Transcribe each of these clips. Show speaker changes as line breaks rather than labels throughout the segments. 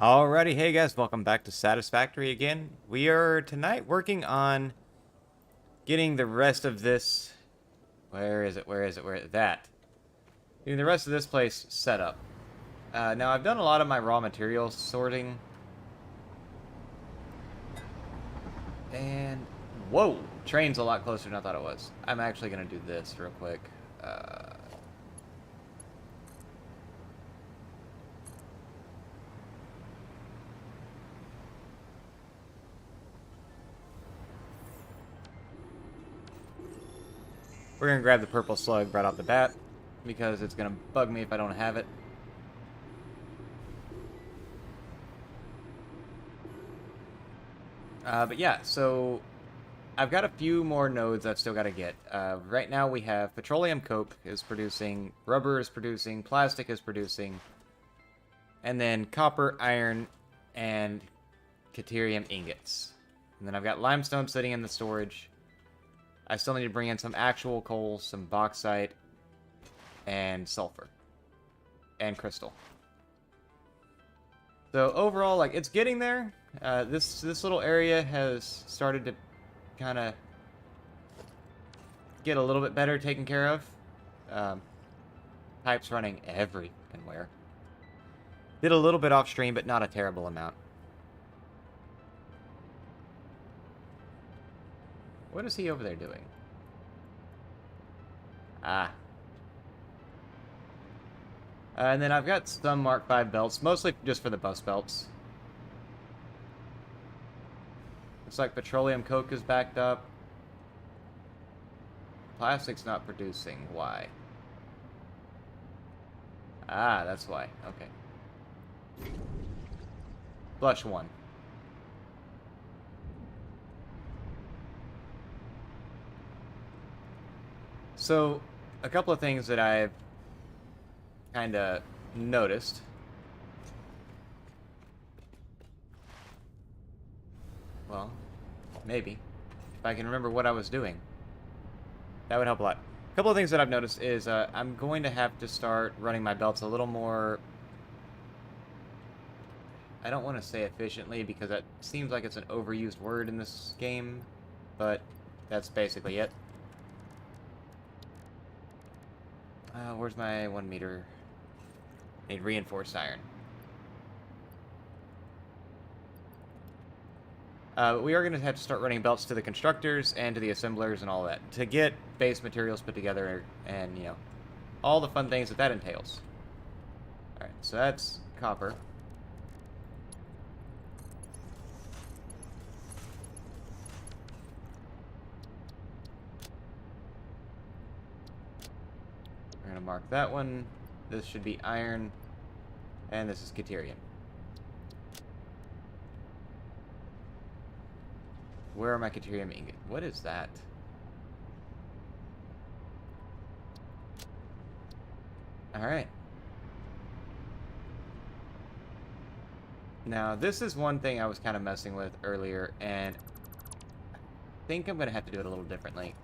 Alrighty, hey guys, welcome back to Satisfactory again. We are tonight working on getting the rest of this... Where is it? That. Getting the rest of this place set up. Now, I've done a lot of my raw materials sorting. And... Whoa! Train's a lot closer than I thought it was. I'm actually going to do this real quick. We're going to grab the purple slug right off the bat, because it's going to bug me if I don't have it. But yeah, so I've got a few more nodes I've still got to get. Right now we have petroleum coke is producing, rubber is producing, plastic is producing, and then copper, iron, and deuterium ingots. And then I've got limestone sitting in the storage. I still need to bring in some actual coal, some bauxite, and sulfur. And crystal. So overall, like, it's getting there. This little area has started to kind of get a little bit better taken care of. Pipes running everywhere. Did a little bit off stream, but not a terrible amount. What is he over there doing? And then I've got some Mark V belts, mostly just for the bus belts. Looks like petroleum coke is backed up. Plastic's not producing. Why? That's why. Okay. Flush one. So, a couple of things that I've kind of noticed. Well, maybe. If I can remember what I was doing. That would help a lot. A couple of things that I've noticed is I'm going to have to start running my belts a little more... I don't want to say efficiently because that seems like it's an overused word in this game. But that's basically it. Where's my 1 meter? Need reinforced iron. We are going to have to start running belts to the constructors and to the assemblers and all that to get base materials put together and, you know, all the fun things that that entails. Alright, so that's copper. We're going to mark that one. This should be iron. And this is deuterium. Where are my deuterium ingot? What is that? Alright. Now, this is one thing I was kind of messing with earlier, and I think I'm going to have to do it a little differently.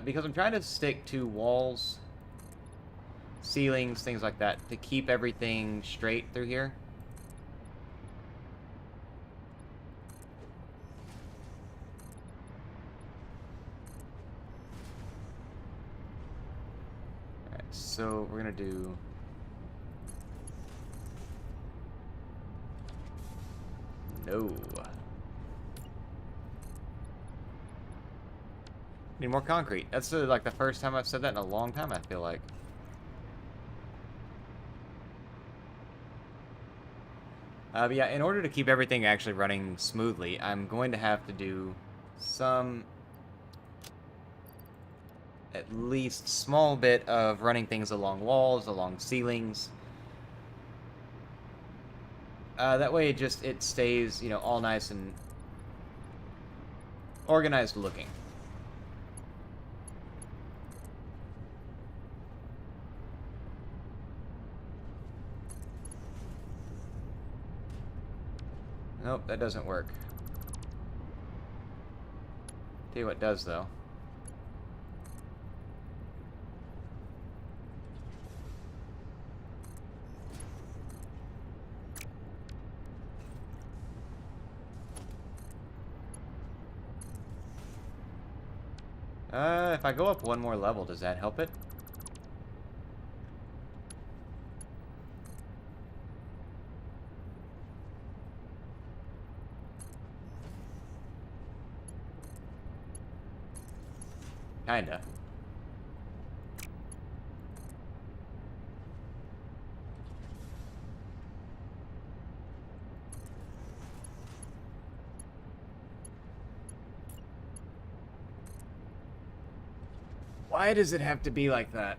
Because I'm trying to stick to walls, ceilings, things like that, to keep everything straight through here. Alright, so we're gonna do... No. Need more concrete. That's like the first time I've said that in a long time, I feel like. But yeah, in order to keep everything actually running smoothly, I'm going to have to do some, at least small bit of running things along walls, along ceilings. That way it stays, you know, all nice and organized looking. Nope, that doesn't work. Tell you what does, though. If I go up one more level, does that help it? Kinda. Why does it have to be like that?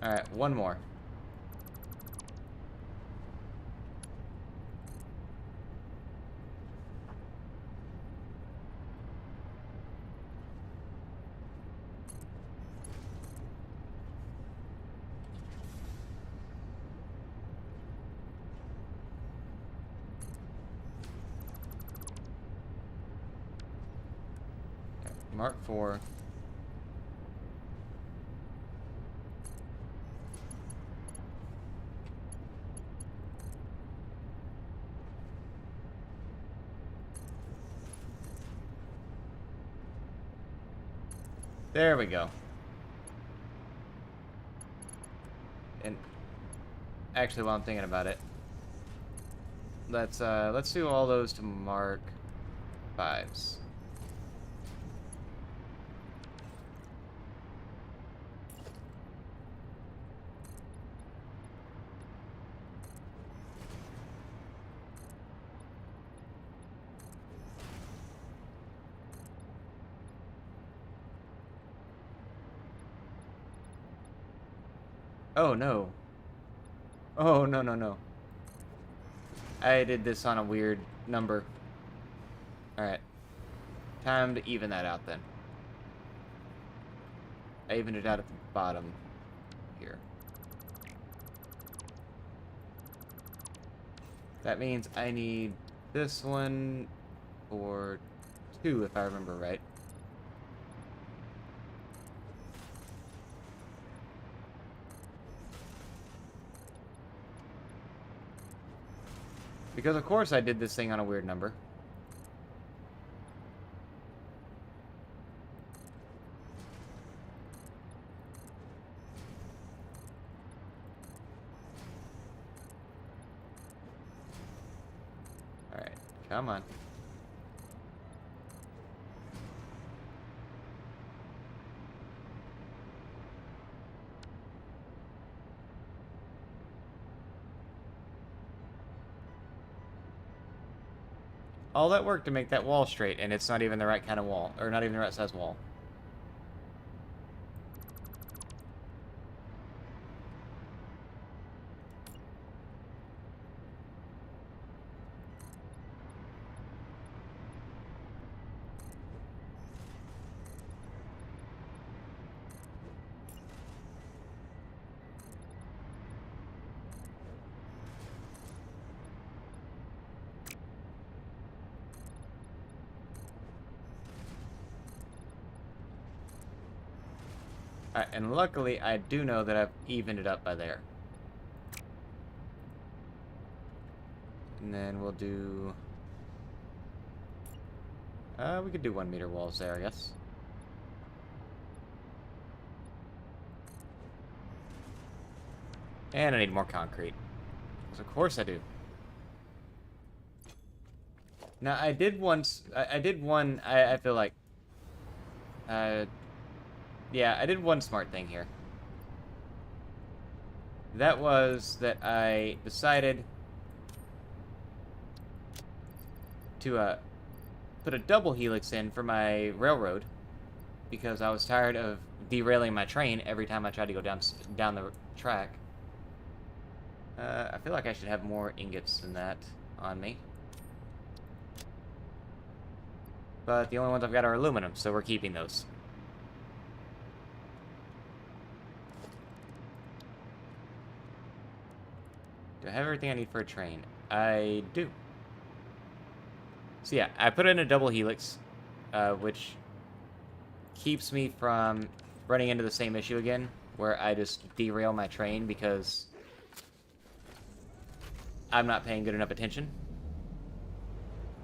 Alright, one more. Mark 4. There we go. And actually, while I'm thinking about it, let's do all those to Mark 5s. Oh no. Oh no no no. I did this on a weird number. Alright. Time to even that out then. I evened it out at the bottom here. That means I need this one for 2 if I remember right. Because of course I did this thing on a weird number. Alright, come on. All that work to make that wall straight, and it's not even the right kind of wall, or not even the right size wall. And luckily, I do know that I've evened it up by there. And then we'll do... we could do 1 meter walls there, I guess. And I need more concrete. Because of course I do. Now, I did once... I did one... I feel like... yeah, I did one smart thing here. That was that I decided to put a double helix in for my railroad because I was tired of derailing my train every time I tried to go down the track. I feel like I should have more ingots than that on me. But the only ones I've got are aluminum, so we're keeping those. Do I have everything I need for a train? I do. So yeah, I put in a double helix, which keeps me from running into the same issue again, where I just derail my train because I'm not paying good enough attention.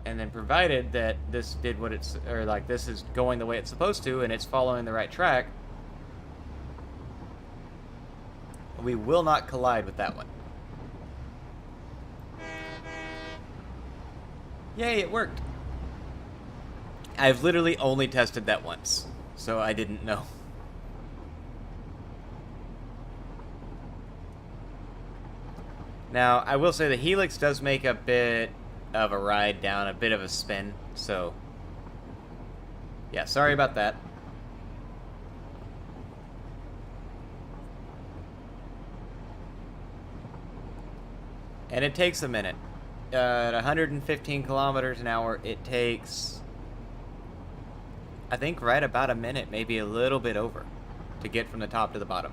And then provided that this did what it's, or like this is going the way it's supposed to and it's following the right track, we will not collide with that one. Yay, it worked. I've literally only tested that once, so I didn't know. Now, I will say the Helix does make a bit of a ride down, a bit of a spin, so yeah, sorry about that. And it takes a minute. At 115 kilometers an hour, it takes, I think, right about a minute, maybe a little bit over, to get from the top to the bottom.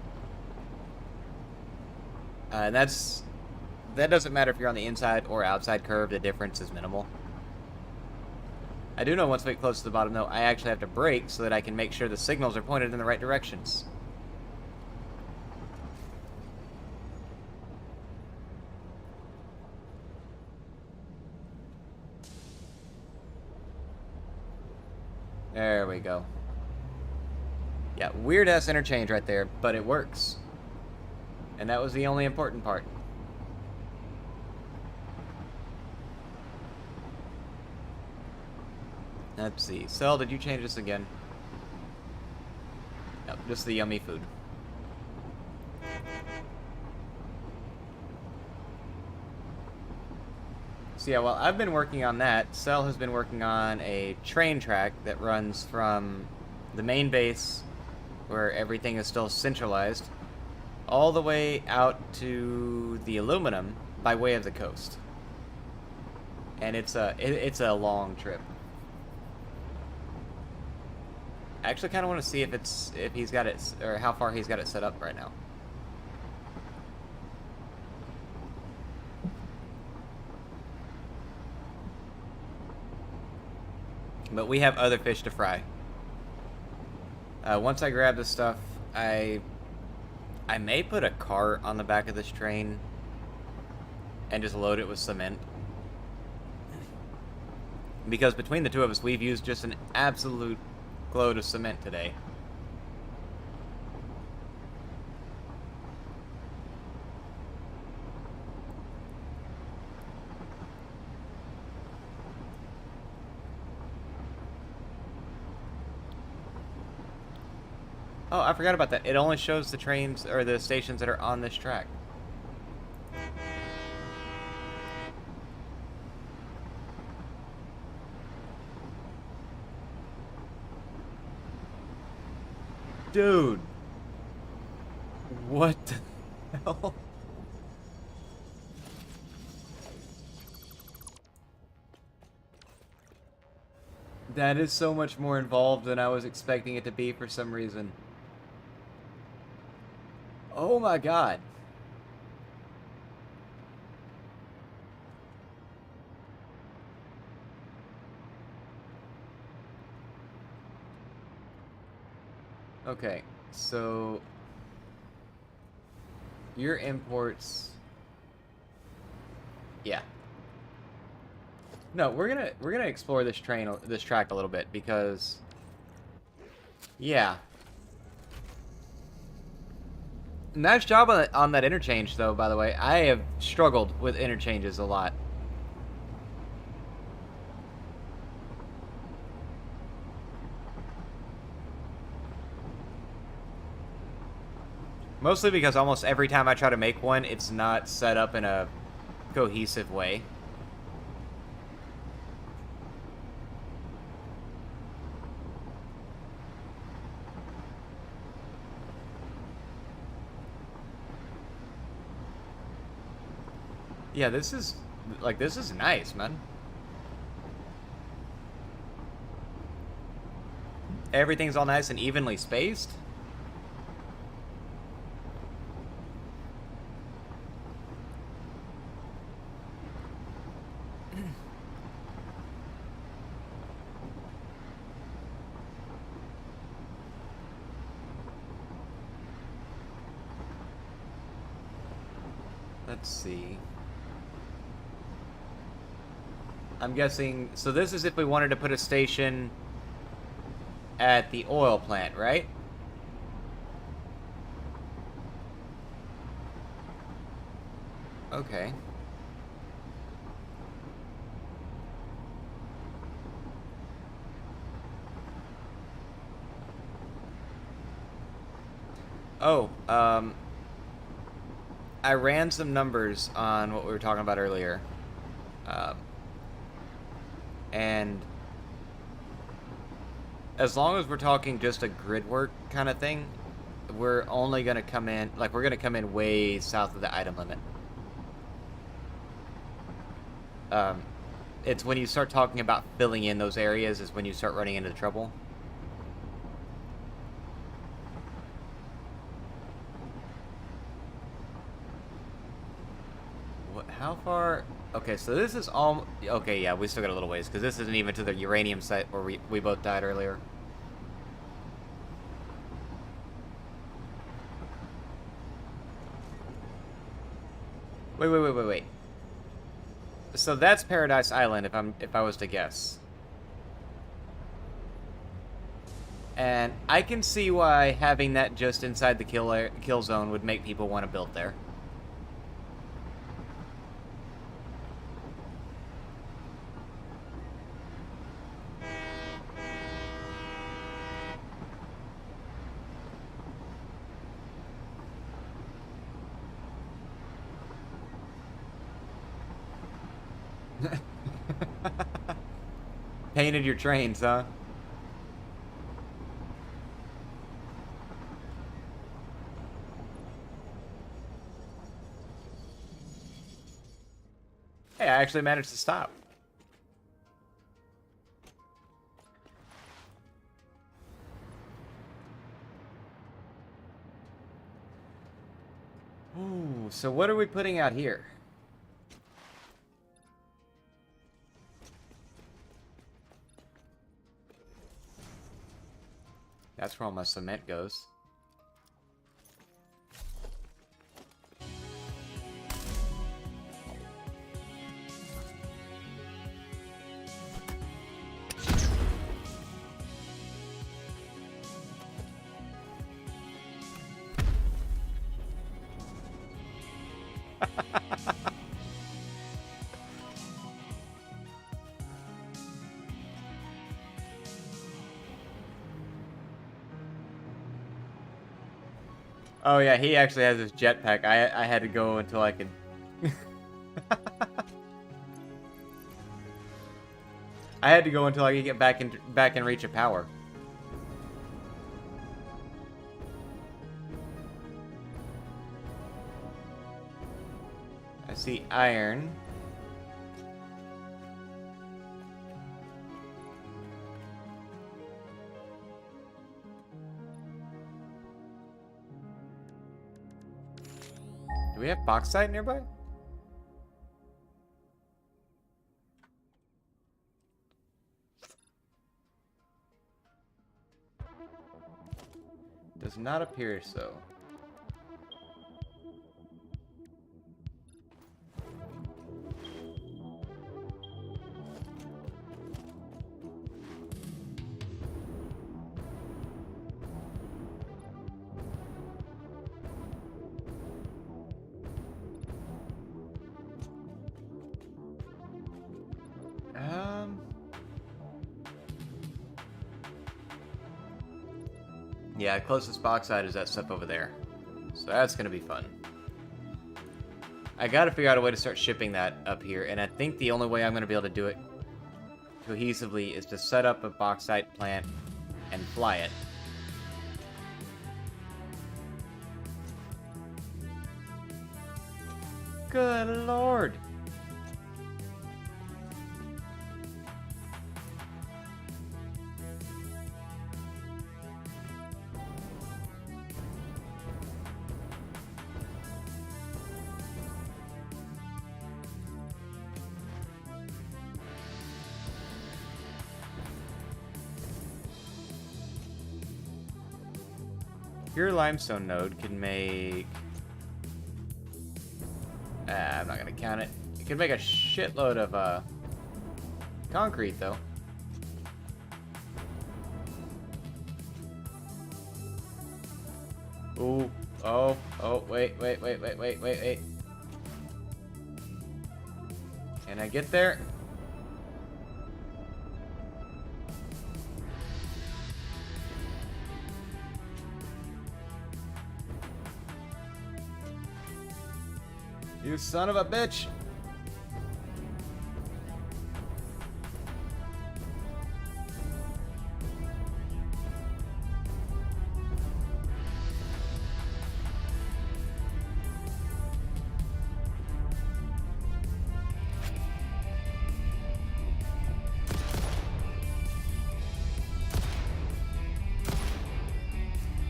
And that doesn't matter if you're on the inside or outside curve, the difference is minimal. I do know once we get close to the bottom, though, I actually have to brake so that I can make sure the signals are pointed in the right directions. There we go. Yeah, weird-ass interchange right there, but it works. And that was the only important part. Let's see. Cell, did you change this again? Nope, just the yummy food. So yeah, while I've been working on that, Cell has been working on a train track that runs from the main base, where everything is still centralized, all the way out to the aluminum by way of the coast. And it's a long trip. I actually kind of want to see if he's got it, or how far he's got it set up right now. But we have other fish to fry. Once I grab this stuff, I may put a cart on the back of this train and just load it with cement. Because between the two of us, we've used just an absolute load of cement today. Oh, I forgot about that. It only shows the trains, or the stations that are on this track. Dude. What the hell? That is so much more involved than I was expecting it to be for some reason. Oh my god. Okay, so your imports, yeah. No, we're gonna explore this track a little bit because, yeah. Nice job on that interchange, though. By the way, I have struggled with interchanges a lot. Mostly because almost every time I try to make one, it's not set up in a cohesive way. Yeah, this is nice, man. Everything's all nice and evenly spaced. Let's see. I'm guessing... So this is if we wanted to put a station at the oil plant, right? Okay. Oh, I ran some numbers on what we were talking about earlier. Um, and as long as we're talking just a grid work kind of thing, we're only going to come in, like, we're going to come in way south of the item limit. It's when you start talking about filling in those areas is when you start running into trouble. How far? Okay, so this is all... Okay, yeah, we still got a little ways, because this isn't even to the uranium site where we both died earlier. Wait. So that's Paradise Island, if I was to guess. And I can see why having that just inside the kill zone would make people want to build there. Painted your trains, huh? Hey, I actually managed to stop. Ooh, so what are we putting out here? That's where all my cement goes. Oh yeah, he actually has his jetpack. I had to go until I could... I had to go until I could get back in reach of power. I see iron. Do we have bauxite nearby? Does not appear so. Yeah, closest bauxite is that stuff over there. So that's gonna be fun. I gotta figure out a way to start shipping that up here, and I think the only way I'm gonna be able to do it cohesively is to set up a bauxite plant and fly it. Good lord! Pure limestone node can make... I'm not gonna count it. It can make a shitload of, concrete, though. Ooh. Oh. Oh, wait. Can I get there? You son of a bitch!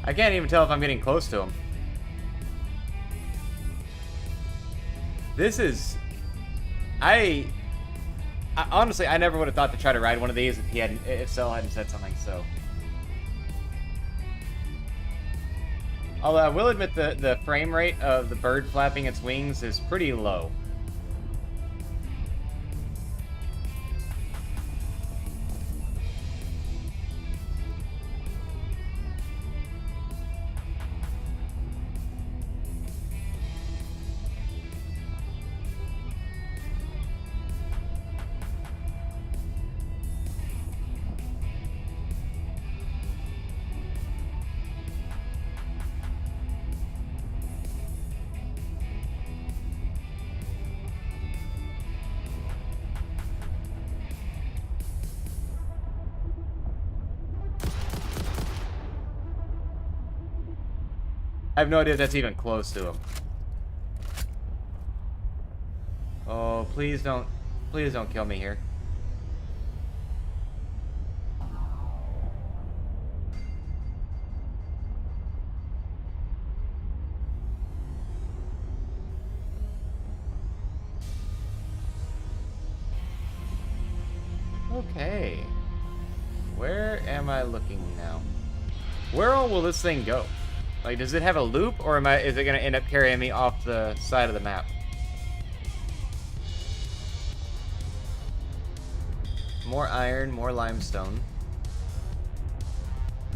I can't even tell if I'm getting close to him. This is... honestly, I never would have thought to try to ride one of these if Cell hadn't said something, so... Although I will admit the frame rate of the bird flapping its wings is pretty low. I have no idea if that's even close to him. Oh, please don't kill me here. Okay. Where am I looking now? Where all will this thing go? Like, does it have a loop, or is it going to end up carrying me off the side of the map? More iron, more limestone.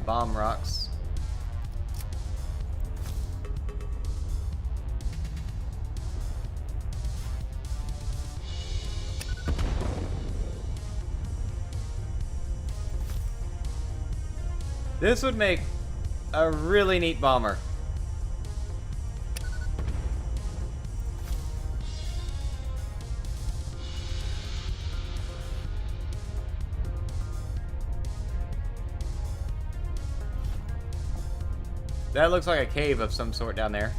Bomb rocks. This would make a really neat bomber. That looks like a cave of some sort down there.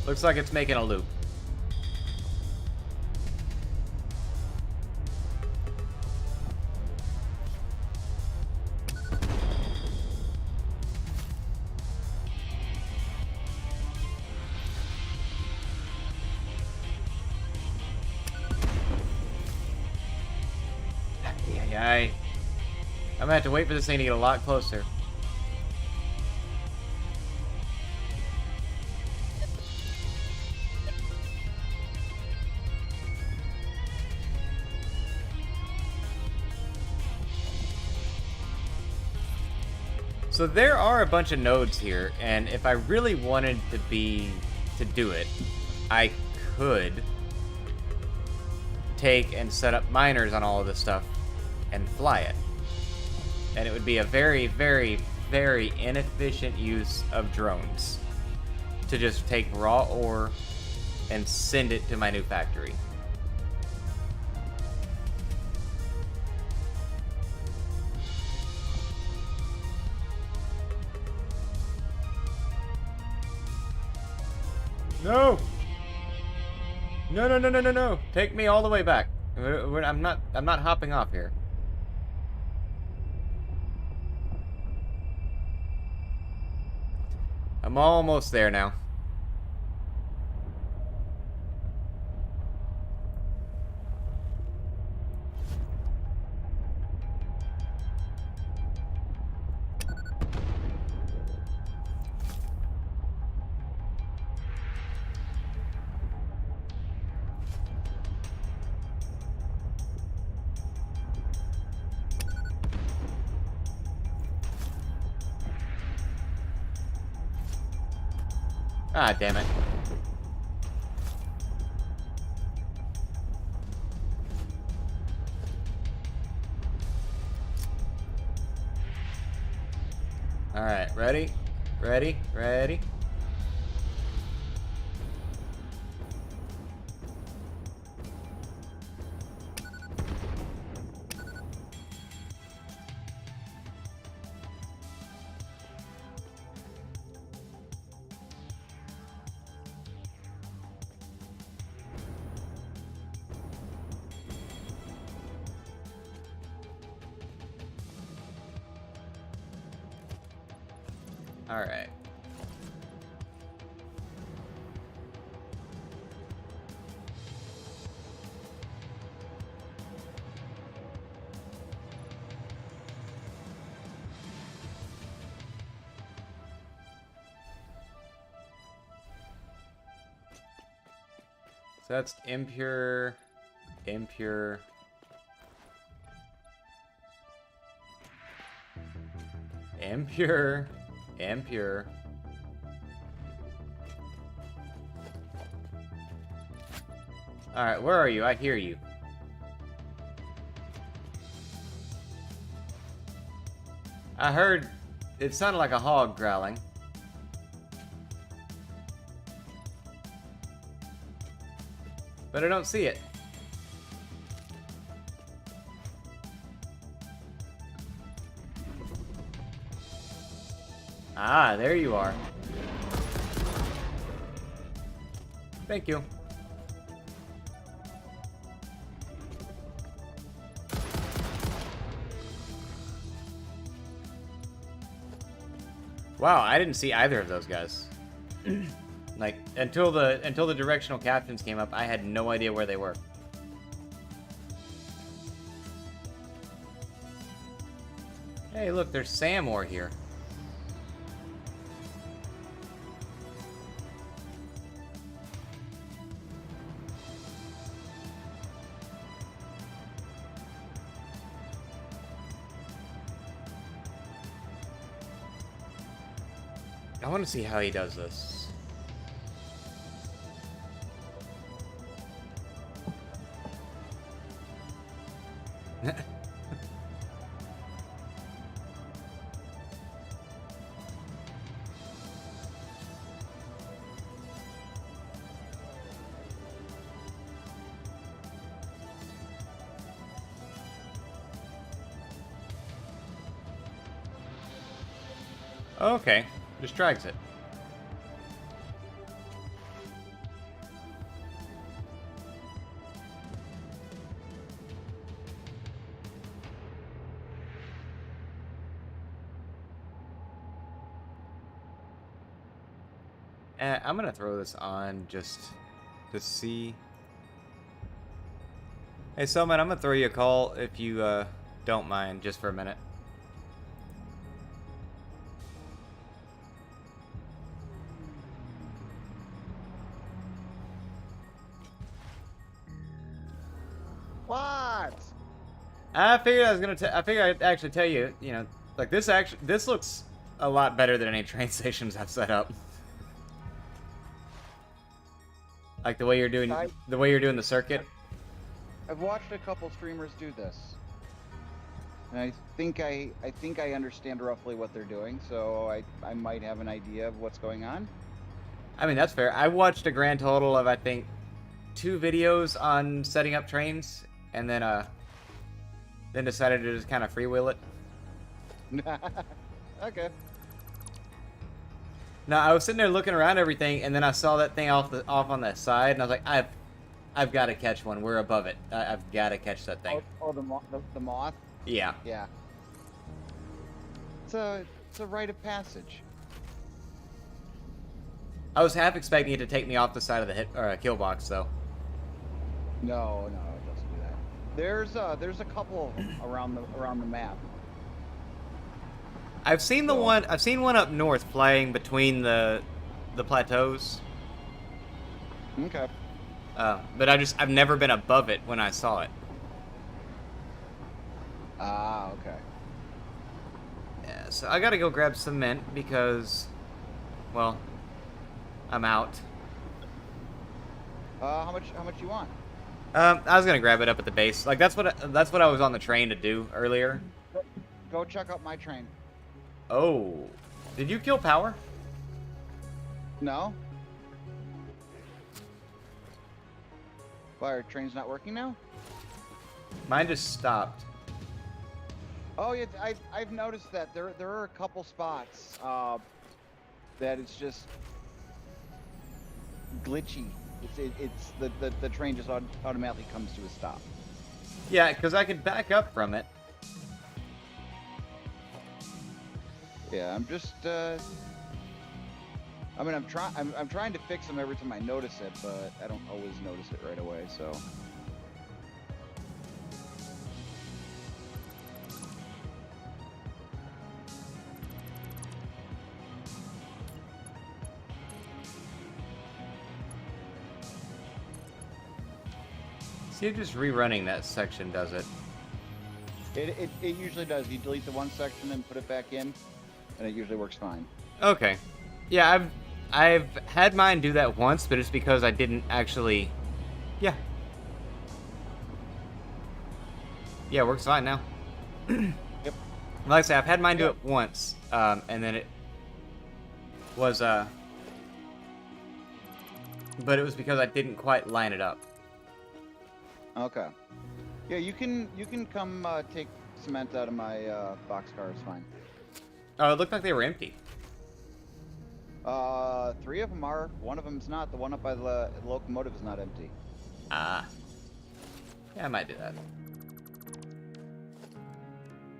Looks like it's making a loop. I'm gonna have to wait for this thing to get a lot closer. So there are a bunch of nodes here, and if I really wanted to do it, I could take and set up miners on all of this stuff and fly it. And it would be a very, very, very inefficient use of drones to just take raw ore and send it to my new factory. No! No, no, no, no, no, no! Take me all the way back. I'm not hopping off here. I'm almost there now. Ah, damn it. Alright, ready? Ready? Ready? Alright. So that's impure, impure. Impure, impure. Alright, where are you? I hear you. I heard it sounded like a hog growling. But I don't see it. Ah, there you are. Thank you. Wow, I didn't see either of those guys. Like, until the directional captions came up, I had no idea where they were. Hey, look, there's Sam ore here. I want to see how he does this. Okay, just drags it. I'm gonna throw this on just to see. Hey, Selman, I'm gonna throw you a call if you don't mind, just for a minute.
What?
I figured I was gonna. I figured I'd actually tell you. You know, like this looks a lot better than any train stations I've set up. Like the way you're doing the circuit.
I've watched a couple streamers do this, and I think I understand roughly what they're doing. So I might have an idea of what's going on.
I mean, that's fair. I watched a grand total of, I think, 2 videos on setting up trains, and then decided to just kind of freewheel it.
Okay.
No, I was sitting there looking around everything, and then I saw that thing off on the side, and I was like, I've got to catch one. We're above it. I've got to catch that thing.
Oh, the moth.
Yeah.
Yeah. It's a rite of passage.
I was half expecting it to take me off the side of the kill box, though.
No, it doesn't do that. There's a couple around the map.
I've seen I've seen one up north flying between the plateaus.
Okay.
But I've never been above it when I saw it.
Ah, okay.
Yeah, so I gotta go grab cement because, well, I'm out.
How much you want?
I was gonna grab it up at the base. Like that's what I was on the train to do earlier.
Go check out my train.
Oh, did you kill power?
No. Why, our train's not working now?
Mine just stopped.
Oh yeah, I've noticed that there are a couple spots that it's just glitchy. It's the train just automatically comes to a stop.
Yeah, because I could back up from it.
Yeah, I'm just I mean, I'm trying to fix them every time I notice it, but I don't always notice it right away. So.
See if just rerunning that section does it.
It usually does. You delete the one section and put it back in, and it usually works fine.
Okay. Yeah, I've had mine do that once, but it's because I didn't actually. Yeah. Yeah, it works fine now.
Yep.
Like I say, I've had mine do it once, and then it was but it was because I didn't quite line it up.
Okay. Yeah, you can come take cement out of my boxcar. It's fine.
Oh, it looked like they were empty.
3 of them are. One of them's not. The one up by the locomotive is not empty.
Ah. Yeah, I might do that.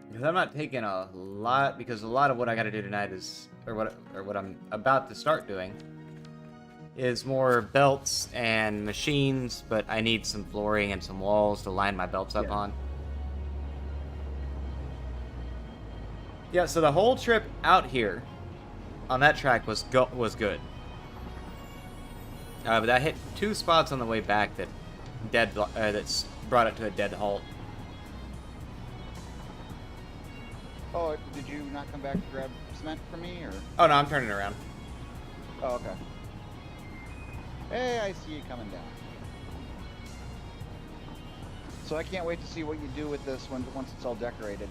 Because I'm not taking a lot, because a lot of what I got to do tonight is, or what I'm about to start doing, is more belts and machines, but I need some flooring and some walls to line my belts up on. Yeah, so the whole trip out here on that track was good. But I hit 2 spots on the way back that that's brought it to a dead halt.
Oh, did you not come back to grab cement for me, or?
Oh no, I'm turning around.
Oh, okay. Hey, I see you coming down. So I can't wait to see what you do with this once it's all decorated.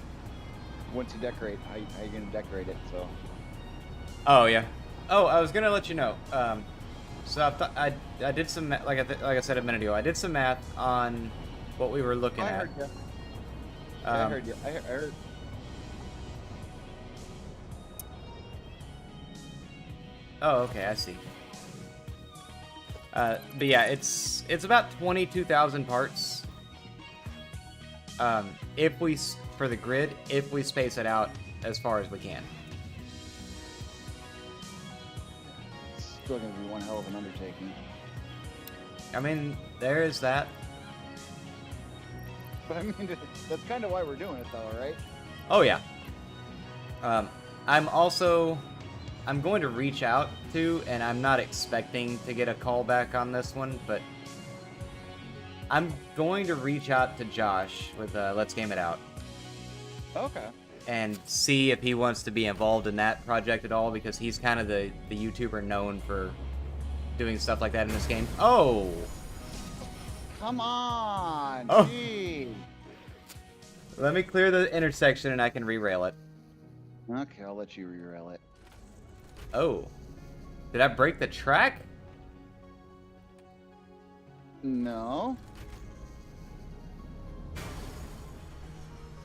Once you decorate, how you gonna decorate it? So.
Oh yeah. Oh, I was gonna let you know. So I did some like I said a minute ago. I did some math on what we were looking at.
I heard you. I heard you. I heard.
Oh, okay, I see. But yeah, it's about 22,000 parts. If we for the grid, if we space it out as far as we can.
It's still gonna be one hell of an undertaking.
I mean, there is that.
But I mean, that's kind of why we're doing it, though, right?
Oh yeah. I'm going to reach out to, and I'm not expecting to get a call back on this one, but I'm going to reach out to Josh with Let's Game It Out.
Okay.
And see if he wants to be involved in that project at all, because he's kind of the YouTuber known for doing stuff like that in this game. Oh!
Come on!
Oh.
Gee.
Let me clear the intersection and I can re-rail it.
Okay, I'll let you re-rail it.
Oh. Did I break the track?
No.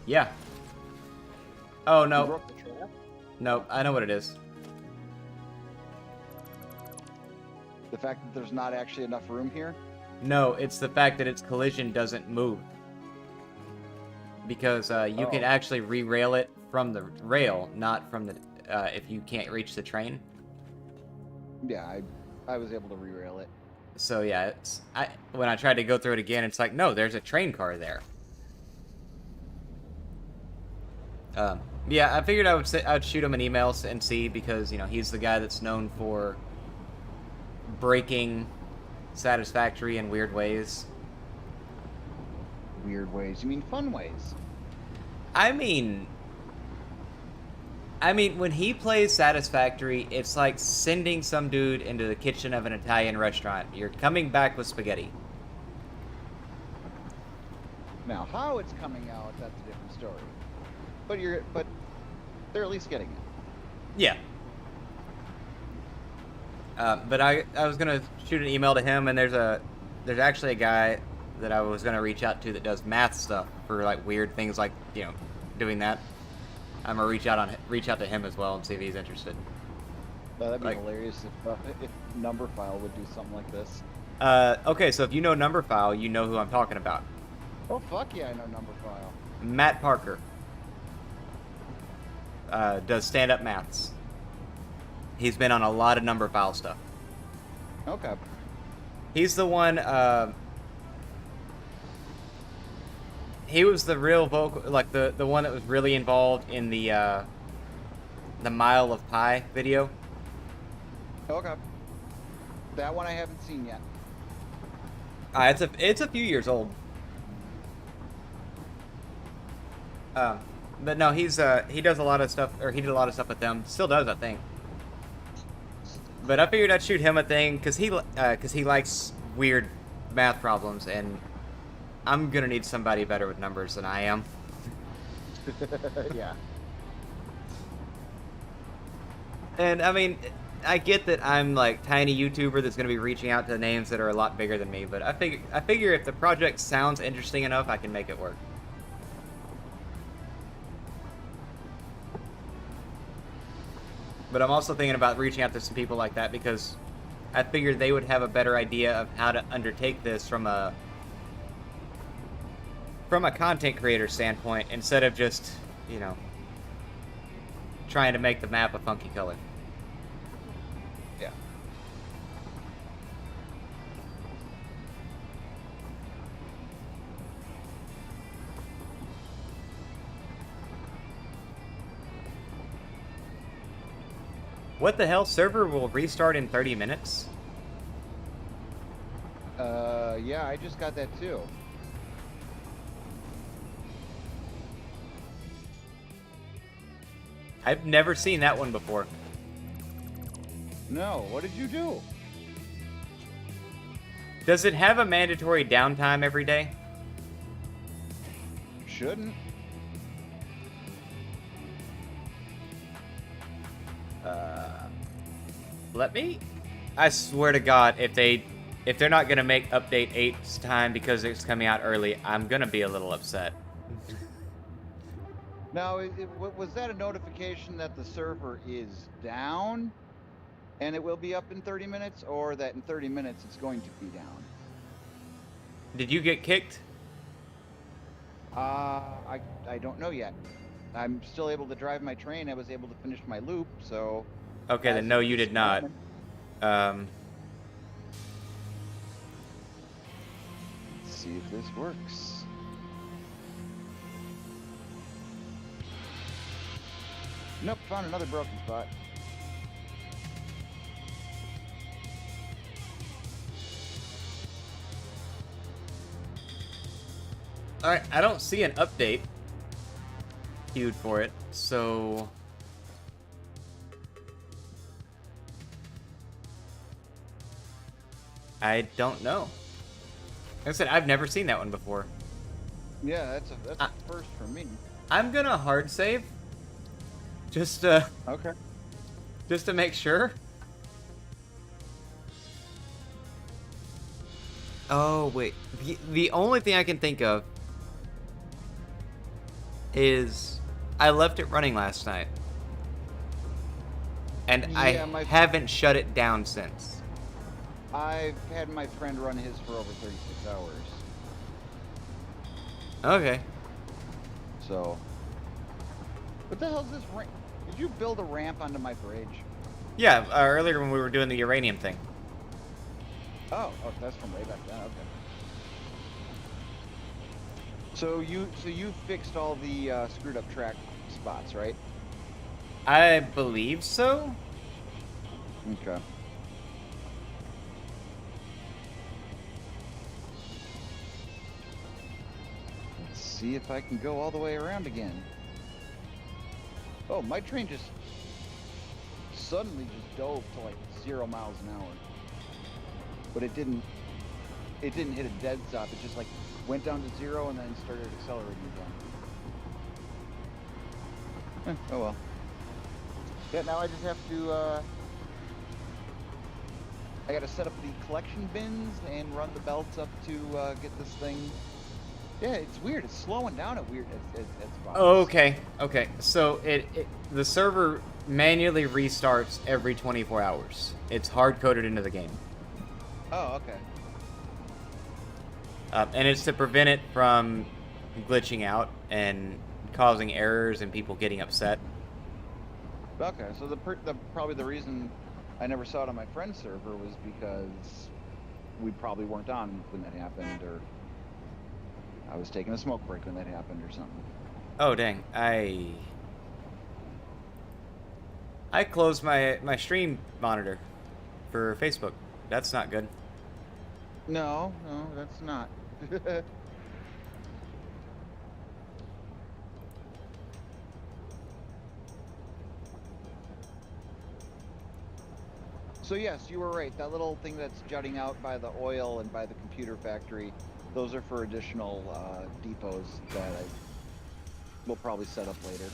Yeah. Oh,
You
no.
broke the track?
No, I know what it is.
The fact that there's not actually enough room here?
No, it's the fact that its collision doesn't move. Because you can actually re-rail it from the rail, not from the... if you can't reach the train.
Yeah, I was able to re-rail it.
So yeah, when I tried to go through it again, it's like, no, there's a train car there. Yeah, I figured I'd shoot him an email and see, because you know he's the guy that's known for breaking Satisfactory in weird ways.
Weird ways? You mean fun ways?
I mean, I mean, when he plays Satisfactory, it's like sending some dude into the kitchen of an Italian restaurant. You're coming back with spaghetti.
Now, how it's coming out, that's a different story. But they're at least getting it.
Yeah. But I was gonna shoot an email to him, and there's actually a guy that I was gonna reach out to that does math stuff for like weird things like, you know, doing that. I'm gonna reach out to him as well and see if he's interested.
That'd be
Like-
hilarious if Numberphile would do something like this.
Okay, so if you know Numberphile, you know who I'm talking about.
Oh fuck yeah, I know Numberphile.
Matt Parker does stand-up maths. He's been on a lot of Numberphile stuff.
Okay.
He's the one. He was the real vocal, like the one that was really involved in the Mile of Pi video.
Okay. That one I haven't seen yet.
It's a few years old. But no, he does a lot of stuff, or he did a lot of stuff with them. Still does, I think. But I figured I'd shoot him a thing because he likes weird math problems, and I'm gonna need somebody better with numbers than I am.
Yeah.
And I mean, I get that I'm like tiny YouTuber that's gonna be reaching out to names that are a lot bigger than me, but I figure if the project sounds interesting enough, I can make it work. But I'm also thinking about reaching out to some people like that because I figured they would have a better idea of how to undertake this from a content creator standpoint instead of just, you know, trying to make the map a funky color.
Yeah.
What the hell? Server will restart in 30 minutes?
Yeah, I just got that too.
I've never seen that one before.
No, what did you do?
Does it have a mandatory downtime every day?
Shouldn't.
Let me. I swear to God, if they're not gonna make update 8's time because it's coming out early, I'm gonna be a little upset.
Now, was that a notification that the server is down and it will be up in 30 minutes, or that in 30 minutes it's going to be down?
Did you get kicked?
I don't know yet. I'm still able to drive my train. I was able to finish my loop, so...
Okay, then no, you did not.
Let's see if this works. Nope, found another broken spot.
Alright, I don't see an update queued for it, so... I don't know. Like I said, I've never seen that one before.
Yeah, that's a first for me.
I'm gonna hard save. Just
Okay.
just to make sure. Oh wait, the only thing I can think of is I left it running last night, and
Yeah,
I haven't shut it down since.
I've had my friend run his for over 36 hours.
Okay.
So, what the hell is this ramp? Did you build a ramp onto my bridge?
Yeah, earlier when we were doing the uranium thing.
Oh, that's from way back then. Okay. So you fixed all the screwed up track spots, right?
I believe so.
Okay. Let's see if I can go all the way around again. Oh, my train just suddenly just dove to like 0 miles an hour. But it didn't hit a dead stop. It just like went down to 0 and then started accelerating again. Oh well. Yeah, now I just have to I gotta set up the collection bins and run the belts up to get this thing. Yeah, it's weird. It's slowing down at weird. It's
Okay, okay. So the server manually restarts every 24 hours. It's hard coded into the game.
Oh, okay.
And it's to prevent it from glitching out and causing errors and people getting upset.
Okay, so probably the reason I never saw it on my friend's server was because we probably weren't on when that happened, or I was taking a smoke break when that happened, or something.
Oh dang! I closed my stream monitor for Facebook. That's not good.
No, that's not. So yes, you were right. That little thing that's jutting out by the oil and by the computer factory, those are for additional depots that I will probably set up later.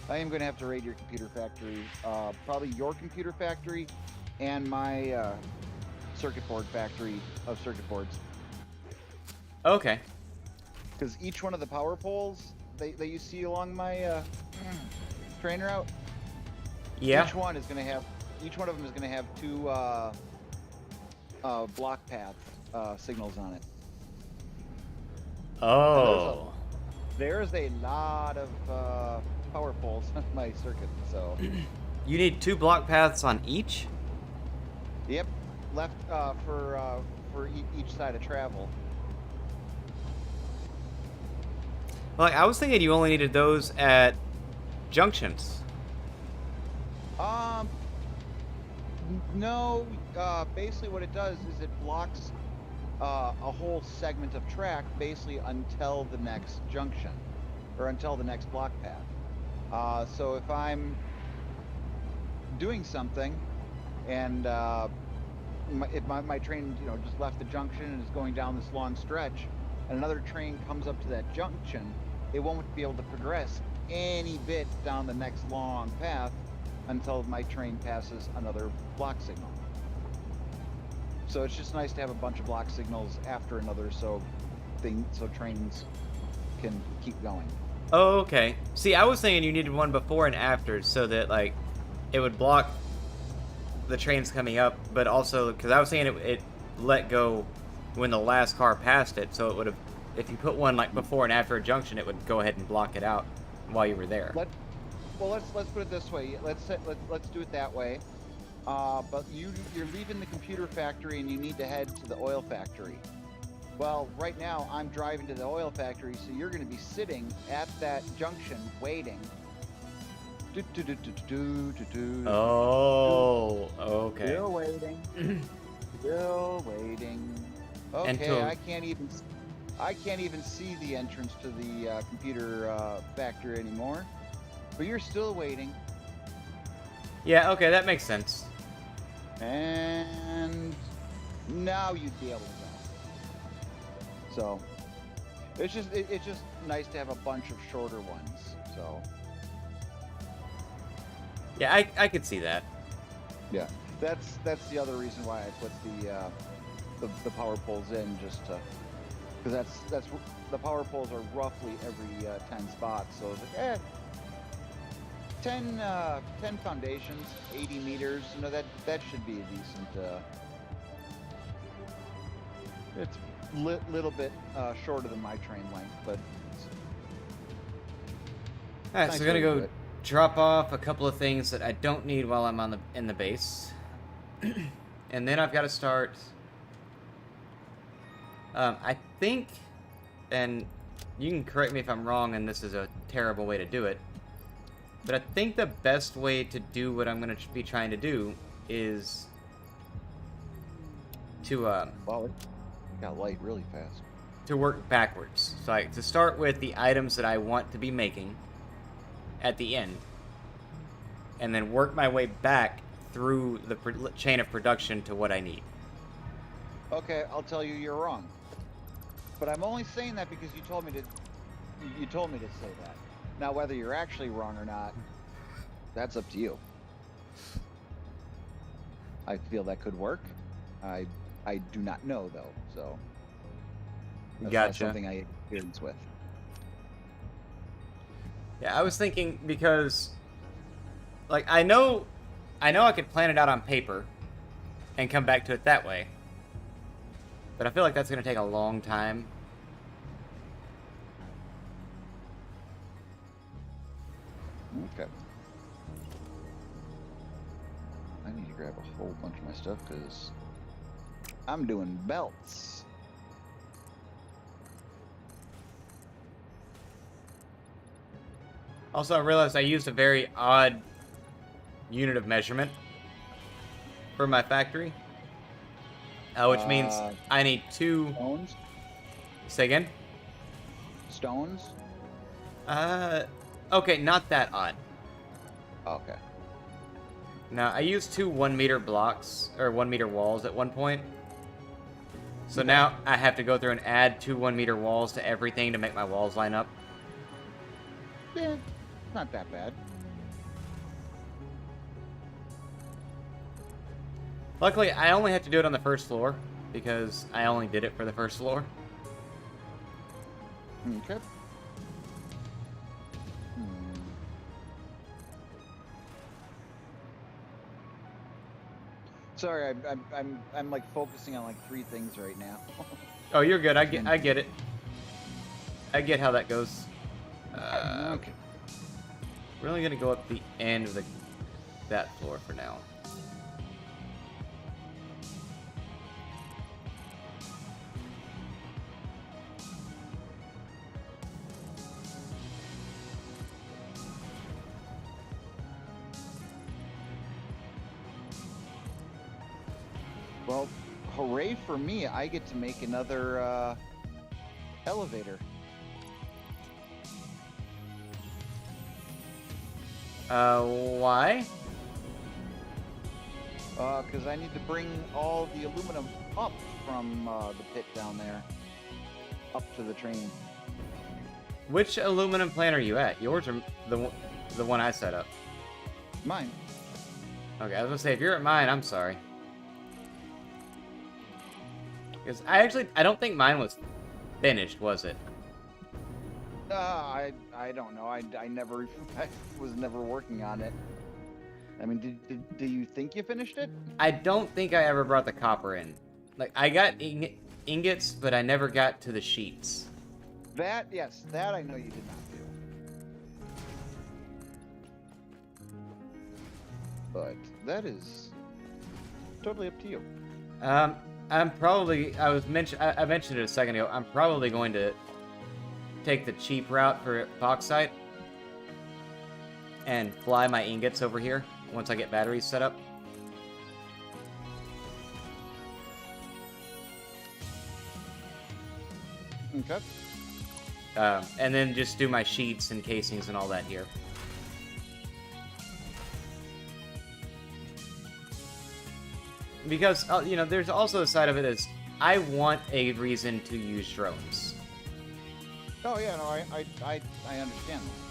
I am going to have to raid your computer factory, probably your computer factory and my circuit board factory of circuit boards.
Okay.
Because each one of the power poles that you see along my train route,
Yeah.
each one of them is going to have 2 block path signals on it.
Oh.
There's a lot of power poles on my circuit, so.
You need 2 block paths on each?
Yep, left for each side of travel.
Like, I was thinking you only needed those at junctions.
No, basically what it does is it blocks a whole segment of track basically until the next junction, or until the next block path. So if I'm doing something and if my train, just left the junction and is going down this long stretch, and another train comes up to that junction, it won't be able to progress any bit down the next long path until my train passes another block signal. So it's just nice to have a bunch of block signals after another, so trains can keep going.
Oh, okay. See, I was thinking you needed one before and after, so that like it would block the trains coming up, but also because I was saying it let go when the last car passed it, so it would have. If you put one like before and after a junction, it would go ahead and block it out while you were there.
Let's put it this way. Let's do it that way. But you're leaving the computer factory and you need to head to the oil factory. Well, right now I'm driving to the oil factory, so you're going to be sitting at that junction waiting.
Oh, okay.
Still waiting. Still waiting. Okay,
Until...
I can't even see the entrance to the computer factory anymore. But you're still waiting.
Yeah, okay, that makes sense.
And now you'd be able to go. So it's just nice to have a bunch of shorter ones. So
yeah, I could see that.
yeah, that's the other reason why I put the power poles in, just to, because that's the power poles are roughly every 10 spots. So it's like 10 foundations, 80 meters. That should be a decent. It's little bit shorter than my train length, but.
All right, so we're gonna go drop off a couple of things that I don't need while I'm in the base, and then I've got to start. I think, and you can correct me if I'm wrong, and this is a terrible way to do it. But I think the best way to do what I'm going to be trying to do is to
Wow, it got light really fast.
to work backwards. So to start with the items that I want to be making at the end, and then work my way back through the chain of production to what I need.
Okay, I'll tell you you're wrong. But I'm only saying that because you told me to say that. Now whether you're actually wrong or not, that's up to you. I feel that could work. I do not know though, so that's
Gotcha.
not something I experience with.
Yeah, I was thinking because, like, I know I could plan it out on paper and come back to it that way. But I feel like that's going to take a long time.
Okay. I need to grab a whole bunch of my stuff because I'm doing belts.
Also, I realized I used a very odd unit of measurement for my factory. Which means I need 2...
Stones?
Say again?
Stones?
Okay, not that odd.
Okay.
Now, I used 2 1-meter blocks, or 1-meter walls at one point. So now I have to go through and add 2 1-meter walls to everything to make my walls line up.
Yeah, not that bad.
Luckily, I only have to do it on the first floor, because I only did it for the first floor.
Okay. Sorry, I'm like focusing on like 3 things right now.
Oh, you're good. I get it. I get how that goes.
Okay.
We're only gonna go up the end of that floor for now.
Well, hooray for me! I get to make another elevator.
Why?
Because I need to bring all the aluminum up from the pit down there, up to the train.
Which aluminum plant are you at? Yours or the one I set up?
Mine.
Okay, I was gonna say, if you're at mine, I'm sorry. Because I don't think mine was finished, was it?
I don't know. I never I was never working on it. I mean, do you think you finished it?
I don't think I ever brought the copper in. Like, I got ingots, but I never got to the sheets.
Yes, that I know you did not do. But that is totally up to you.
I mentioned it a second ago. I'm probably going to take the cheap route for bauxite and fly my ingots over here once I get batteries set up.
Okay.
And then just do my sheets and casings and all that here. Because, you know, there's also the side of it is, I want a reason to use drones.
Oh yeah, no, I understand that.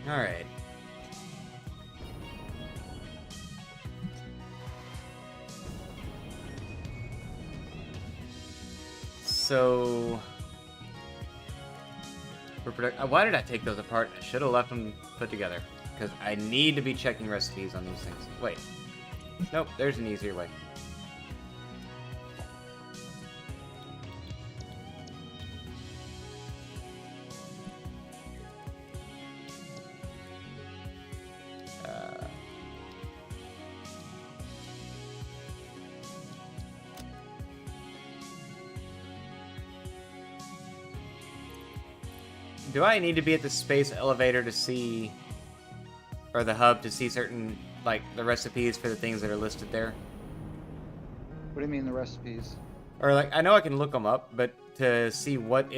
Alright. So... why did I take those apart? I should have left them put together. Because I need to be checking recipes on these things. Wait. Nope, there's an easier way. do I need to be at the space elevator to see, or the hub to see certain, like, the recipes for the things that are listed there?
What do you mean the recipes?
Or, like, I know I can look them up, but to see what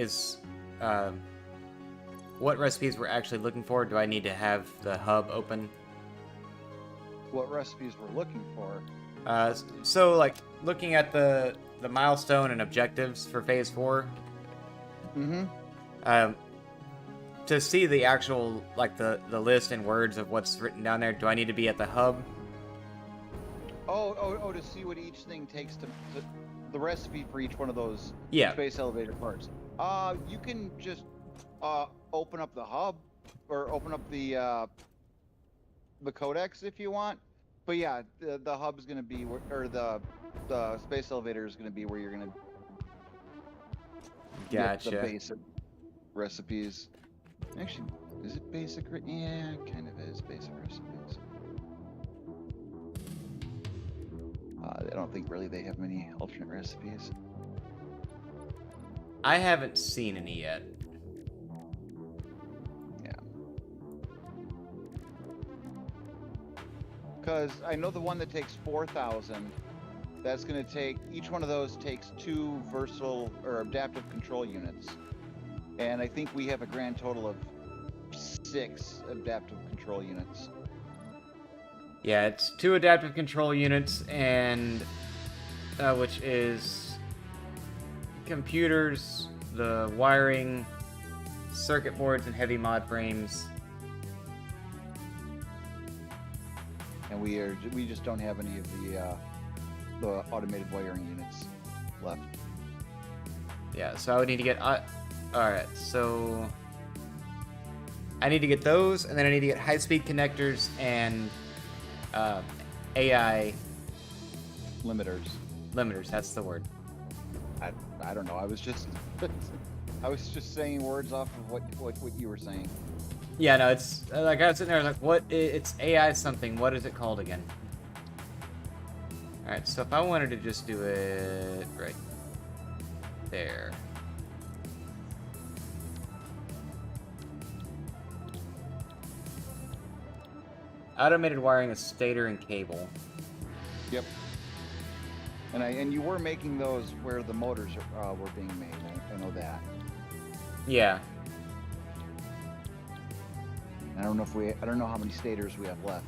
recipes we're actually looking for, do I need to have the hub open?
What recipes we're looking for?
So, like, looking at the milestone and objectives for Phase 4, to see the actual, like, the list and words of what's written down there, do I need to be at the hub?
Oh, to see what each thing takes to the recipe for each one of those space elevator parts. You can just open up the hub or open up the codex if you want. But yeah, the hub is going to be where, or the space elevator is going to be where you're going to get the basic recipes. Actually, is it basic? Yeah, it kind of is basic recipes. I don't think really they have many alternate recipes.
I haven't seen any yet.
Yeah. Because I know the one that takes 4,000, that's going to take, each one of those takes 2 versatile or adaptive control units. And I think we have a grand total of 6 adaptive control units.
Yeah, it's 2 adaptive control units, and which is computers, the wiring, circuit boards, and heavy mod frames.
And we just don't have any of the automated wiring units left.
Yeah, so I would need to get. Alright, so I need to get those, and then I need to get high-speed connectors and AI
limiters.
Limiters, that's the word.
I don't know. I was just saying words off of what you were saying.
Yeah, no, it's like I was sitting there, I was like, what? It's AI something. What is it called again? All right, so if I wanted to just do it right there. Automated wiring of stator and cable.
Yep. And you were making those where the motors were being made. I know that.
Yeah.
I don't know how many stators we have left.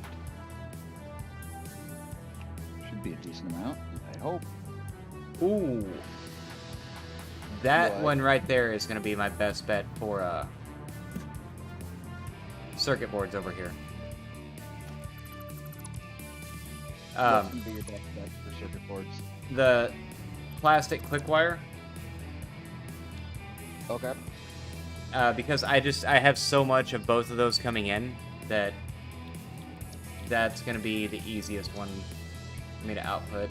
Should be a decent amount, I hope.
Ooh. That one right there is going to be my best bet for circuit boards over here.
What's going to be your best bet for circuit boards?
The plastic click wire.
Okay.
Because I have so much of both of those coming in that that's going to be the easiest one for me to output.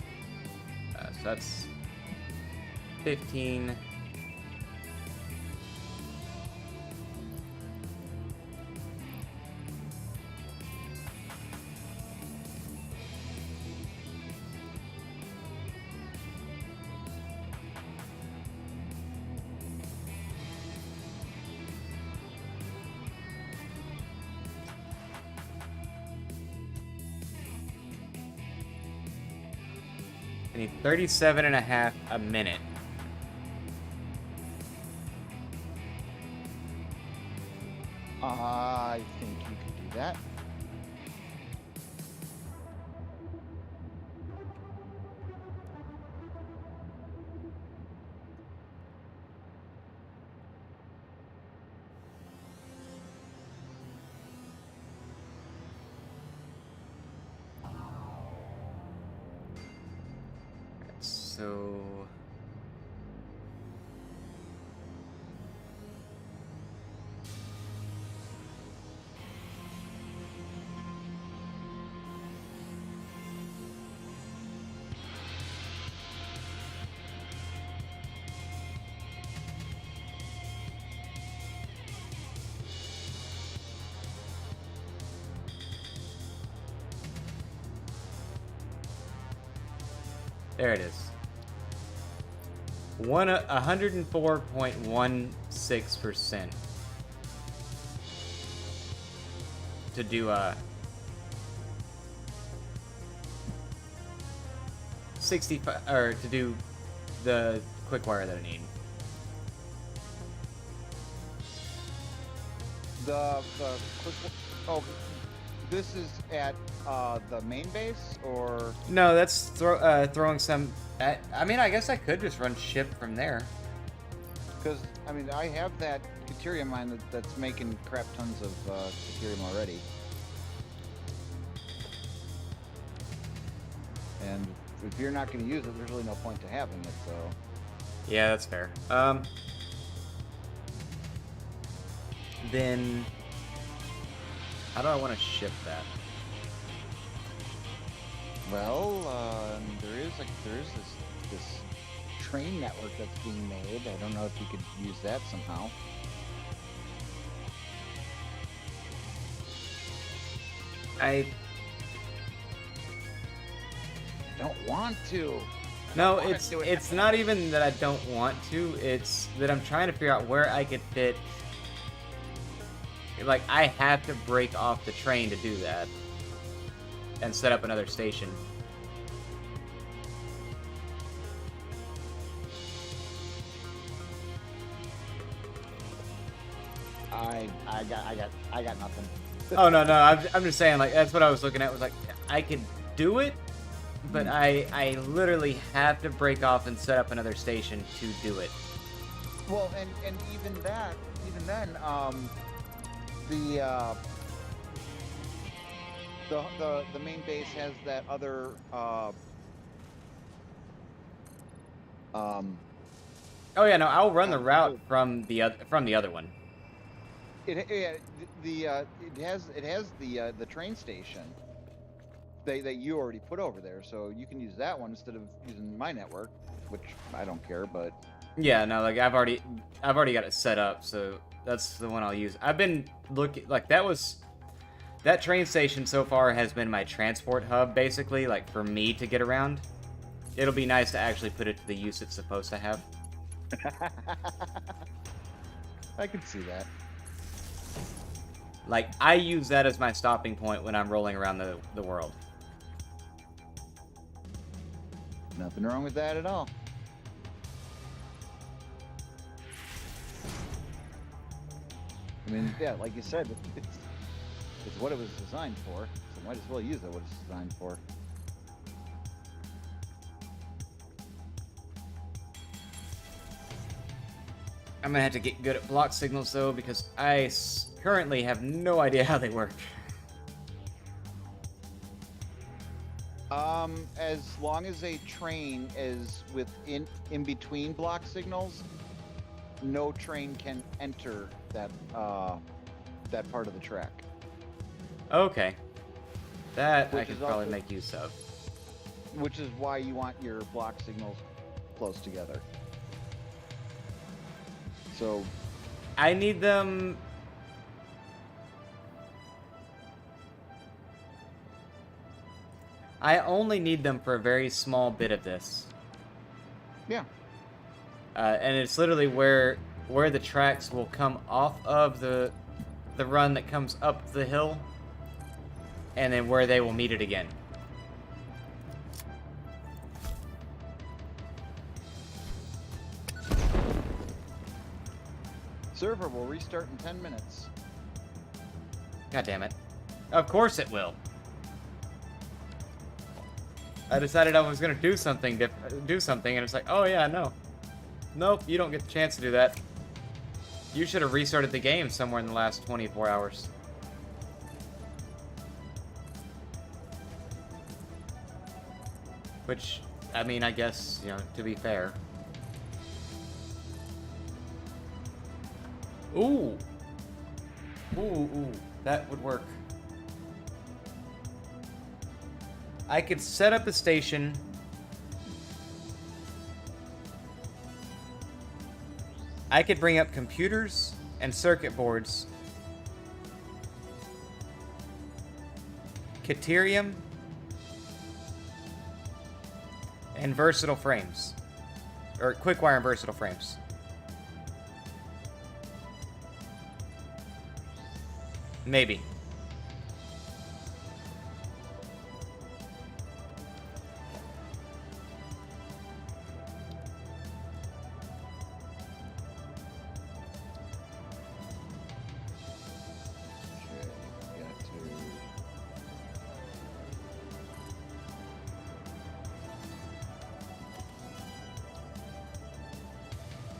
So that's 15. I need 37.5 a minute.
I think you can do that.
So there it is. 104.16%. to do 65 or to do the quick wire that I need.
The quick. Oh, this is at the main base, or
No, that's throwing some. I mean, I guess I could just run ship from there.
because I mean I have that deuterium mine that's making crap tons of deuterium already, and if you're not going to use it, there's really no point to having it. So
Yeah, that's fair. Then how do I want to ship that?
well, there is this train network that's being made. I don't know if you could use that somehow.
I
Don't want to.
No,
wanna
it's
do it.
it's not even that I don't want to. It's that I'm trying to figure out where I could fit. Like, I have to break off the train to do that and set up another station.
I got nothing.
Oh no, I'm just saying, like, that's what I was looking at. Was like, I could do it, but I literally have to break off and set up another station to do it.
Well, and even then, the main base has that other
Oh yeah, no, I'll run the route from the other one.
it has the train station that you already put over there, so you can use that one instead of using my network, which I don't care, but
Yeah, no, like I've already got it set up, so that's the one I'll use. I've been looking, like, that train station so far has been my transport hub, basically, like, for me to get around. It'll be nice to actually put it to the use it's supposed to have.
I can see that.
Like, I use that as my stopping point when I'm rolling around the world.
Nothing wrong with that at all. I mean, yeah, like you said, it's what it was designed for, so might as well use it what it's designed for.
I'm gonna have to get good at block signals, though, because I currently have no idea how they work.
As long as a train is in between block signals, no train can enter that part of the track.
Okay. That I
Which
could
is
probably
also-
make use of.
Which is why you want your block signals close together. So
I need them... I only need them for a very small bit of this.
yeah,
And it's literally where the tracks will come off of the run that comes up the hill, and then where they will meet it again.
server will restart in 10 minutes.
God damn it. Of course it will. I decided I was gonna do something, and it's like, oh yeah, no. Nope, you don't get the chance to do that. You should have restarted the game somewhere in the last 24 hours. Which, I mean, I guess, you know, to be fair. Ooh. Ooh, that would work. I could set up a station. I could bring up computers and circuit boards. Deuterium. And versatile frames. Or quick wire and versatile frames. Maybe.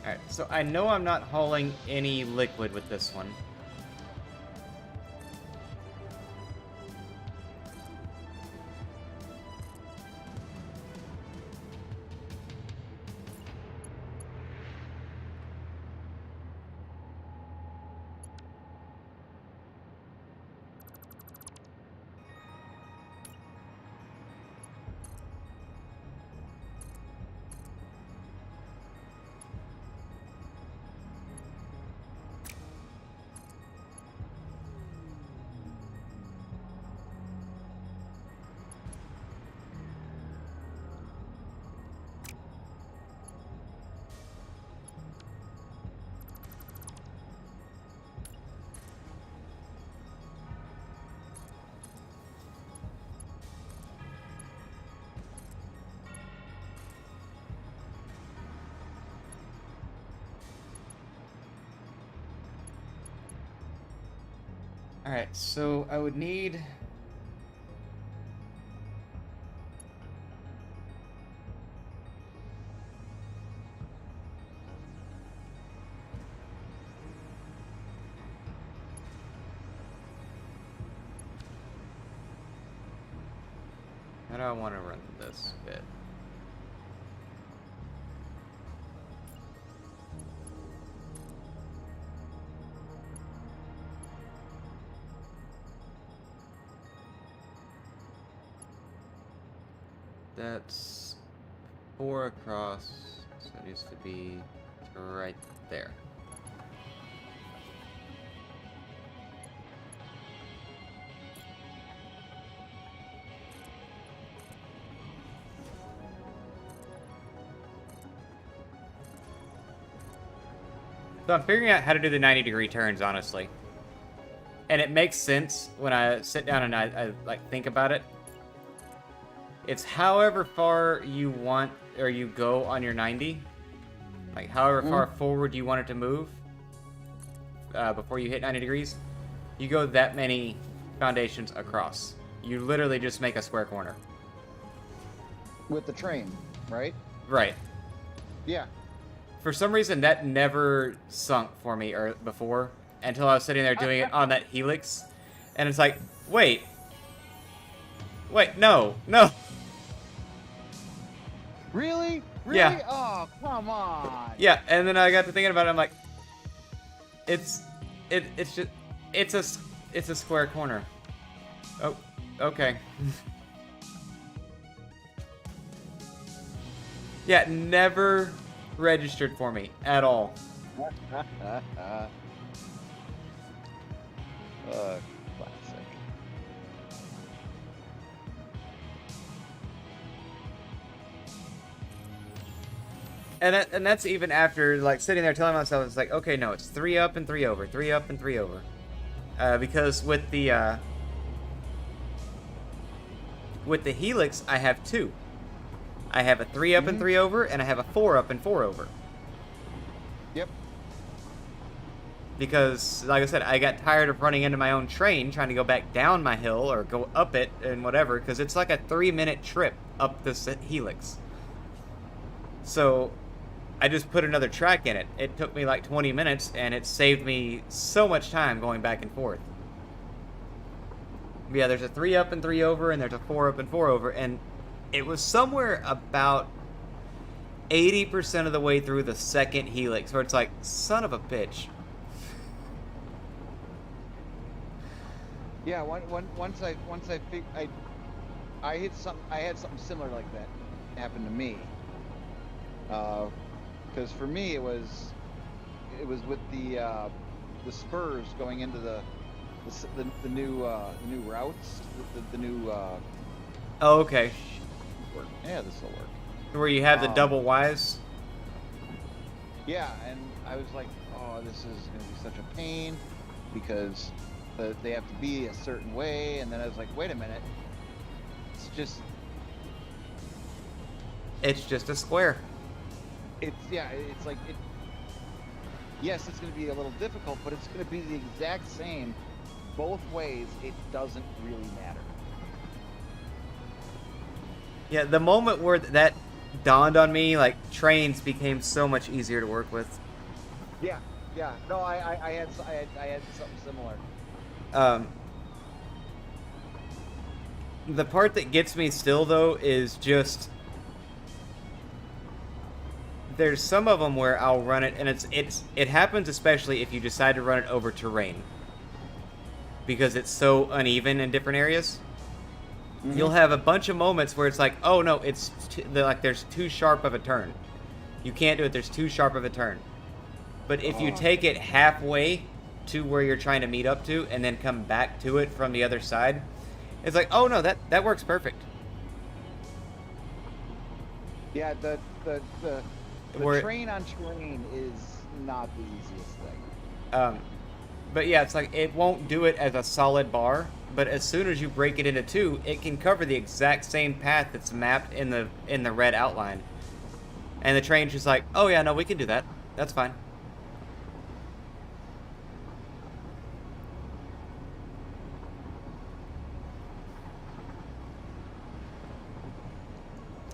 Alright, so I know I'm not hauling any liquid with this one. Alright, so I would need... How do I want to run this bit? That's 4 across, so it needs to be right there. So I'm figuring out how to do the 90-degree turns, honestly. And it makes sense when I sit down and I like think about it. It's however far you want or you go on your 90. Like however far forward you want it to move before you hit 90 degrees. You go that many foundations across. You literally just make a square corner.
With the train, right?
Right.
Yeah.
For some reason, that never sunk for me before until I was sitting there doing it on that helix. And it's like, wait, no.
Really? Really?
Yeah.
Oh, come on.
Yeah, and then I got to thinking about it. I'm like, it's a square corner. Oh, okay. Yeah, never registered for me at all.
Classic.
And that's even after like sitting there telling myself it's like, okay, no, it's 3 up and 3 over, 3 up and 3 over, because with the helix I have 2. I have a 3 up and 3 over, and I have a 4 up and 4 over.
Yep.
Because, like I said, I got tired of running into my own train, trying to go back down my hill or go up it and whatever, because it's like a 3-minute trip up this helix. So I just put another track in it. It took me like 20 minutes, and it saved me so much time going back and forth. But yeah, there's a 3 up and 3 over, and there's a 4 up and 4 over, and it was somewhere about 80% of the way through the second helix where it's like, son of a bitch.
Yeah. Once I had something similar like that happen to me. Because for me it was with the spurs going into the new routes, the new.
Oh, okay.
Yeah, this will work.
Where you have the double Ys?
Yeah, and I was like, oh, this is going to be such a pain because they have to be a certain way. And then I was like, wait a minute. It's
just a square.
It's like, yes, it's going to be a little difficult, but it's going to be the exact same both ways. It doesn't really matter.
Yeah, the moment where dawned on me, like, trains became so much easier to work with.
Yeah, yeah. No, I had something similar.
The part that gets me still, though, is just... There's some of them where I'll run it, and it happens especially if you decide to run it over terrain. Because it's so uneven in different areas.
Mm-hmm.
You'll have a bunch of moments where it's like, oh no, like there's too sharp of a turn. You can't do it, there's too sharp of a turn. But if you take it halfway to where you're trying to meet up to, and then come back to it from the other side, it's like, oh no, that works perfect.
Yeah, the train on terrain is not the easiest thing.
But yeah, it's like, it won't do it as a solid bar, but as soon as you break it into two, it can cover the exact same path that's mapped in the red outline. And the train's just like, oh yeah, no, we can do that. That's fine.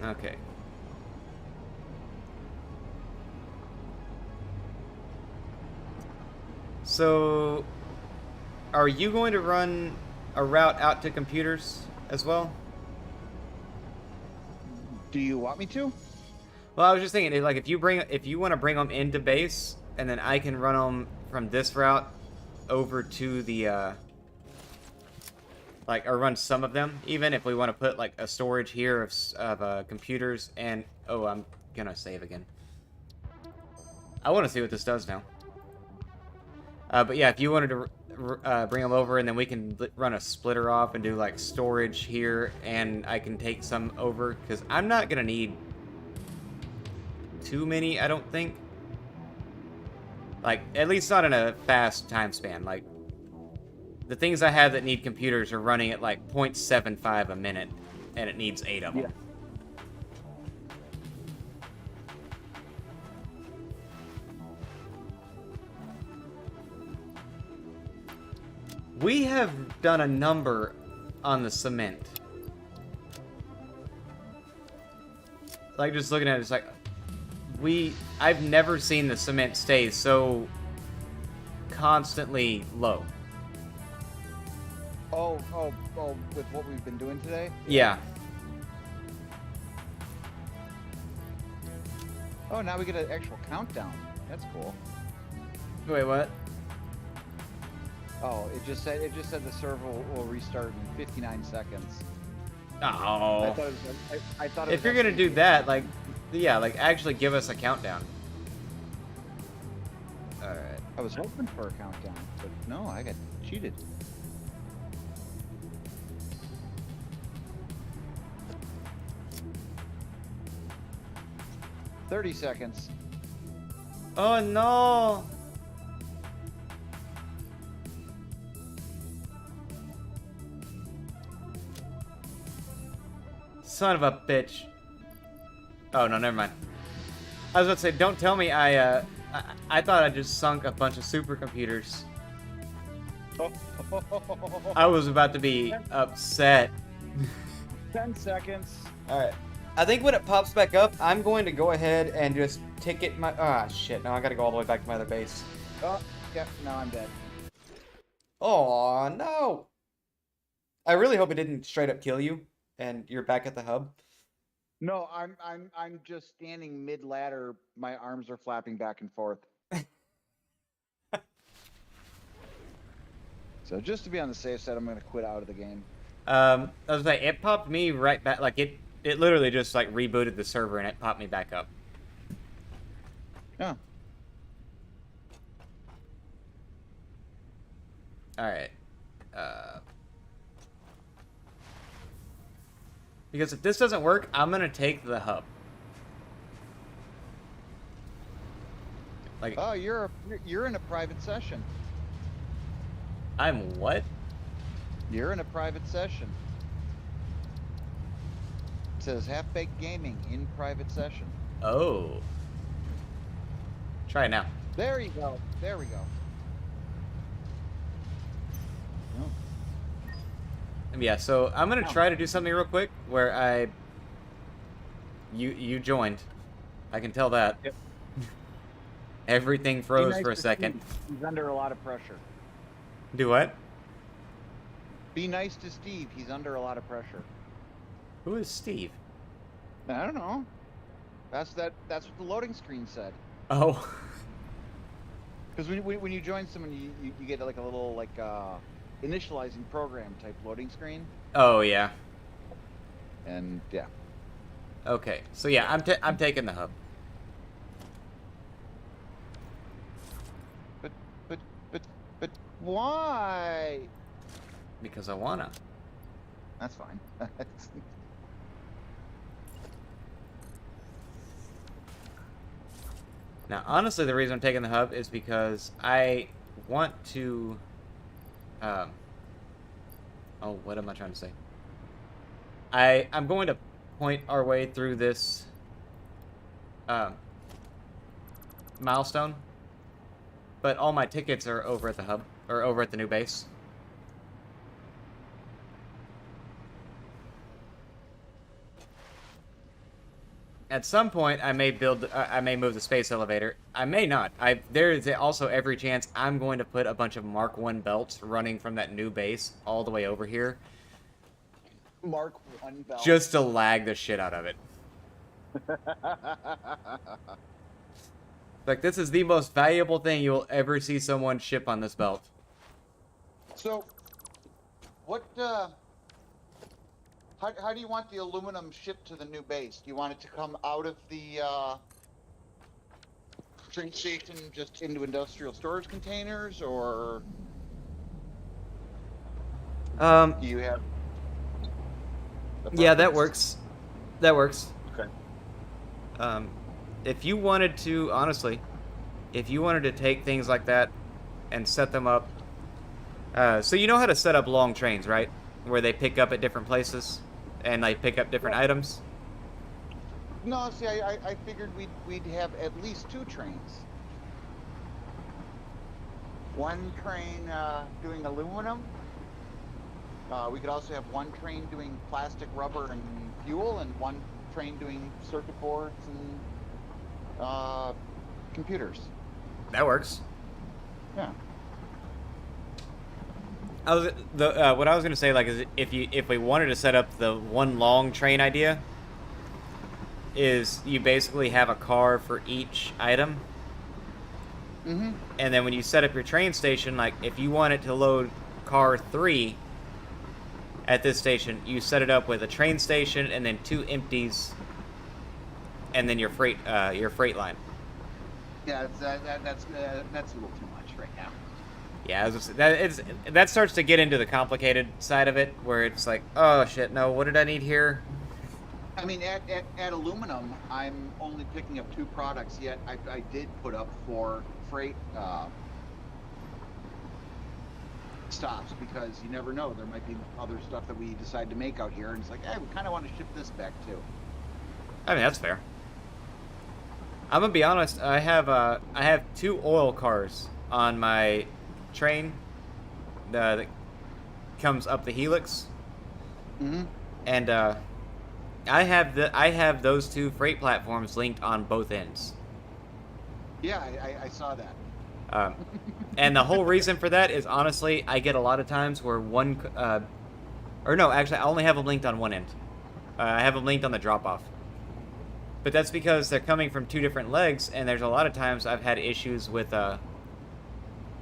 Okay. So, are you going to run a route out to computers as well?
Do you want me to?
Well, I was just thinking, like, if you want to bring them into base, and then I can run them from this route over to the, like, or run some of them, even if we want to put, like, a storage here of computers, and, oh, I'm gonna save again. I want to see what this does now. But yeah, if you wanted to bring them over, and then we can run a splitter off and do, like, storage here, and I can take some over, because I'm not gonna need too many, I don't think. Like, at least not in a fast time span. Like, the things I have that need computers are running at, like, 0.75 a minute, and it needs 8 of them.
Yeah.
We have done a number on the cement. Like, just looking at it, it's like, I've never seen the cement stay so constantly low.
Oh, with what we've been doing today?
Yeah.
Oh, now we get an actual countdown. That's cool.
Wait, what?
Oh, it just said the server will restart in 59 seconds.
Oh.
I thought
If you're gonna do that, like, yeah, like, actually give us a countdown. Alright.
I was hoping for a countdown, but no, I got cheated. "30 seconds.
Oh no! Son of a bitch. Oh no, never mind. I was about to say, don't tell me I thought I just sunk a bunch of supercomputers. I was about to be upset.
10 seconds.
Alright. I think when it pops back up, I'm going to go ahead and just ticket my... Ah, shit. Now I gotta go all the way back to my other base.
Oh, yep, now I'm dead.
Oh no! I really hope it didn't straight up kill you, and you're back at the hub.
No, I'm just standing mid ladder. My arms are flapping back and forth. So just to be on the safe side, I'm gonna quit out of the game.
I was like, it popped me right back. Like it literally just like rebooted the server and it popped me back up.
Oh.
All right. Because if this doesn't work, I'm gonna take the hub. Like,
Oh, you're in a private session.
I'm what?
You're in a private session. It says Half-Baked Gaming in private session.
Oh. Try it now.
There you go. There we go.
Yeah, so I'm gonna try to do something real quick where I You joined. I can tell that.
Yep.
Everything
Be
froze
nice
for a
to
second.
Steve. He's under a lot of pressure.
Do what?
Be nice to Steve. He's under a lot of pressure.
Who is Steve?
I don't know. That's what the loading screen said.
Oh.
Because when you join someone, you get like a little like initializing program type loading screen.
Oh yeah.
And yeah.
Okay. So yeah, I'm taking the hub.
But why?
Because I wanna.
That's fine.
Now, honestly, the reason I'm taking the hub is because I want to... oh, what am I trying to say? I'm going to point our way through this milestone, but all my tickets are over at the hub, or over at the new base. At some point, I may move the space elevator. I may not. There is also every chance I'm going to put a bunch of Mark 1 belts running from that new base all the way over here.
Mark 1 belt.
Just to lag the shit out of it. Like, this is the most valuable thing you'll ever see someone ship on this belt.
So, what, how do you want the aluminum shipped to the new base? Do you want it to come out of the, train station just into industrial storage containers, or do you have...
Yeah, that works. That works.
Okay.
If you wanted to, honestly, if you wanted to take things like that and set them up, so you know how to set up long trains, right? Where they pick up at different places and they pick up different items?
No, see, I figured we'd have at least 2 trains. One train doing aluminum. We could also have one train doing plastic, rubber, and fuel, and one train doing circuit boards and computers.
That works.
Yeah.
What I was gonna say, like, is if we wanted to set up the one long train idea, is you basically have a car for each item.
Mm-hmm.
And then when you set up your train station, like, if you wanted to load car 3 at this station, you set it up with a train station and then 2 empties, and then your freight line.
Yeah, that's a little too much right now.
Yeah, that starts to get into the complicated side of it, where it's like, oh shit, no, what did I need here?
I mean, at aluminum, I'm only picking up 2 products, yet I did put up 4 freight stops, because you never know, there might be other stuff that we decide to make out here, and it's like, hey, we kind of want to ship this back too.
I mean, that's fair. I'm gonna be honest, I have 2 oil cars on my train that comes up the helix.
Mm-hmm.
And I have those 2 freight platforms linked on both ends.
Yeah, I saw that.
And the whole reason for that is, honestly, I get a lot of times where or no, actually, I only have them linked on one end. I have them linked on the drop-off. But that's because they're coming from 2 different legs, and there's a lot of times I've had issues with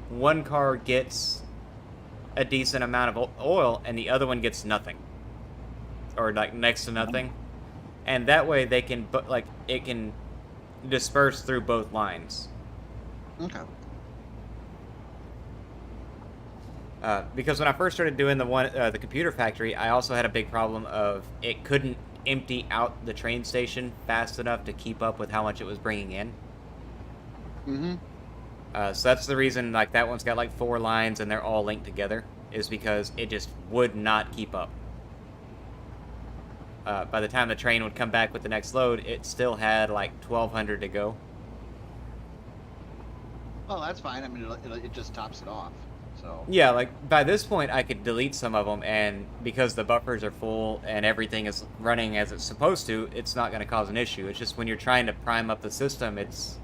one car gets a decent amount of oil, and the other one gets nothing. Or, like, next to nothing. And that way they can, it can disperse through both lines.
Okay.
Because when I first started doing the computer factory, I also had a big problem of it couldn't empty out the train station fast enough to keep up with how much it was bringing in.
Mm-hmm.
So that's the reason, like, that one's got like 4 lines and they're all linked together, is because it just would not keep up. By the time the train would come back with the next load, it still had like 1,200 to go.
Well, that's fine. I mean, it just tops it off. So
Yeah, like, by this point, I could delete some of them, and because the buffers are full and everything is running as it's supposed to, it's not going to cause an issue. It's just when you're trying to prime up the system, it's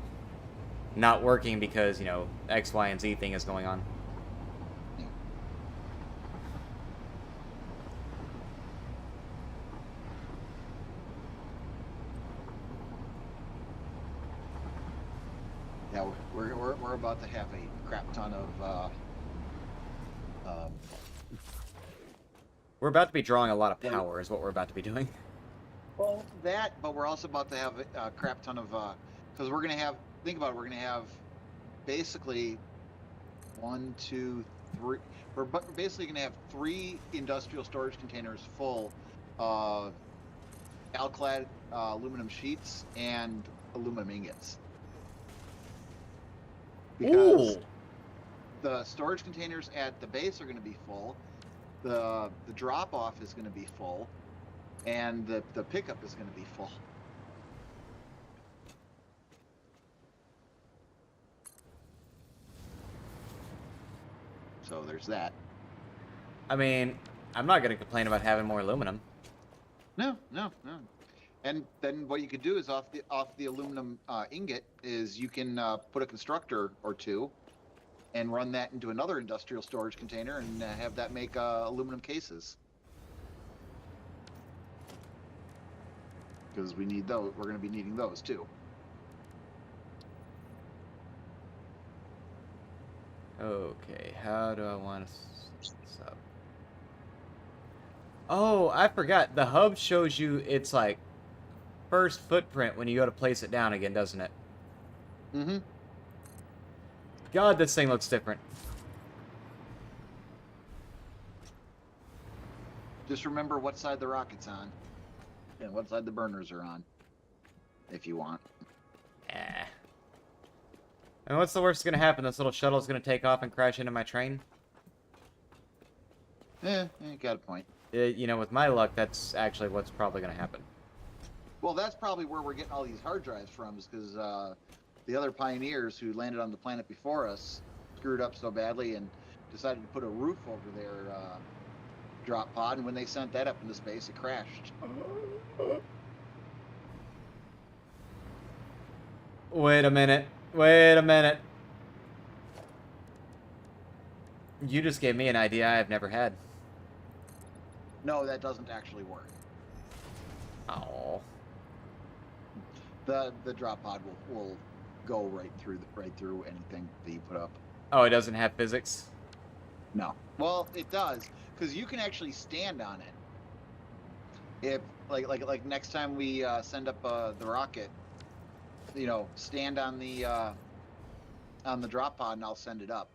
not working because, you know, X, Y, and Z thing is going on.
yeah, we're about to have a crap ton of
We're about to be drawing a lot of power, is what we're about to be doing.
well, that, but we're also about to have a crap ton of because we're gonna have, think about it, we're gonna have basically 1, 2, 3. We're basically gonna have 3 industrial storage containers full of alclad aluminum sheets and aluminum ingots. Because
Ooh!
the storage containers at the base are going to be full, the drop off is going to be full, and the pickup is going to be full. So there's that.
I mean, I'm not going to complain about having more aluminum.
No. And then what you could do is off the aluminum ingot is you can put a constructor or two and run that into another industrial storage container and have that make aluminum cases. Because we need those. We're going to be needing those too.
Okay, how do I want to set this up? Oh, I forgot. The hub shows you its, like, first footprint when you go to place it down again, doesn't it?
Mm-hmm.
God, this thing looks different.
Just remember what side the rocket's on and what side the burners are on, if you want.
And what's the worst that's gonna happen? This little shuttle's gonna take off and crash into my train?
You got a point.
You know, with my luck, that's actually what's probably gonna happen.
Well, that's probably where we're getting all these hard drives from, is because the other pioneers who landed on the planet before us screwed up so badly and decided to put a roof over their drop pod, and when they sent that up into space, it crashed.
Wait a minute. Wait a minute. You just gave me an idea I've never had.
No, that doesn't actually work.
Oh.
The drop pod will go right through anything that you put up.
Oh, it doesn't have physics?
No. Well, it does, because you can actually stand on it. If like next time we send up the rocket, you know, stand on the drop pod, and I'll send it up,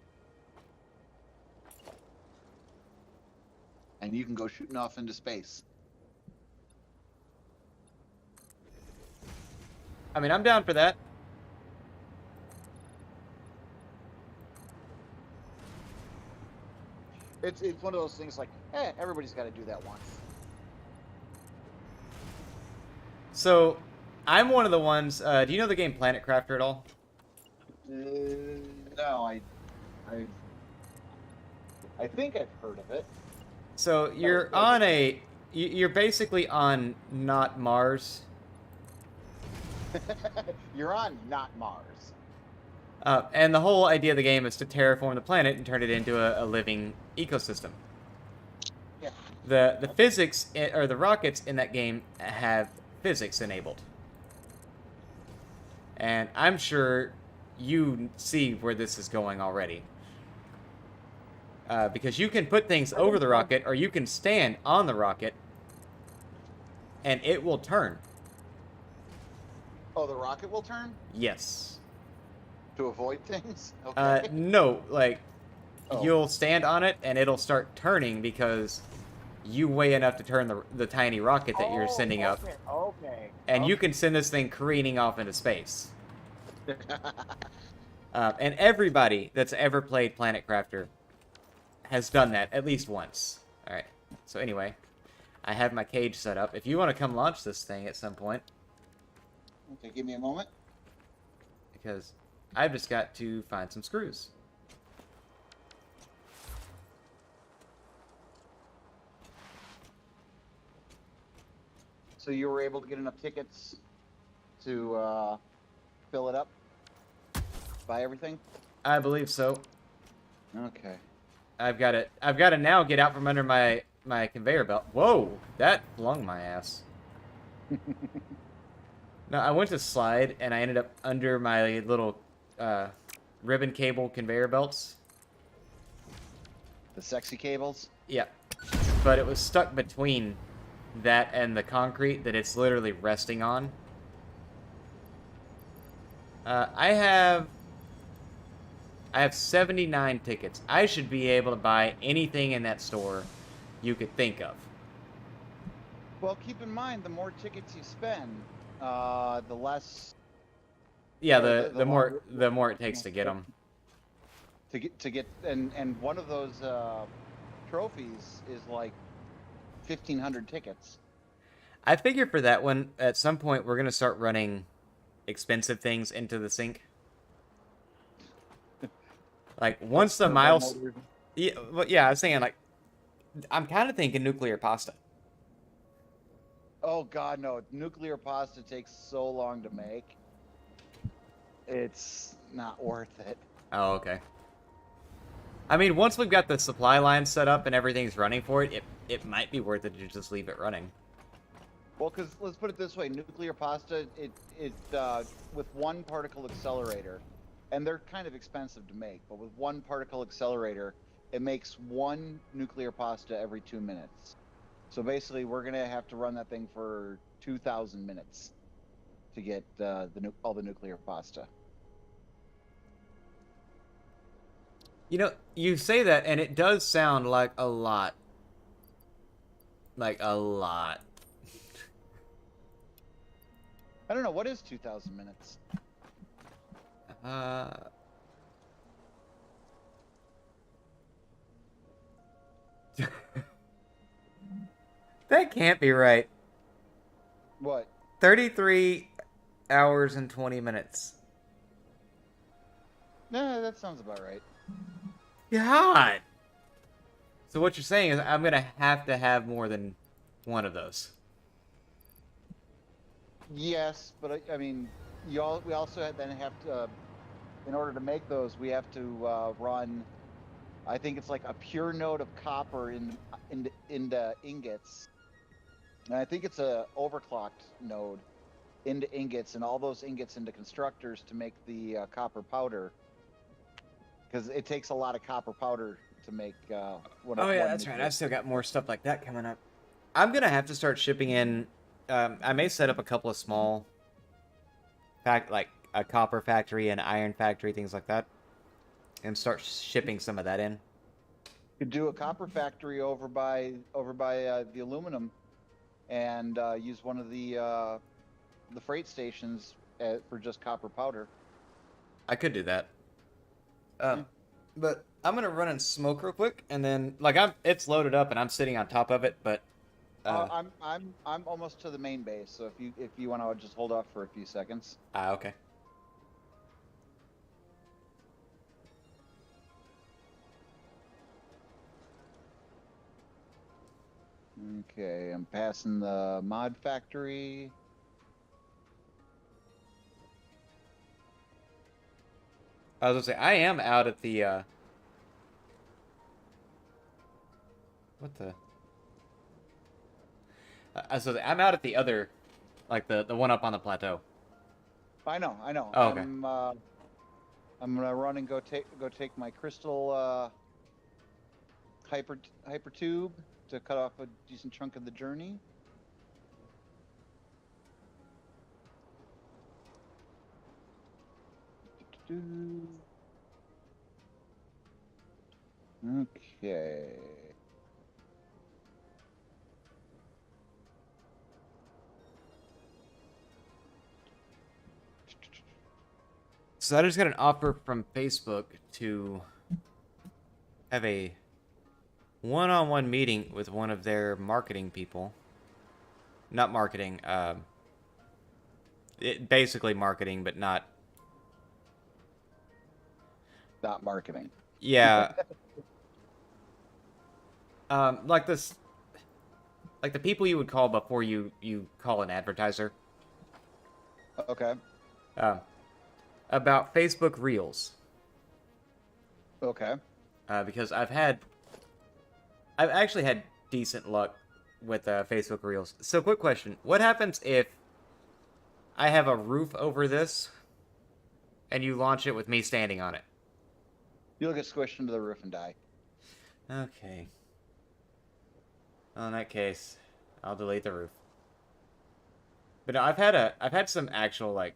and you can go shooting off into space.
I mean, I'm down for that.
It's one of those things like, everybody's got to do that once.
So, I'm one of the ones, do you know the game Planet Crafter at all?
No, I think I've heard of it.
So, you're on you're basically on not Mars.
You're on not Mars.
And the whole idea of the game is to terraform the planet and turn it into a living ecosystem.
Yeah.
The physics, or the rockets in that game have physics enabled. And I'm sure you see where this is going already. Because you can put things over the rocket, or you can stand on the rocket, and it will turn.
Oh, the rocket will turn?
Yes.
To avoid things? Okay.
No, like,
Oh.
you'll stand on it, and it'll start turning because you weigh enough to turn the tiny rocket that you're sending up.
Okay.
And you can send this thing careening off into space. And everybody that's ever played Planet Crafter has done that at least once. Alright, so anyway, I have my cage set up. If you want to come launch this thing at some point,
Okay, give me a moment.
because I've just got to find some screws.
So you were able to get enough tickets to fill it up? Buy everything?
I believe so.
Okay.
I've got to now get out from under my conveyor belt. Whoa, that flung my ass. No, I went to slide and I ended up under my little ribbon cable conveyor belts.
The sexy cables?
Yeah, but it was stuck between that and the concrete that it's literally resting on. I have 79 tickets. I should be able to buy anything in that store you could think of.
Well, keep in mind, the more tickets you spend, the less.
Yeah,
the
the more it takes to get them.
To get and one of those trophies is like 1,500 tickets.
I figure for that one, at some point, we're gonna start running expensive things into the sink. Like once the miles, yeah, well, yeah, I was saying like, I'm kind of thinking nuclear pasta.
Oh God, no! Nuclear pasta takes so long to make. It's not worth it.
Oh, okay. I mean, once we've got the supply line set up and everything's running for it, it might be worth it to just leave it running.
Well, because let's put it this way: nuclear pasta, it with one particle accelerator, and they're kind of expensive to make, but with one particle accelerator, it makes one nuclear pasta every 2 minutes. So basically, we're gonna have to run that thing for 2,000 minutes to get all the nuclear pasta.
You know, you say that, and it does sound like a lot. Like a lot.
I don't know, what is 2,000 minutes?
That can't be right.
What?
33 hours and 20 minutes.
No, that sounds about right.
God. So what you're saying is I'm going to have more than one of those.
Yes, but I mean, we also then have to, in order to make those, we have to run. I think it's like a pure node of copper into ingots, and I think it's a overclocked node into ingots, and all those ingots into constructors to make the copper powder. Because it takes a lot of copper powder to make.
Oh yeah, that's right. I've still got more stuff like that coming up. I'm gonna have to start shipping in. I may set up a couple of small, like a copper factory and iron factory, things like that, and start shipping some of that in.
You could do a copper factory over by the aluminum, and use one of the freight stations for just copper powder.
I could do that. But I'm gonna run and smoke real quick, and then it's loaded up and I'm sitting on top of it, but.
I'm almost to the main base, so if you want to just hold off for a few seconds.
Okay.
Okay, I'm passing the mod factory.
I was gonna say I am out at the what the. So I'm out at the other, like the one up on the plateau.
I know.
Oh, okay.
I'm gonna run and go take my crystal hyper tube to cut off a decent chunk of the journey. Okay.
So I just got an offer from Facebook to have a one-on-one meeting with one of their marketing people. Not marketing, basically marketing, but not.
Not marketing.
Yeah. Like this. like the people you would call before you call an advertiser.
Okay.
About Facebook Reels.
Okay.
Because I've actually had decent luck with Facebook Reels. So, quick question: what happens if I have a roof over this, and you launch it with me standing on it?
You'll get squished into the roof and die.
Okay. Well, in that case, I'll delete the roof. But no, I've had some actual like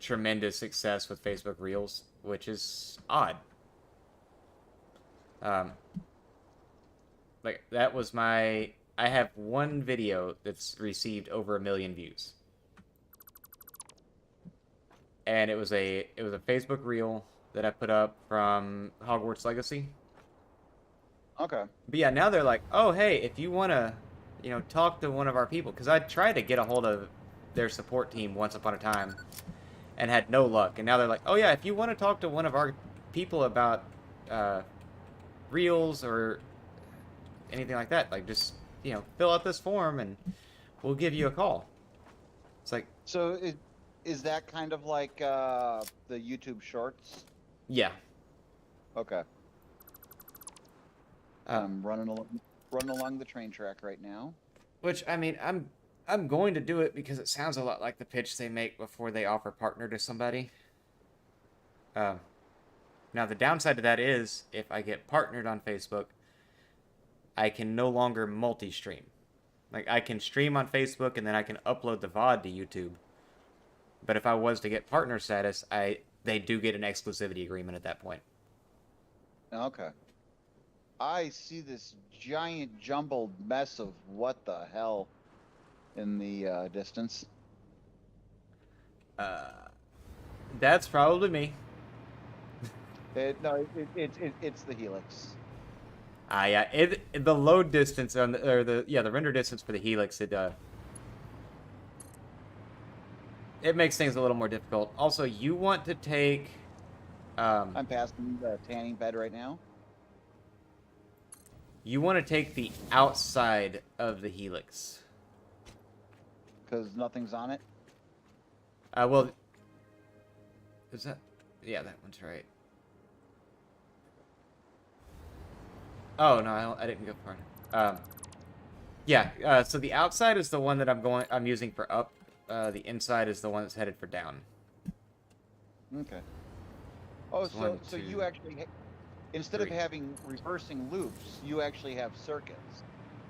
tremendous success with Facebook Reels, which is odd. Like that was I have one video that's received over 1 million views. And it was a Facebook Reel that I put up from Hogwarts Legacy.
Okay.
But yeah, now they're like, oh hey, if you wanna, talk to one of our people, because I tried to get a hold of their support team once upon a time, and had no luck. And now they're like, oh yeah, if you want to talk to one of our people about Reels or anything like that, like just fill out this form and we'll give you a call. It's like,
So is that kind of like the YouTube Shorts?
yeah.
Okay. I'm running along the train track right now.
Which I mean, I'm going to do it because it sounds a lot like the pitch they make before they offer partner to somebody. Now the downside to that is if I get partnered on Facebook, I can no longer multi-stream. Like I can stream on Facebook and then I can upload the VOD to YouTube. But if I was to get partner status, they do get an exclusivity agreement at that point.
Okay. I see this giant jumbled mess of what the hell in the distance.
That's probably me.
It's the Helix.
Yeah. The load distance on the render distance for the Helix, it makes things a little more difficult. Also, you want to take.
I'm passing the tanning bed right now.
You want to take the outside of the Helix.
Because nothing's on it?
Well... Is that... Yeah, that one's right. Oh, no, I didn't go far enough. Yeah, so the outside is the one that I'm using for up. The inside is the one that's headed for down.
Okay. Oh,
One,
so
two,
you actually... Instead
three.
of having reversing loops, you actually have circuits,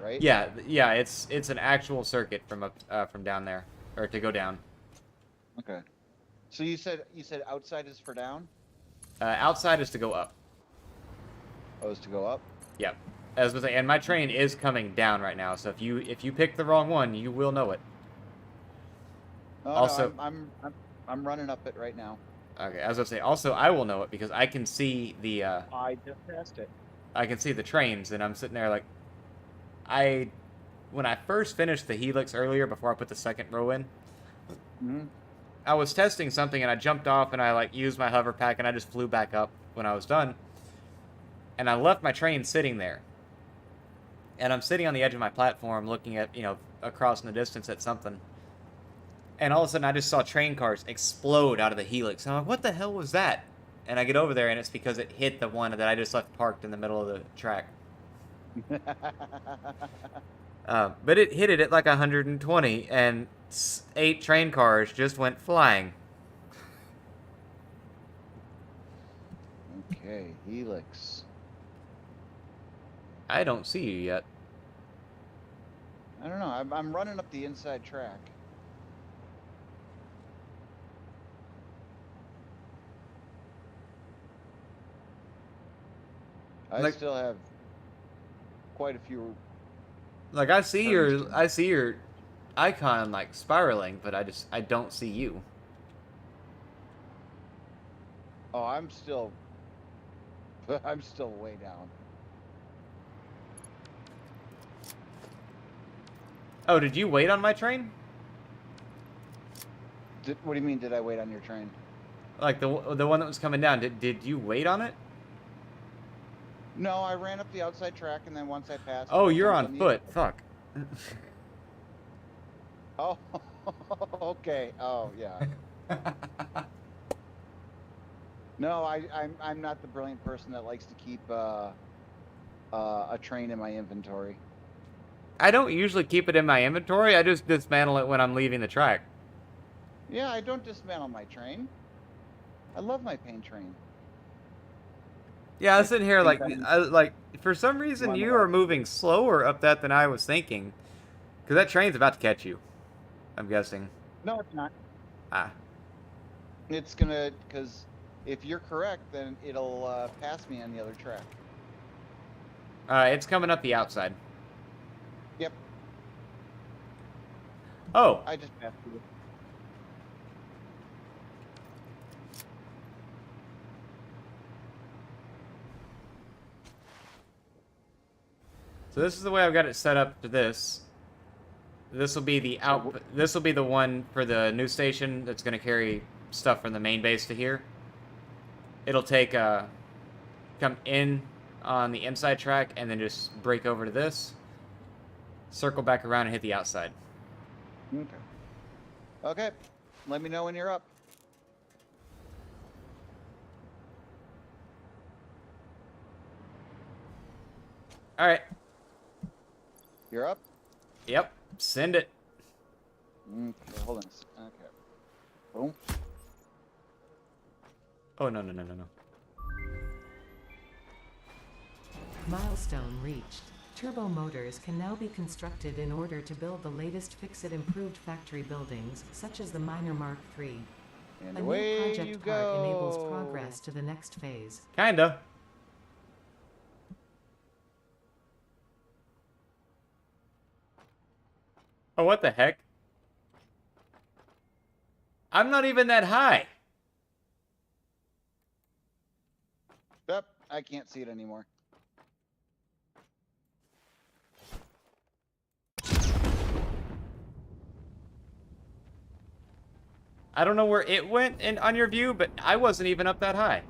right?
Yeah, it's an actual circuit from down there, or to go down.
Okay. So you said outside is for down?
Outside is to go up.
Oh, is to go up?
Yep. As was, and my train is coming down right now. So if you pick the wrong one, you will know it.
Oh,
Also,
no, I'm running up it right now.
Okay, as I say, also I will know it because I can see the
I just passed it.
I can see the trains, and I'm sitting there like, when I first finished the Helix earlier before I put the second row in, I was testing something and I jumped off and I like used my hover pack and I just flew back up when I was done, and I left my train sitting there, and I'm sitting on the edge of my platform looking at across in the distance at something. And all of a sudden, I just saw train cars explode out of the Helix. And I'm like, what the hell was that? And I get over there, and it's because it hit the one that I just left parked in the middle of the track. But it hit it at like 120, and 8 train cars just went flying.
Okay, Helix.
I don't see you yet.
I don't know. I'm running up the inside track. I still have quite a few.
Like I see your icon like spiraling, but I don't see you.
Oh, I'm still way down.
Oh, did you wait on my train?
What do you mean? Did I wait on your train?
Like the one that was coming down? Did you wait on it?
No, I ran up the outside track, and then once I passed...
Oh, you're on foot. Fuck.
Oh, okay. Oh, yeah. No, I'm not the brilliant person that likes to keep a train in my inventory.
I don't usually keep it in my inventory. I just dismantle it when I'm leaving the track.
Yeah, I don't dismantle my train. I love my paint train.
Yeah, I was
I
sitting here
think
like for some reason
one of
you
our-
are moving slower up that than I was thinking, because that train's about to catch you. I'm guessing.
No, it's not.
Ah,
It's gonna, because if you're correct, then it'll pass me on the other track.
it's coming up the outside.
Yep,
Oh,
I just passed you.
so this is the way I've got it set up for this. This will be the out. This will be the one for the new station that's going to carry stuff from the main base to here. It'll take come in on the inside track and then just break over to this, circle back around and hit the outside.
Okay. Okay. Let me know when you're up.
All right.
You're up?
Yep. Send it.
Okay, hold on a second. Okay. Boom.
Oh no no no no no.
Milestone reached. Turbo motors can now be constructed in order to build the latest FICSIT improved factory buildings, such as the Miner Mark III.
And
A new
away you
project
go.
part enables progress to the next phase.
Kinda. Oh, what the heck? I'm not even that high.
Yep, I can't see it anymore.
I don't know where it went on your view, but I wasn't even up that high.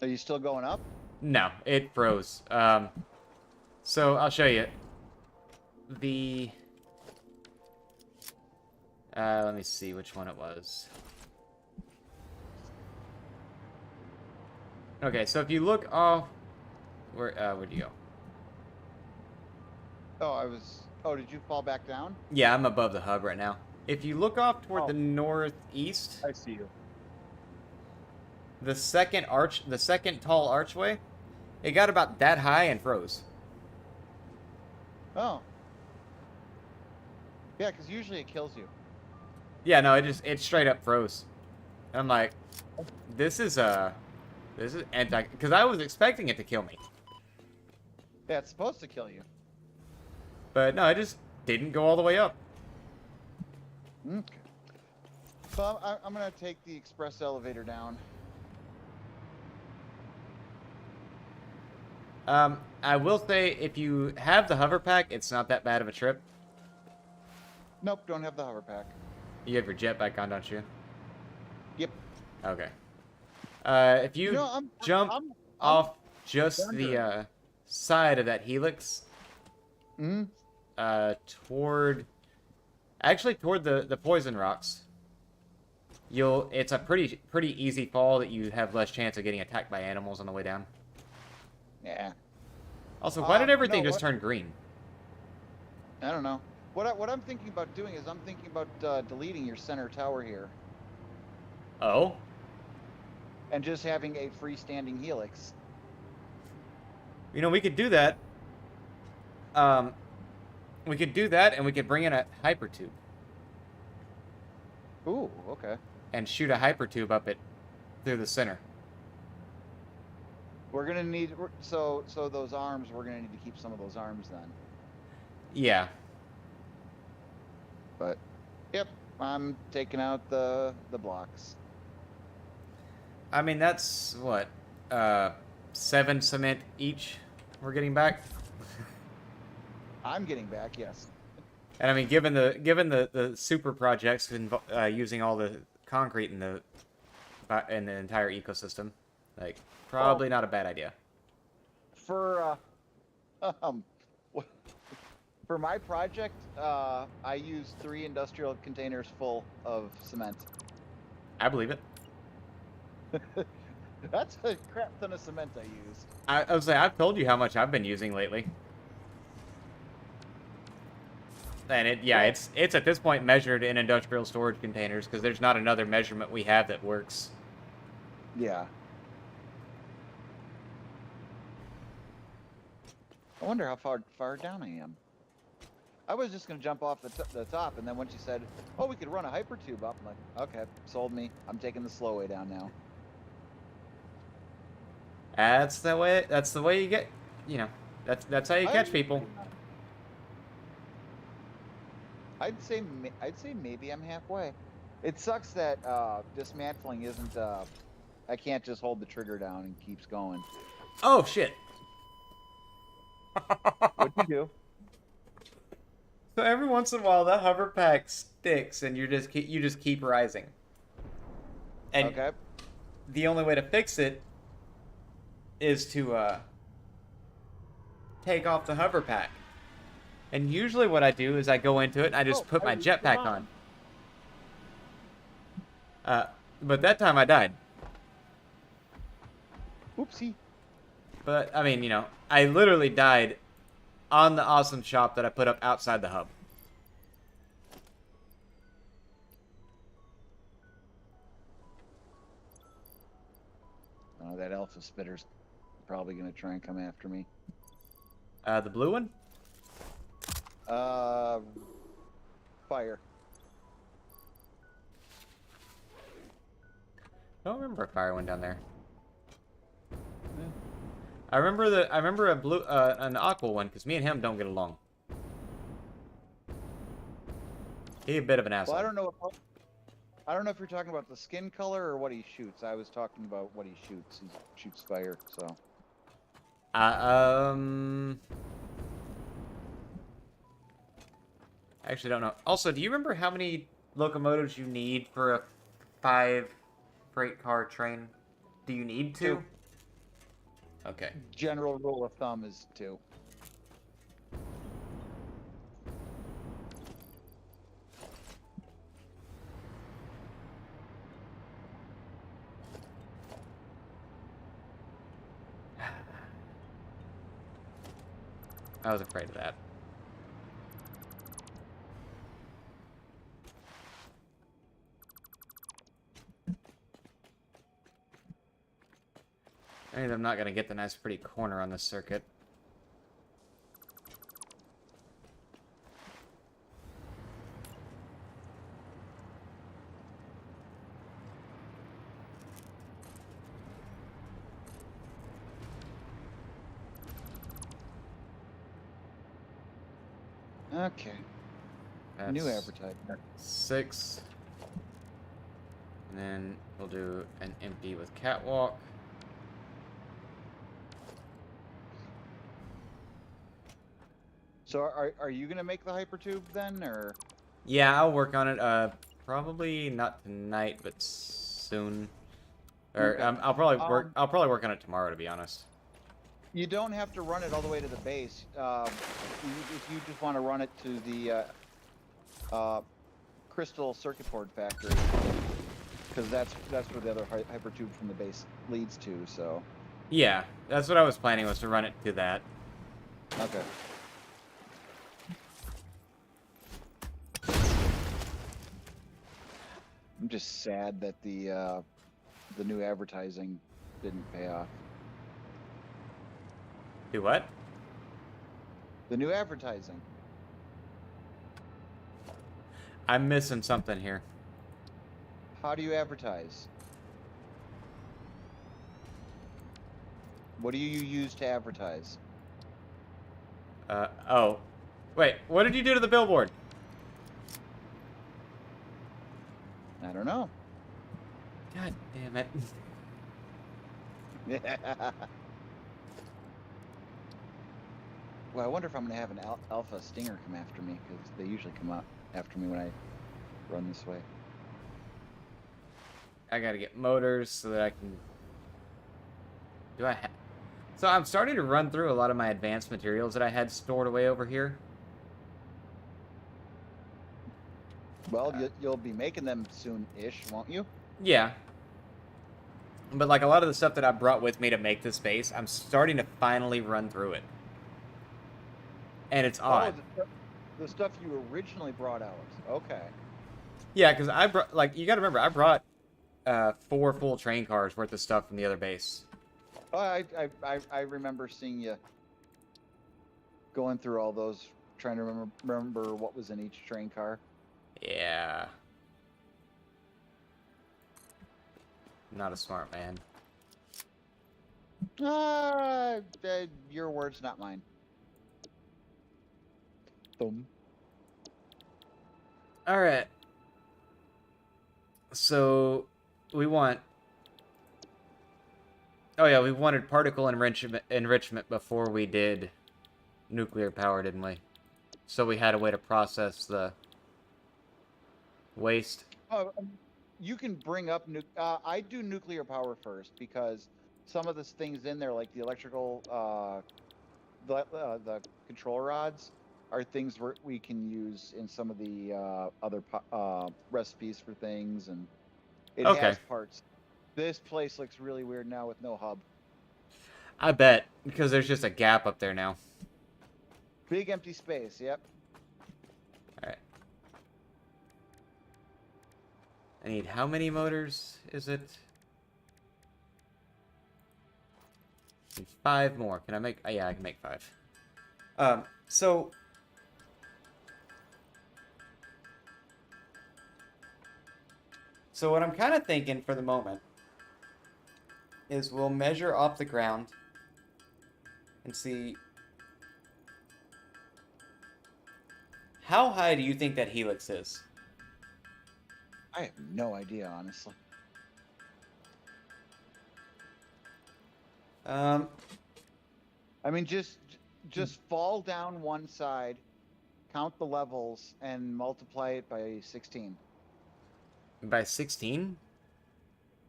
Are you still going up?
No, it froze. So I'll show you. The let me see which one it was. Okay, so if you look off, where'd you go?
Oh, did you fall back down?
Yeah, I'm above the hub right now. If you look off toward
Oh.
the northeast,
I see you.
the second tall archway, it got about that high and froze.
Oh. Yeah, because usually it kills you.
Yeah, no, it straight up froze. And I'm like, this is anti, because I was expecting it to kill me,
Yeah, it's supposed to kill you.
but no, it just didn't go all the way up.
Okay. So I'm gonna take the express elevator down.
I will say, if you have the hover pack, it's not that bad of a trip.
Nope, don't have the hover pack.
You have your jetpack on, don't you?
Yep.
Okay. If you
No,
jump
I'm
off just
wondering.
the side of that helix,
Mm-hmm.
toward the poison rocks, it's a pretty easy fall that you have less chance of getting attacked by animals on the way down.
Yeah.
Also, why did everything
no,
just turn green?
I don't know. What I'm thinking about doing is I'm thinking about deleting your center tower here
Oh?
and just having a freestanding helix.
You know, we could do that. We could do that, and we could bring in a hypertube
Ooh, okay.
and shoot a hypertube up it through the center.
We're gonna need so those arms. We're gonna need to keep some of those arms then.
Yeah.
But, yep, I'm taking out the blocks.
I mean, that's what, 7 cement each we're getting back.
I'm getting back, yes.
And I mean, given the super projects using all the concrete in the entire ecosystem, Like, probably not a bad idea.
For um, for my project, I used 3 industrial containers full of cement.
I believe it.
That's a crap ton of cement I used.
I was saying, I've told you how much I've been using lately. And it's at this point measured in industrial storage containers because there's not another measurement we have that works.
Yeah. I wonder how far down I am. I was just gonna jump off the top, and then when she said, "Oh, we could run a hypertube up," I'm like, "Okay, sold me. I'm taking the slow way down now."
That's the way you get, you know, that's how you catch people.
I'd say maybe I'm halfway. It sucks that dismantling isn't. I can't just hold the trigger down and keeps going.
Oh shit.
What'd you do?
So every once in a while, that hover pack sticks, and you just keep rising. And
Okay.
the only way to fix it is to take off the hover pack. And usually, what I do is I go into it and I just put my jetpack on. But that time I died.
Oopsie.
But I mean, you know, I literally died on the awesome shop that I put up outside the hub.
Oh, that alpha spitter's probably gonna try and come after me.
The blue one?
Fire.
I don't remember a fire one down there. I remember a blue, an aqua one, because me and him don't get along. He's a bit of an asshole.
Well, I don't know if you're talking about the skin color or what he shoots. I was talking about what he shoots. He shoots fire, so.
I actually don't know. Also, do you remember how many locomotives you need for a 5 freight car train? Do you need 2? Okay.
General rule of thumb is 2.
I was afraid of that. I mean, I'm not gonna get the nice pretty corner on this circuit.
Okay.
That's
New advertisement.
6. And then we'll do an empty with catwalk.
So are you gonna make the hypertube then, or?
Yeah, I'll work on it. Probably not tonight, but soon. Or
Okay.
I'll probably work on it tomorrow, to be honest.
You don't have to run it all the way to the base. If you just want to run it to the crystal circuit board factory, because that's where the other hypertube from the base leads to. So.
Yeah, that's what I was planning, was to run it to that.
Okay. I'm just sad that the new advertising didn't pay off.
Do what?
The new advertising.
I'm missing something here.
How do you advertise? What do you use to advertise?
Oh. Wait, what did you do to the billboard?
I don't know.
God damn it.
Well, I wonder if I'm going to have an alpha stinger come after me, because they usually come up after me when I run this way.
I gotta get motors so that I can Do I So I'm starting to run through a lot of my advanced materials that I had stored away over here.
Well, you'll be making them soon-ish, won't you?
Yeah. But like a lot of the stuff that I brought with me to make this base, I'm starting to finally run through it. And it's odd.
Oh, the stuff you originally brought out. Okay.
Yeah, because I brought, like, you gotta remember, I brought 4 full train cars worth of stuff from the other base.
Oh, I remember seeing you going through all those, trying to remember what was in each train car.
Yeah. Not a smart man.
Your words, not mine. Boom.
All right. So we want. Oh yeah, we wanted particle enrichment before we did nuclear power, didn't we? So we had a way to process the waste.
Oh, you can bring up I do nuclear power first because some of the things in there, like the electrical, the control rods, are things we can use in some of the other recipes for things, and it has parts. This place looks really weird now with no hub.
I bet, because there's just a gap up there now.
Big empty space, yep.
Alright. I need how many motors is it? I need 5 more. Can I make... Oh, yeah, I can make 5. So... So what I'm kind of thinking for the moment is we'll measure off the ground and see how high do you think that helix is?
I have no idea, honestly. I mean, just fall down one side, count the levels, and multiply it by 16.
By 16?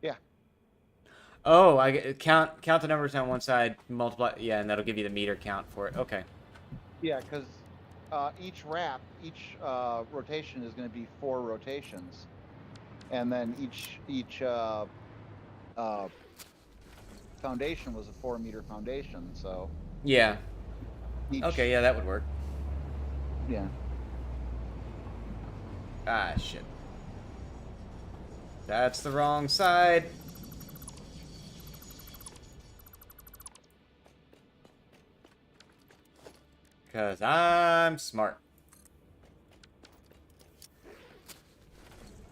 Yeah.
Oh, I count the numbers on one side, multiply, yeah, and that'll give you the meter count for it. Okay.
Yeah, because each rotation is going to be 4 rotations, and then each foundation was a 4-meter foundation. So.
Yeah. Okay, yeah, that would work.
Yeah.
Ah, shit. That's the wrong side. Because I'm smart.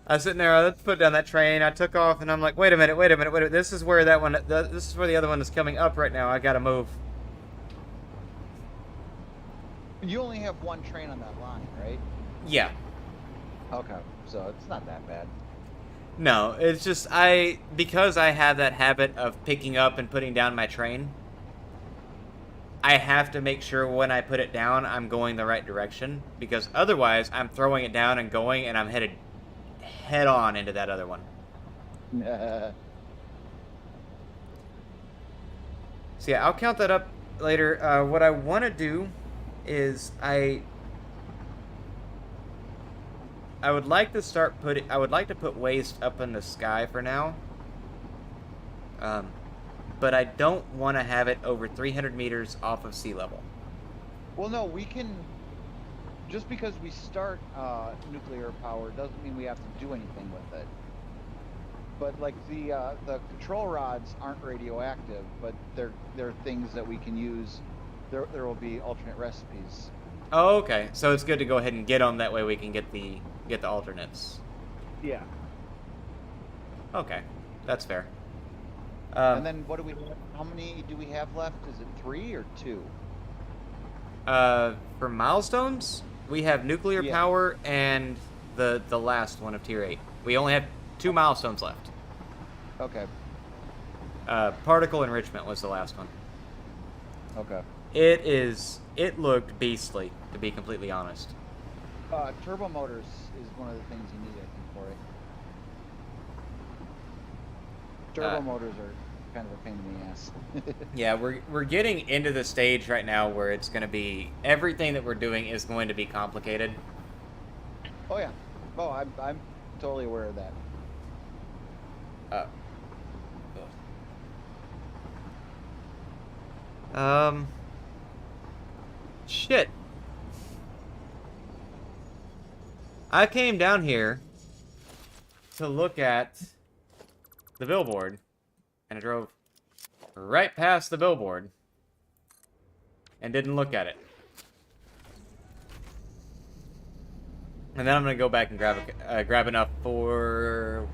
I was sitting there, let's put down that train, I took off, and I'm like, wait a minute, this is where that one, this is where the other one is coming up right now, I gotta move.
You only have one train on that line, right?
Yeah.
Okay, so it's not that bad.
No, it's just, because I have that habit of picking up and putting down my train, I have to make sure when I put it down, I'm going the right direction, because otherwise, I'm throwing it down and going, and I'm headed head on into that other one. So yeah, I'll count that up later. What I want to do is I would like to start putting... I would like to put waste up in the sky for now. But I don't want to have it over 300 meters off of sea level.
Well, no, we can... Just because we start nuclear power doesn't mean we have to do anything with it. But, like, the control rods aren't radioactive, but they're things that we can use. There will be alternate recipes.
Oh, okay. So it's good to go ahead and get them. That way we can get the alternates.
Yeah.
Okay, that's fair.
And then what do we have? How many do we have left? Is it 3 or 2?
For milestones, we have nuclear power and the last one of tier 8. We only have 2 milestones left.
Okay.
Particle enrichment was the last one.
Okay.
It looked beastly, to be completely honest.
Turbo motors is one of the things you need, I think, for it. Turbo motors kind of a pain in the ass.
Yeah, we're getting into the stage right now where it's going to be everything that we're doing is going to be complicated.
Oh yeah. Oh, I'm totally aware of that.
Uh, shit. I came down here to look at the billboard, and I drove right past the billboard and didn't look at it. And then I'm gonna go back and grab enough for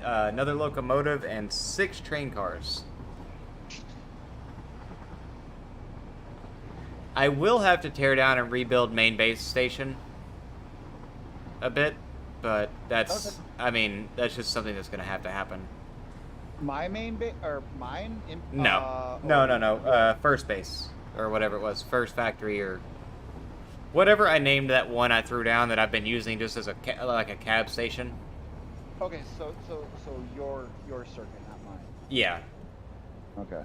another locomotive and 6 train cars. I will have to tear down and rebuild main base station a bit, but that's,
Okay.
I mean, that's just something that's gonna have to happen.
My main base or mine?
No. First base or whatever it was, first factory or whatever I named that one I threw down that I've been using just as like a cab station.
Okay, so your circuit, not mine.
Yeah.
Okay.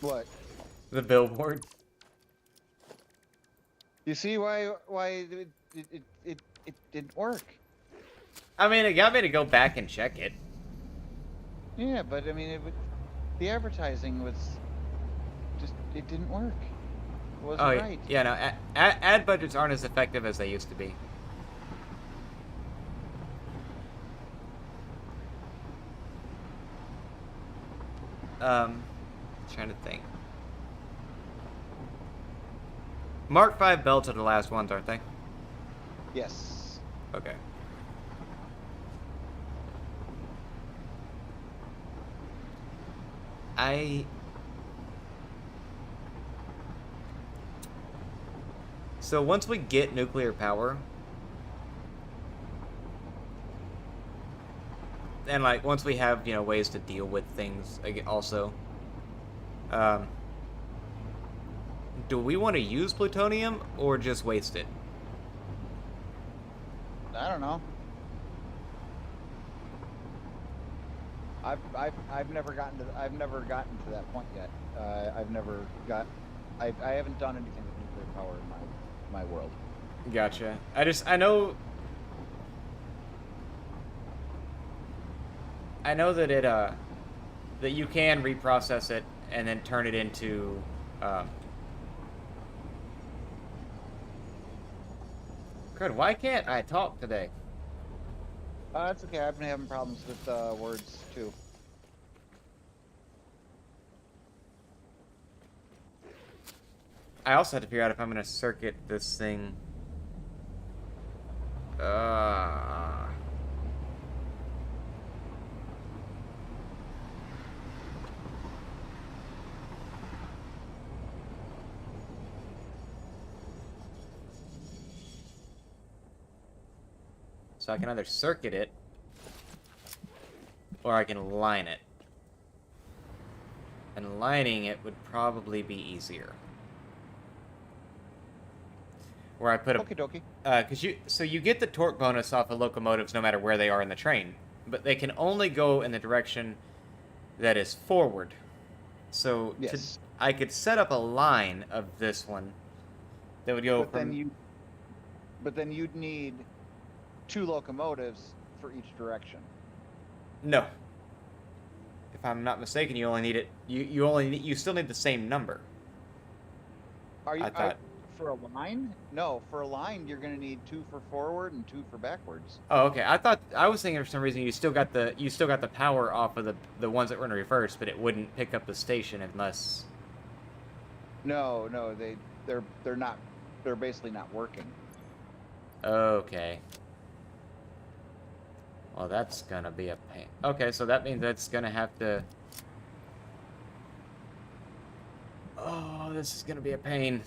What?
The billboard.
You see why it didn't work?
I mean, it got me to go back and check it.
Yeah, but I mean, the advertising was just, it didn't work. It wasn't
Oh,
right.
yeah, no, ad budgets aren't as effective as they used to be. Trying to think. Mark 5 belts are the last ones, aren't they?
Yes.
Okay. So once we get nuclear power, and like once we have, you know, ways to deal with things also, do we want to use plutonium or just waste it?
I don't know. I've never gotten to that point yet. I haven't done anything with nuclear power in my world.
Gotcha. I know that that you can reprocess it and then turn it into Crud, why can't I talk today?
That's okay. I've been having problems with words too.
I also have to figure out if I'm gonna circuit this thing. So I can either circuit it, or I can line it. And lining it would probably be easier. Where I put a...
Okie dokie.
So you get the torque bonus off of locomotives no matter where they are in the train. But they can only go in the direction that is forward. So
Yes.
I could set up a line of this one that would go
But then you'd need 2 locomotives for each direction.
No. If I'm not mistaken, you only need it. You still need the same number.
Are you?
I thought.
For a line? No, for a line you're going to need 2 for forward and 2 for backwards.
Oh, okay. I was thinking for some reason you still got the power off of the ones that were in reverse, but it wouldn't pick up the station unless.
No, they're not. They're basically not working.
Okay. Well, that's gonna be a pain. Okay, so that means that's gonna have to. Oh, this is gonna be a pain.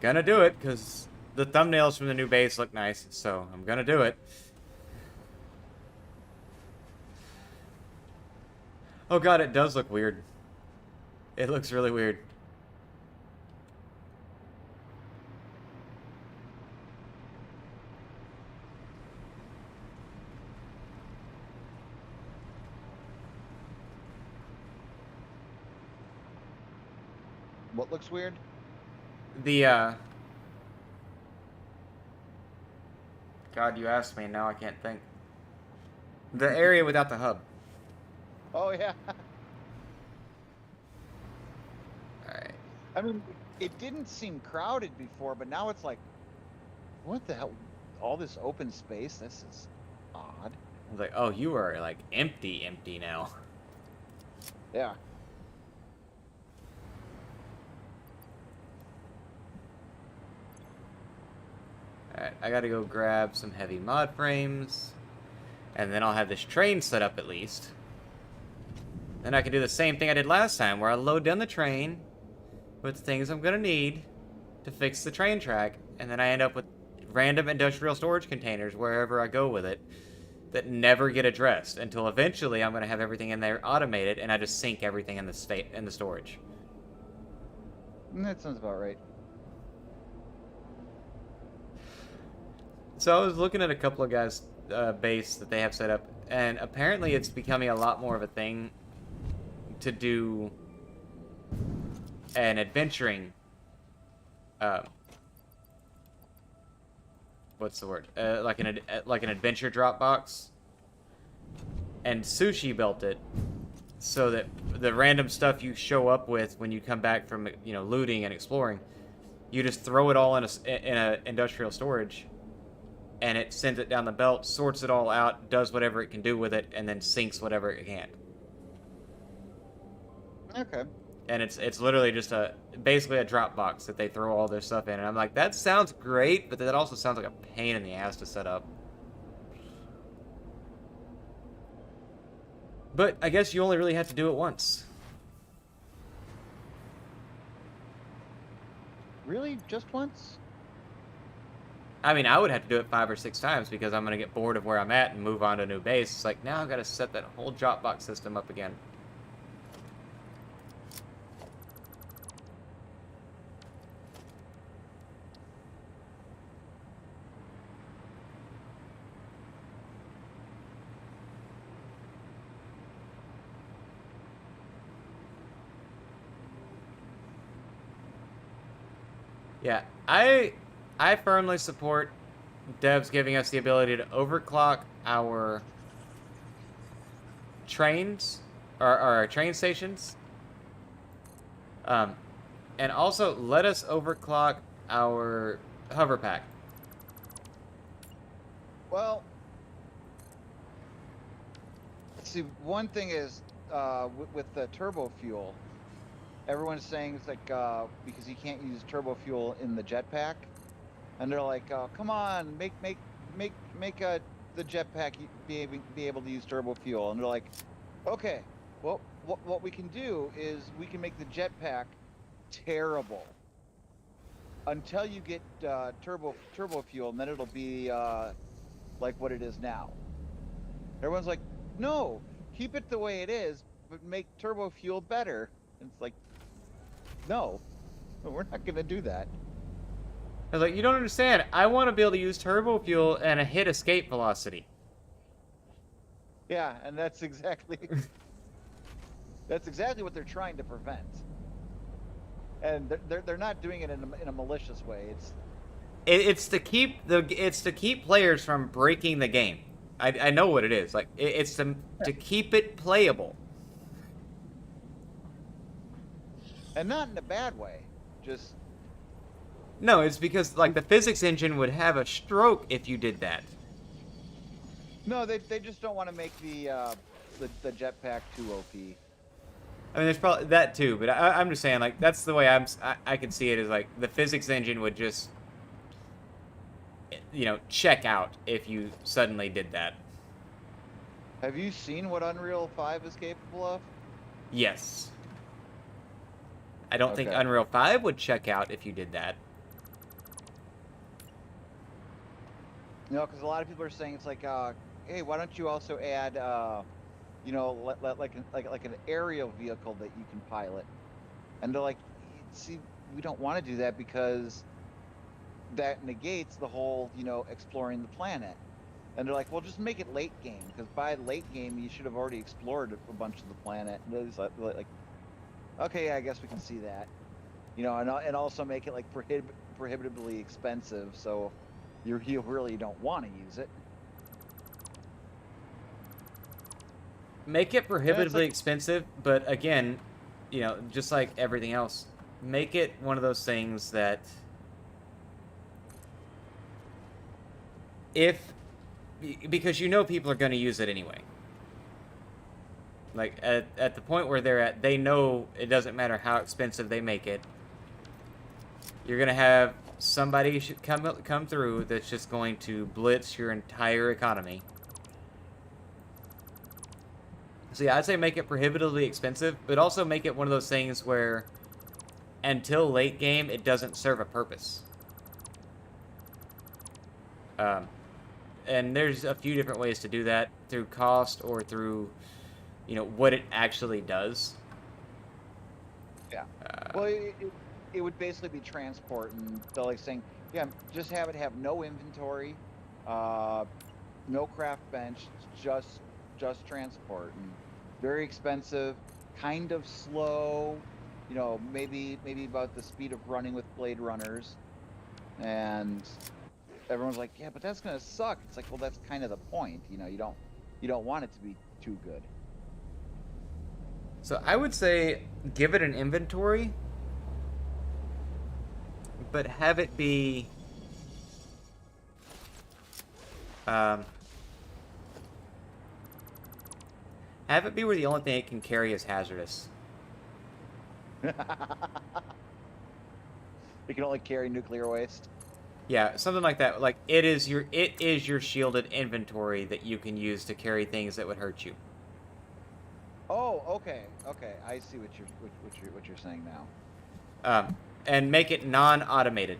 Gonna do it, because the thumbnails from the new base look nice, so I'm gonna do it. Oh god, it does look weird. It looks really weird.
What looks weird?
The, God, you asked me, and now I can't think. The area without the hub.
Oh yeah.
Alright.
I mean, it didn't seem crowded before, but now it's like, what the hell? All this open space? This is odd.
I was like, oh, you are, like, empty now.
Yeah.
Alright, I gotta go grab some heavy mod frames. And then I'll have this train set up at least. Then I can do the same thing I did last time, where I load down the train with things I'm gonna need to fix the train track, and then I end up with random industrial storage containers wherever I go with it that never get addressed until eventually I'm gonna have everything in there automated, and I just sink everything in the storage.
That sounds about right.
So I was looking at a couple of guys' base that they have set up, and apparently it's becoming a lot more of a thing to do an adventuring, what's the word? Like an adventure Dropbox. And Sushi built it so that the random stuff you show up with when you come back from, you know, looting and exploring, you just throw it all in a industrial storage, and it sends it down the belt, sorts it all out, does whatever it can do with it, and then sinks whatever it can.
Okay.
And it's literally just basically a Dropbox that they throw all their stuff in. And I'm like, that sounds great, but that also sounds like a pain in the ass to set up. But I guess you only really have to do it once.
Really? Just once?
I mean, I would have to do it 5 or 6 times because I'm going to get bored of where I'm at and move on to a new base. It's like, now I've got to set that whole Dropbox system up again. Yeah, I firmly support devs giving us the ability to overclock our trains or our train stations. And also let us overclock our hover pack.
Well, see, one thing is with the turbo fuel, everyone's saying it's like because you can't use turbo fuel in the jetpack, and they're like, come on, make the jetpack be able to use turbo fuel, and they're like, okay, well, what we can do is we can make the jetpack terrible until you get turbo fuel, and then it'll be like what it is now. Everyone's like, no, keep it the way it is, but make turbo fuel better. And it's like, no, we're not going to do that.
I was like, you don't understand. I want to be able to use turbo fuel and a hit escape velocity.
Yeah, and that's exactly what they're trying to prevent. And they're not doing it in a malicious way.
It's to keep players from breaking the game. I know what it is. Like it's to keep it playable.
And not in a bad way. Just
no, it's because like the physics engine would have a stroke if you did that.
No, they just don't want to make the jetpack too OP.
I mean, there's probably that too, but I'm just saying, like, that's the way I can see it, is like the physics engine would just, you know, check out if you suddenly did that.
Have you seen what Unreal 5 is capable of?
Yes. I don't think
Okay.
Unreal 5 would check out if you did that.
No, because a lot of people are saying it's like, hey, why don't you also add you know, like an aerial vehicle that you can pilot. And they're like, see, we don't want to do that because that negates the whole, you know, exploring the planet. And they're like, well, just make it late game, because by late game you should have already explored a bunch of the planet. And they're just like, okay, yeah, I guess we can see that, you know, and also make it like prohibitively expensive, so you really don't want to use it.
Make it prohibitively
like,
expensive, but again, you know, just like everything else, make it one of those things that because you know people are going to use it anyway. Like, at the point where they're at, they know it doesn't matter how expensive they make it. You're going to have somebody should come through that's just going to blitz your entire economy. So yeah, I'd say make it prohibitively expensive, but also make it one of those things where until late game, it doesn't serve a purpose. And there's a few different ways to do that, through cost or through, you know, what it actually does.
Yeah. Well, it would basically be transport, and they're like saying, yeah, just have it have no inventory, no craft bench, just transport, and very expensive, kind of slow, you know, maybe about the speed of running with Blade Runners, and everyone's like, yeah, but that's gonna suck. It's like, well, that's kind of the point, you know. You don't want it to be too good.
So I would say give it an inventory, but have it be where the only thing it can carry is hazardous.
It can only carry nuclear waste.
Yeah, something like that. Like it is your shielded inventory that you can use to carry things that would hurt you.
Oh, okay. I see what you're saying now.
And make it non-automated.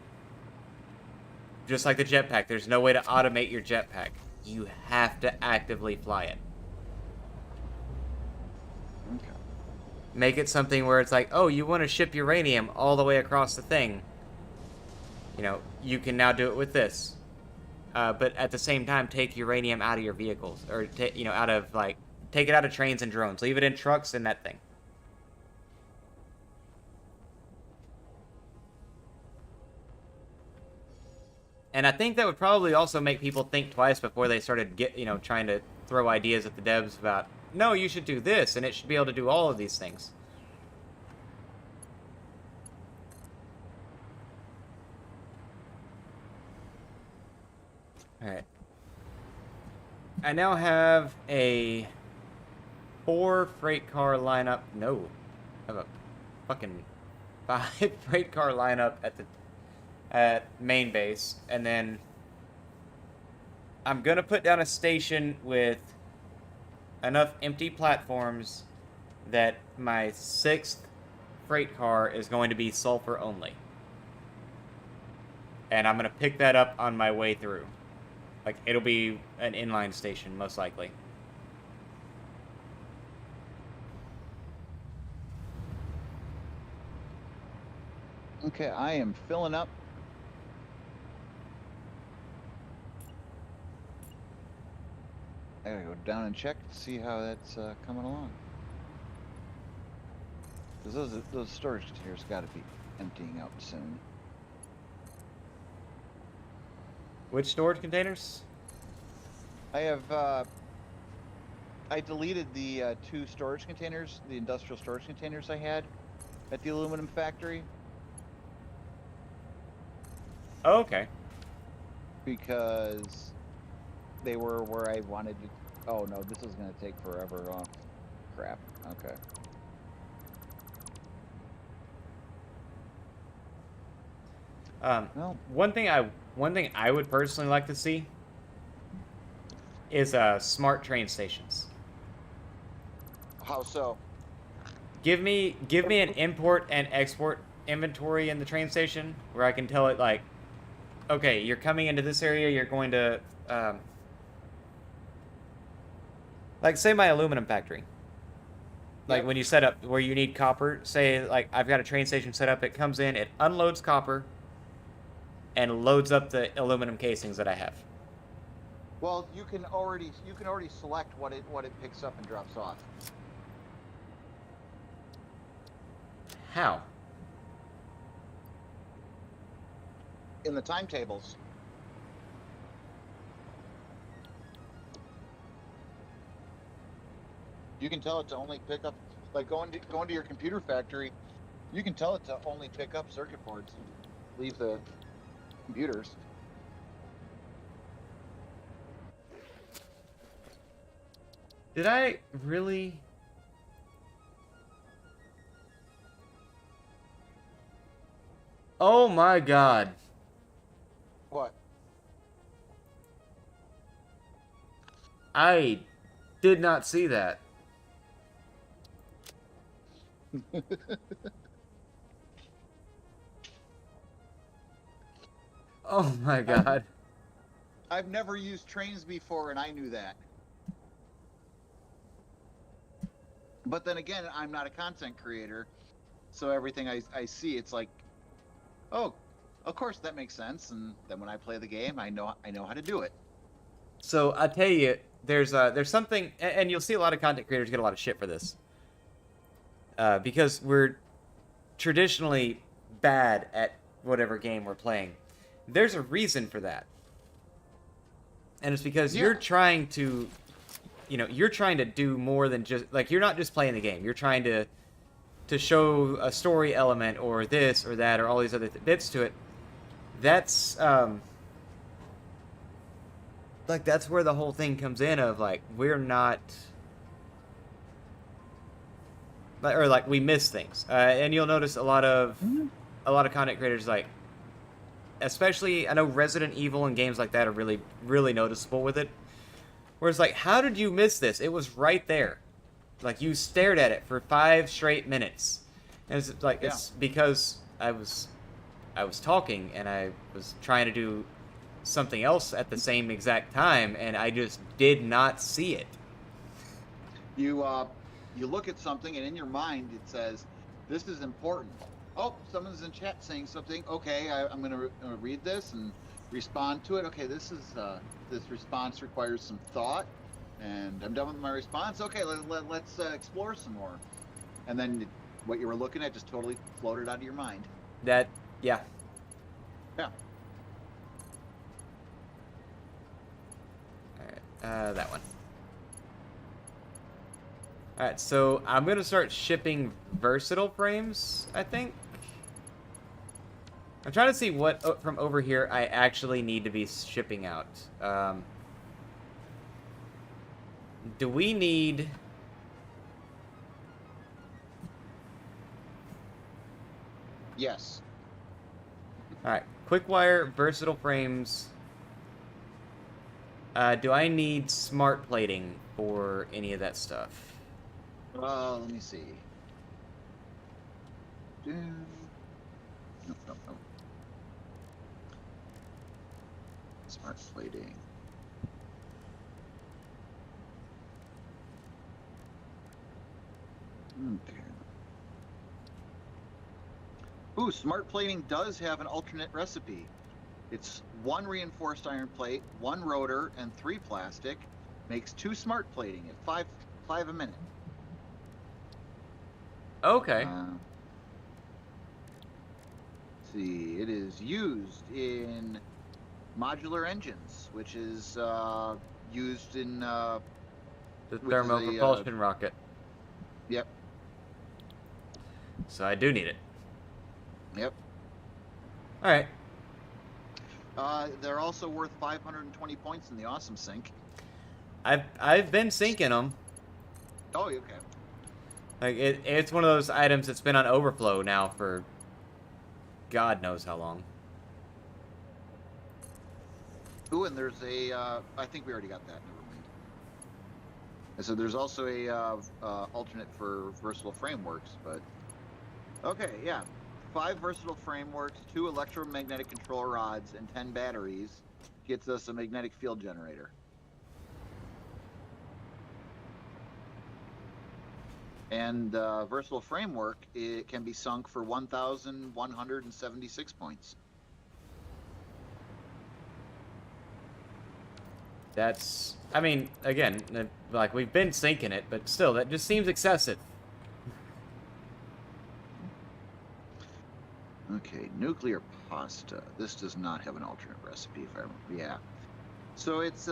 Just like the jetpack, there's no way to automate your jetpack. You have to actively fly it.
Okay.
Make it something where it's like, oh, you want to ship uranium all the way across the thing. You know, you can now do it with this. But at the same time, take uranium out of your vehicles. Or, you know, out of, like, take it out of trains and drones. Leave it in trucks and that thing. And I think that would probably also make people think twice before they started trying to throw ideas at the devs about, no, you should do this, and it should be able to do all of these things. Alright. I now have a 4 freight car lineup. No. I have a fucking 5 freight car lineup at main base. And then I'm going to put down a station with enough empty platforms that my 6th freight car is going to be sulfur only. And I'm going to pick that up on my way through. Like, it'll be an inline station, most likely.
Okay, I am filling up. I gotta go down and check to see how that's coming along. Because those storage containers got to be emptying out soon.
Which storage containers?
I have I deleted the 2 storage containers, the industrial storage containers I had at the aluminum factory.
Oh, okay.
Because they were where I wanted to. Oh no, this is going to take forever. Oh, crap. Okay. Well,
one thing I would personally like to see is smart train stations.
how so?
Give me an import and export inventory in the train station where I can tell it, like, okay, you're coming into this area, you're going to Like, say my aluminum factory. Like,
Yep.
when you set up where you need copper, say, like, I've got a train station set up, it comes in, it unloads copper, and loads up the aluminum casings that I have.
Well, you can already select what it picks up and drops off.
How?
In the timetables. You can tell it to only pick up, like going to your computer factory, you can tell it to only pick up circuit boards, leave the computers.
Did I really? Oh my god.
What?
I did not see that. Oh my god.
I've never used trains before, and I knew that. But then again, I'm not a content creator, so everything I see, it's like, oh, of course that makes sense. And then when I play the game, I know how to do it.
So I'll tell you, there's something, and you'll see a lot of content creators get a lot of shit for this, because we're traditionally bad at whatever game we're playing. There's a reason for that, and it's because you're trying to, you're trying to do more than just, like, you're not just playing the game. You're trying to show a story element or this or that or all these other bits to it. That's like, that's where the whole thing comes in of, like, we're not, or like, we miss things, and you'll notice a lot of content creators, like, especially, I know Resident Evil and games like that are really, really noticeable with it, where it's like, how did you miss this? It was right there. Like, you stared at it for 5 straight minutes. And it's like, it's because I was talking and I was trying to do something else at the same exact time, and I just did not see it.
You look at something, and in your mind it says, this is important. Oh, someone's in chat saying something. Okay, I'm going to read this and respond to it. Okay, this response requires some thought, and I'm done with my response. Okay, let's explore some more. And then what you were looking at just totally floated out of your mind.
Yeah.
Yeah.
Alright, that one. Alright, so I'm going to start shipping versatile frames, I think. I'm trying to see what from over here I actually need to be shipping out. Do we need...
Yes.
Alright, quick wire, versatile frames. Do I need smart plating for any of that stuff?
Let me see. Nope. Smart plating. Okay. Ooh, smart plating does have an alternate recipe. It's 1 reinforced iron plate, 1 rotor, and 3 plastic. Makes 2 smart plating at 5 a minute.
Okay.
Let's see, it is used in modular engines, which is used in
the thermo propulsion rocket.
Yep.
So I do need it.
Yep.
All right.
They're also worth 520 points in the Awesome Sync.
I've been syncing them.
Oh, okay.
Like, it's one of those items that's been on overflow now for God knows how long.
Ooh, and there's a, I think we already got that, never mind. And so there's also a alternate for versatile frameworks, but... Okay, yeah. 5 versatile frameworks, 2 electromagnetic control rods, and 10 batteries gets us a magnetic field generator. And versatile framework, it can be sunk for 1,176 points.
That's, I mean, again, like, we've been sinking it, but still, that just seems excessive.
Okay, nuclear pasta. This does not have an alternate recipe, if I remember. Yeah. So it's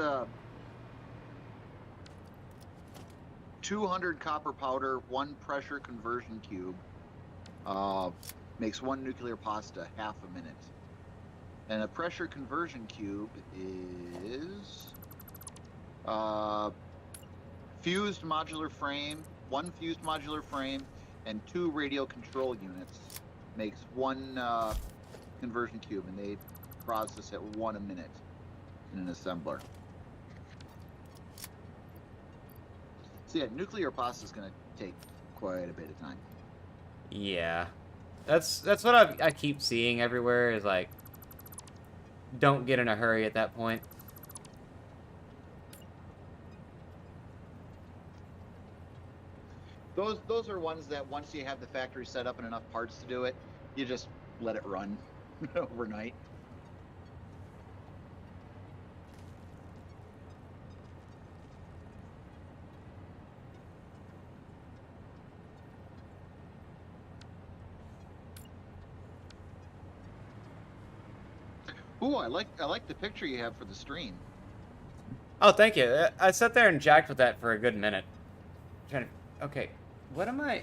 200 copper powder, 1 pressure conversion cube. Makes 1 nuclear pasta half a minute. And a pressure conversion cube is fused modular frame, 1 fused modular frame, and 2 radio control units. Makes 1 conversion cube, and they process at 1 a minute in an assembler. So yeah, nuclear pasta is going to take quite a bit of time.
Yeah. That's what I keep seeing everywhere, is like, don't get in a hurry at that point.
Those are ones that once you have the factory set up and enough parts to do it, you just let it run overnight. Ooh, I like the picture you have for the stream.
Oh, thank you. I sat there and jacked with that for a good minute. Okay, what am I...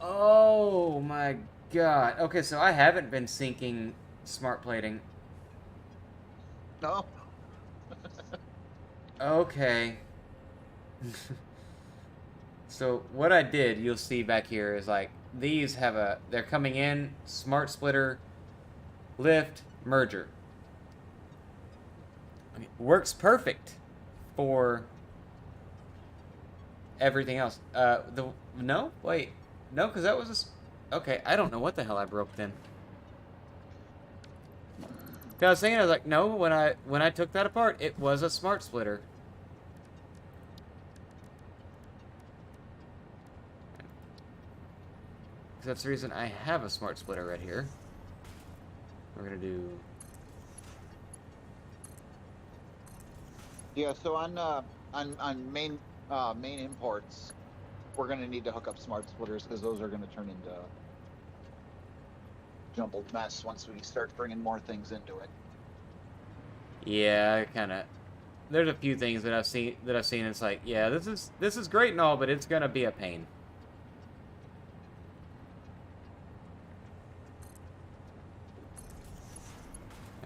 Oh my god. Okay, so I haven't been syncing smart plating.
No.
Okay. So what I did, you'll see back here, is like, these have they're coming in, smart splitter, lift, merger. Okay, works perfect for everything else. No? Wait. No, because that was okay, I don't know what the hell I broke then. 'Cause I was thinking, I was like, no, when I took that apart, it was a smart splitter. Because that's the reason I have a smart splitter right here. We're gonna do...
Yeah, so on main imports, we're going to need to hook up smart splitters because those are going to turn into jumbled mess once we start bringing more things into it.
Yeah, kind of. There's a few things that I've seen. It's like, yeah, this is great and all, but it's gonna be a pain.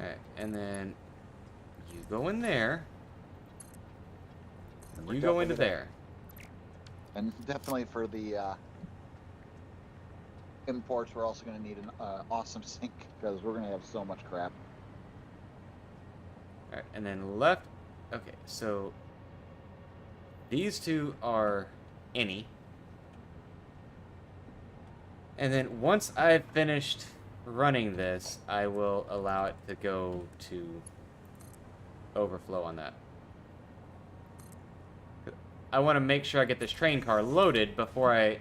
All right, and then you go in there.
And
You go into there.
And definitely for the imports, we're also going to need an awesome sink because we're going to have so much crap.
Alright, and then left. Okay, so these two are any. And then once I've finished running this, I will allow it to go to overflow on that. I want to make sure I get this train car loaded before I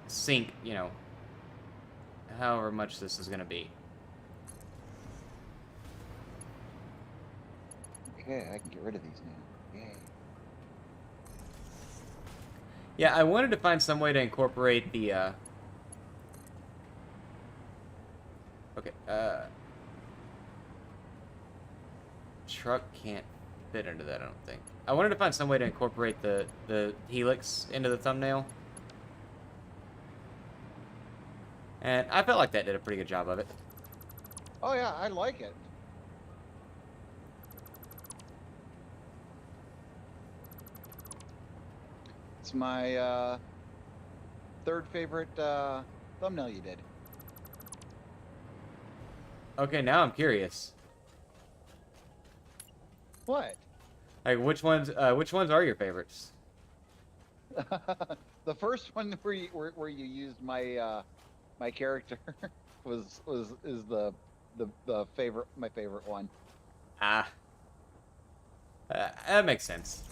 sink, you know, however much this is going to be.
Okay, I can get rid of these now. Yay.
Yeah, I wanted to find some way to incorporate the, okay, truck can't fit into that, I don't think. I wanted to find some way to incorporate the helix into the thumbnail. And I felt like that did a pretty good job of it.
Oh yeah, I like it. It's my third favorite thumbnail you did.
Okay, now I'm curious.
What?
Like, which ones are your favorites?
The first one where you used my my character is the favorite, my favorite one.
Ah. That makes sense.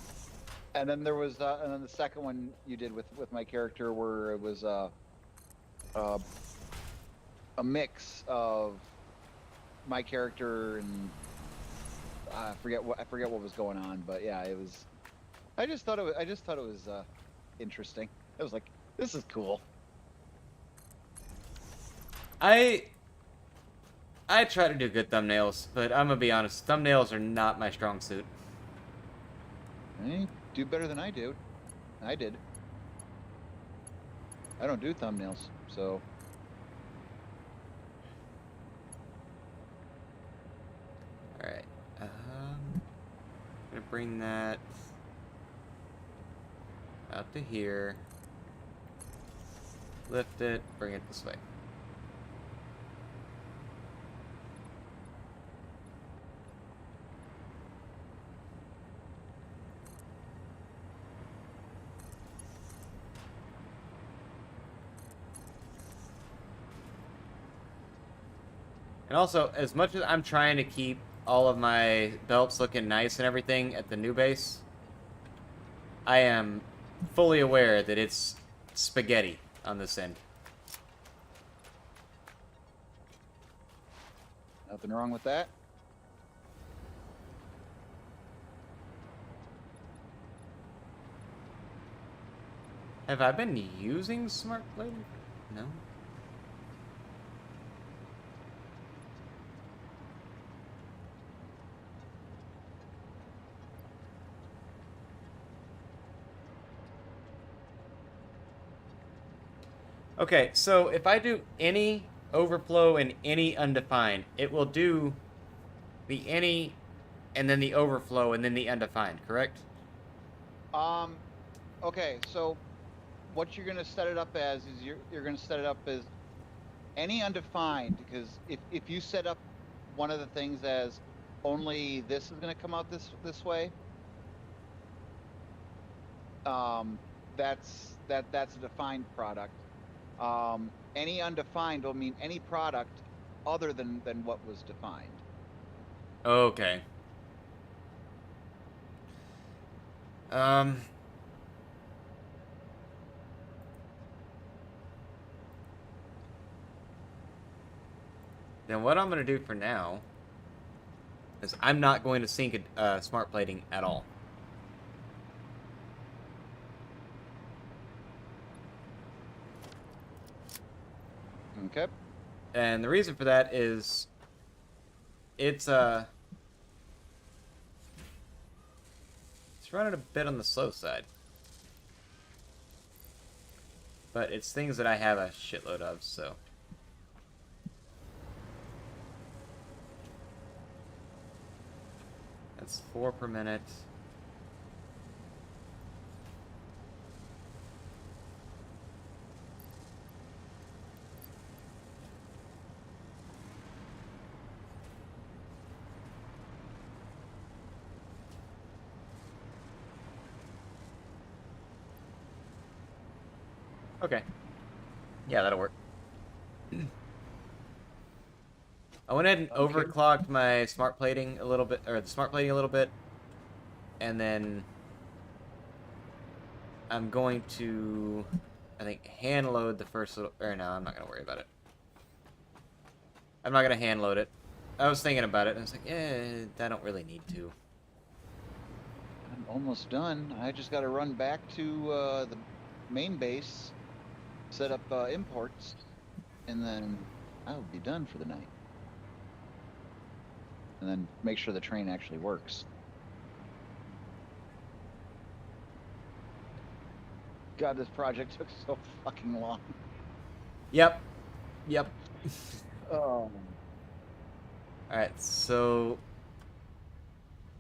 And then there was, and then the second one you did with my character, where it was a mix of my character and I forget what was going on, but yeah, it was. I just thought it was interesting. I was like, this is cool.
I try to do good thumbnails, but I'm gonna be honest, thumbnails are not my strong suit.
You do better than I do. I did. I don't do thumbnails, so.
All right. Gonna bring that out to here. Lift it. Bring it this way. And also, as much as I'm trying to keep all of my belts looking nice and everything at the new base, I am fully aware that it's spaghetti on this end.
Nothing wrong with that.
Have I been using smart plating? No. Okay, so if I do any overflow and any undefined, it will do the any and then the overflow and then the undefined, correct?
Okay, so what you're gonna set it up as is you're gonna set it up as any undefined, because if you set up one of the things as only this is gonna come out this way, that's a defined product. Any undefined will mean any product other than what was defined.
Okay. Then what I'm going to do for now is I'm not going to sync smart plating at all.
Okay.
And the reason for that is it's running a bit on the slow side. But it's things that I have a shitload of, so. That's 4 per minute. Okay. Yeah, that'll work. I went ahead and overclocked my smart plating a little bit, or the smart plating a little bit, and then I'm going to, I think, hand load the first little, or no, I'm not going to worry about it. I'm not going to hand load it. I was thinking about it, and I was like, I don't really need to.
I'm almost done. I just got to run back to the main base, set up imports, and then I'll be done for the night. And then make sure the train actually works. God, this project took so fucking long.
Yep.
Oh.
Alright, so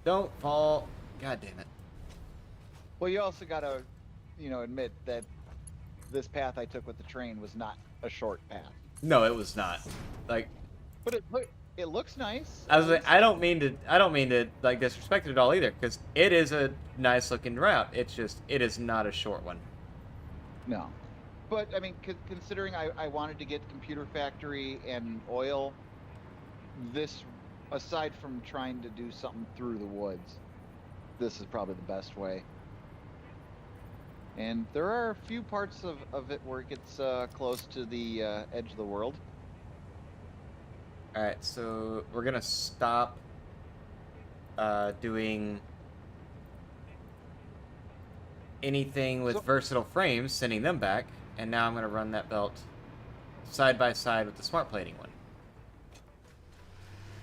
don't fall. God damn it.
Well, you also gotta, admit that this path I took with the train was not a short path.
No, it was not. Like,
but it looks nice.
I was like, I don't mean to like disrespect it at all either, because it is a nice looking route. It's just, it is not a short one.
No, but I mean, considering I wanted to get Computer Factory and oil, this, aside from trying to do something through the woods, this is probably the best way. And there are a few parts of it where it gets close to the edge of the world.
Alright, so we're gonna stop doing anything with
So-
versatile frames, sending them back, and now I'm gonna run that belt side by side with the smart plating one.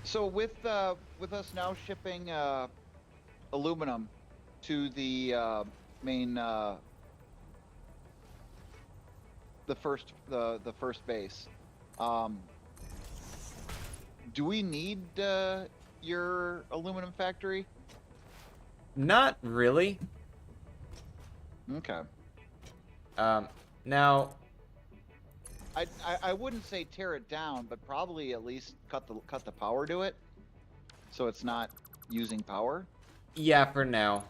So with us now shipping aluminum to the main the first base, do we need your aluminum factory?
Not really.
Okay.
Now,
I wouldn't say tear it down, but probably at least cut the power to it, so it's not using power.
yeah, for now.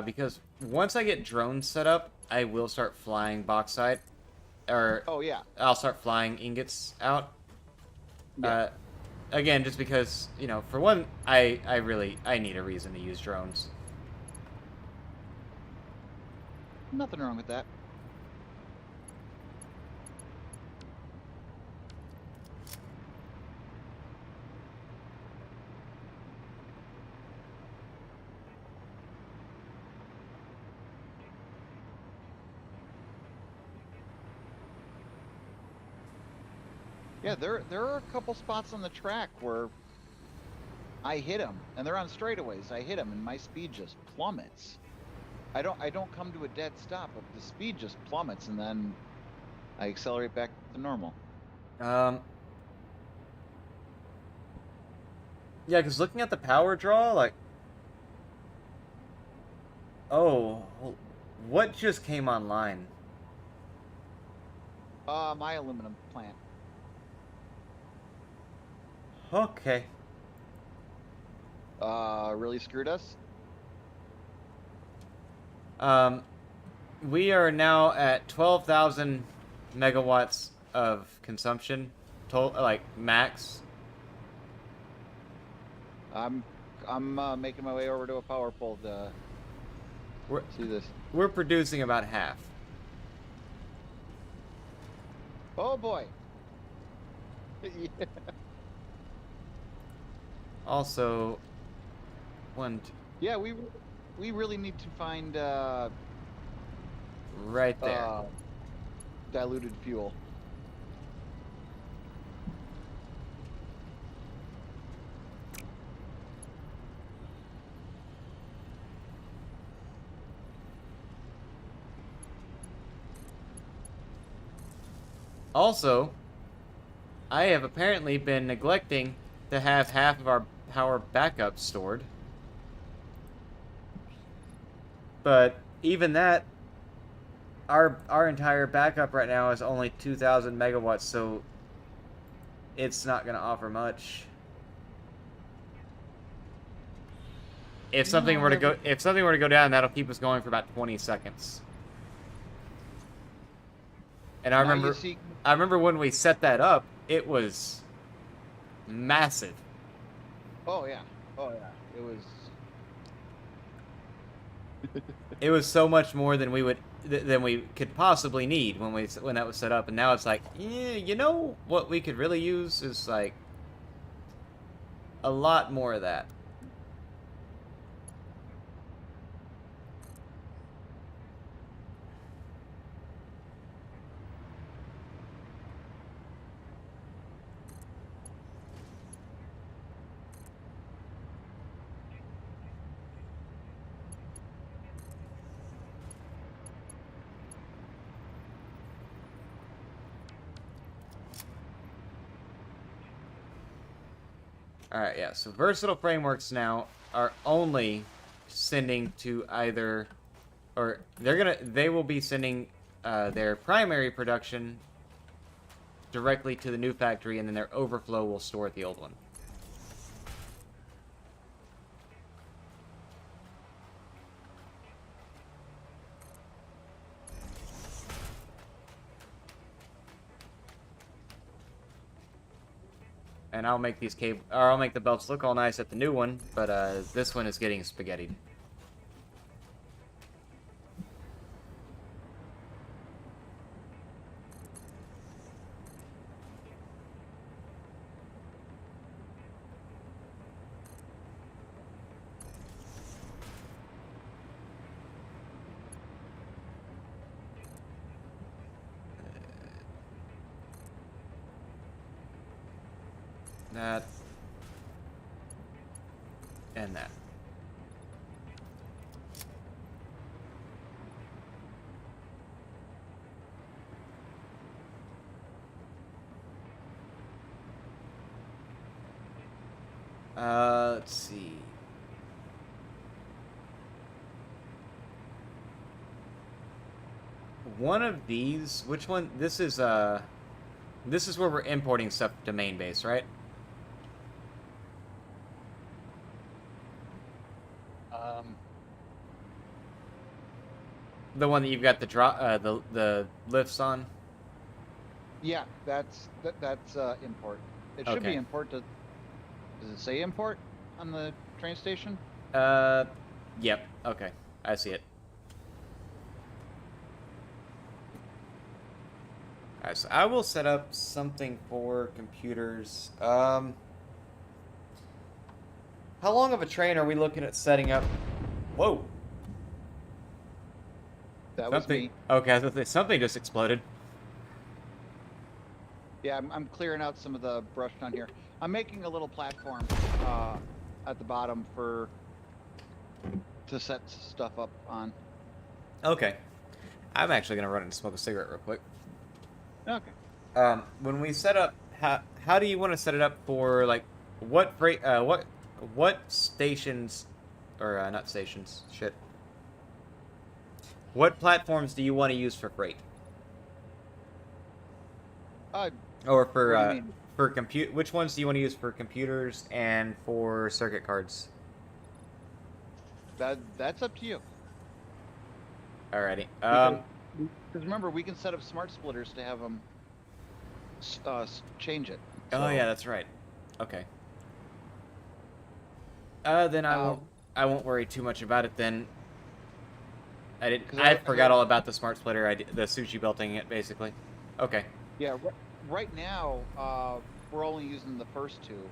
Because once I get drones set up, I will start flying bauxite. Or
Oh yeah.
I'll start flying ingots out.
Yeah.
Again, just because, you know, for one, I need a reason to use drones.
Nothing wrong with that. Yeah, there are a couple spots on the track where I hit them, and they're on straightaways. I hit them, and my speed just plummets. I don't come to a dead stop, but the speed just plummets, and then I accelerate back to normal.
Yeah, because looking at the power draw, like... Oh, what just came online?
My aluminum plant.
Okay.
Really screwed us.
We are now at 12,000 megawatts of consumption, total, like, max.
I'm making my way over to a power pole to
We're,
see this.
we're producing about half.
Oh boy. Yeah.
Also,
Yeah, we really need to find
right there.
diluted fuel.
Also, I have apparently been neglecting to have half of our power backup stored. But even that, our entire backup right now is only 2,000 megawatts, so it's not going to offer much. If something were to go down, that'll keep us going for about 20 seconds. And I
Now you
remember
see-
I remember when we set that up, it was massive.
Oh yeah. Oh yeah. It was.
It was so much more than we could possibly need when that was set up, and now it's like, yeah, you know what we could really use is like a lot more of that. Alright, yeah, so versatile frameworks now are only sending to either, or they will be sending their primary production directly to the new factory, and then their overflow will store at the old one. And I'll make I'll make the belts look all nice at the new one, but this one is getting spaghettied. That. And that. Let's see. One of these, which one? This is where we're importing stuff to main base, right? The one that you've got the drop, the lifts on.
Yeah, that's import. It should be
Okay.
import. Does it say import on the train station?
Yep. Okay, I see it. Alright, so I will set up something for computers. How long of a train are we looking at setting up? Whoa.
That was
Something.
me.
Okay, I was gonna say, something just exploded.
Yeah, I'm clearing out some of the brush down here. I'm making a little platform at the bottom to set stuff up on.
Okay. I'm actually gonna run and smoke a cigarette real quick.
Okay.
When we set up, how do you want to set it up for, like, what freight, what stations, or not stations, shit. What platforms do you want to use for freight? Or for
What do you mean?
for compute? Which ones do you want to use for computers and for circuit cards?
That's up to you.
Alrighty.
Because remember, we can set up smart splitters to have them change it.
Oh
So,
yeah, that's right. Okay. Then I won't worry too much about it then. I forgot all about the smart splitter. The sushi belting it basically. Okay.
Yeah. Right now, we're only using the first two.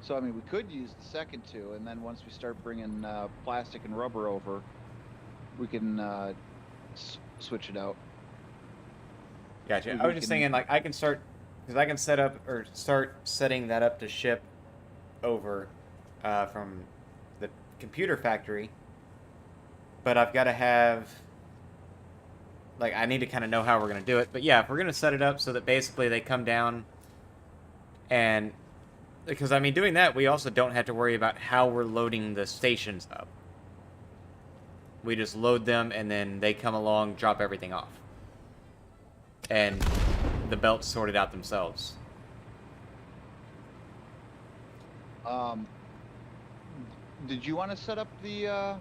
So I mean, we could use the second two, and then once we start bringing plastic and rubber over, we can switch it out.
Gotcha.
We
I was just
can-
thinking, like, I can start, because I can set up, or start setting that up to ship over from the computer factory, but I've got to have, like, I need to kind of know how we're going to do it. But yeah, if we're going to set it up so that basically they come down and, because, I mean, doing that, we also don't have to worry about how we're loading the stations up. We just load them, and then they come along, drop everything off. And the belts sorted out themselves.
Did you want to set up the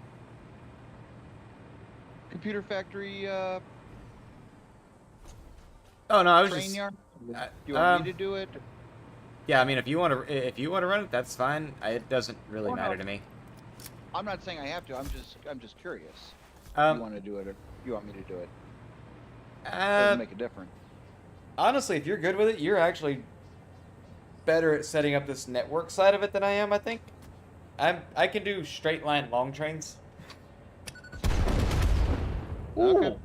computer factory
Oh no, I was
train
just.
yard? Do
I-
you want me to do it?
Yeah, I mean, if you want to run it, that's fine. It doesn't really
Oh, no.
matter to me.
I'm not saying I have to. I'm just curious. You
Um,
want to do it, or you want me to do it?
uh,
Doesn't make a difference.
honestly, if you're good with it, you're actually better at setting up this network side of it than I am. I think. I can do straight line long trains.
Okay.
Ooh.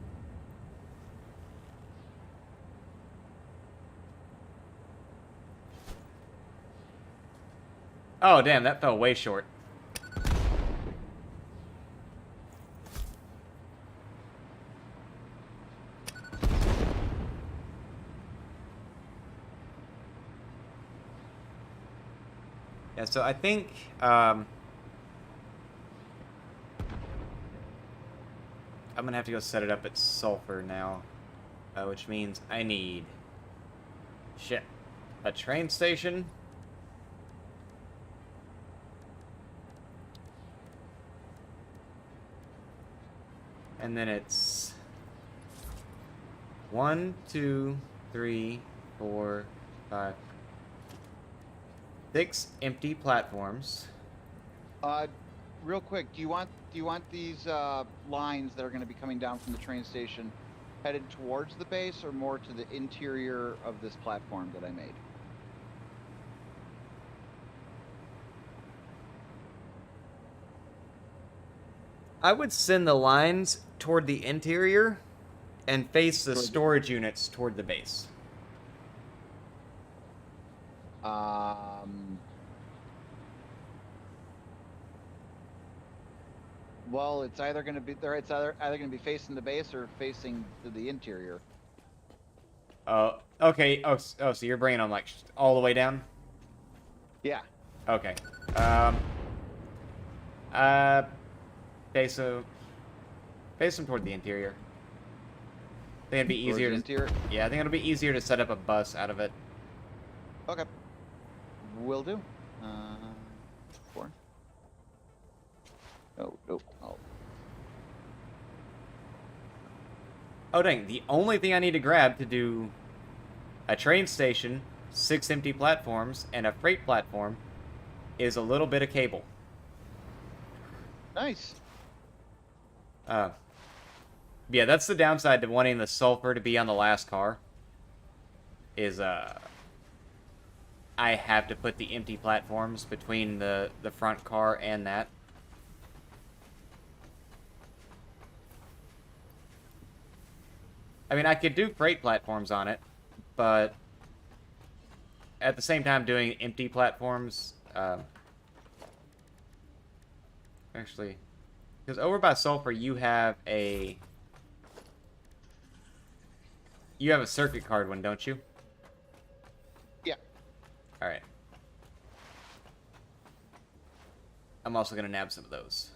Oh damn, that fell way short. Yeah, so I think I'm gonna have to go set it up at sulfur now, which means I need shit, a train station. And then it's 1, 2, 3, 4, 5, 6 empty platforms.
Real quick, do you want these lines that are going to be coming down from the train station headed towards the base, or more to the interior of this platform that I made?
I would send the lines toward the interior and face the
Toward the-
storage units toward the base.
Um, Well, it's either going to be it's either going to be facing the base or facing to the interior.
Oh, okay. Oh, so you're bringing them like all the way down?
Yeah.
Okay. Um. Uh. Face them. Face them toward the interior. I think it'd be
Towards
easier
the
to.
interior.
Yeah, I think it'll be easier to set up a bus out of it.
Okay. Will do. 4. Oh, no. Oh.
Oh dang! The only thing I need to grab to do a train station, 6 empty platforms, and a freight platform is a little bit of cable.
Nice.
Yeah, that's the downside to wanting the sulfur to be on the last car. Is I have to put the empty platforms between the front car and that. I mean, I could do freight platforms on it, but at the same time doing empty platforms, actually, because over by sulfur you have a circuit card one, don't you?
Yeah.
All right. I'm also gonna nab some of those.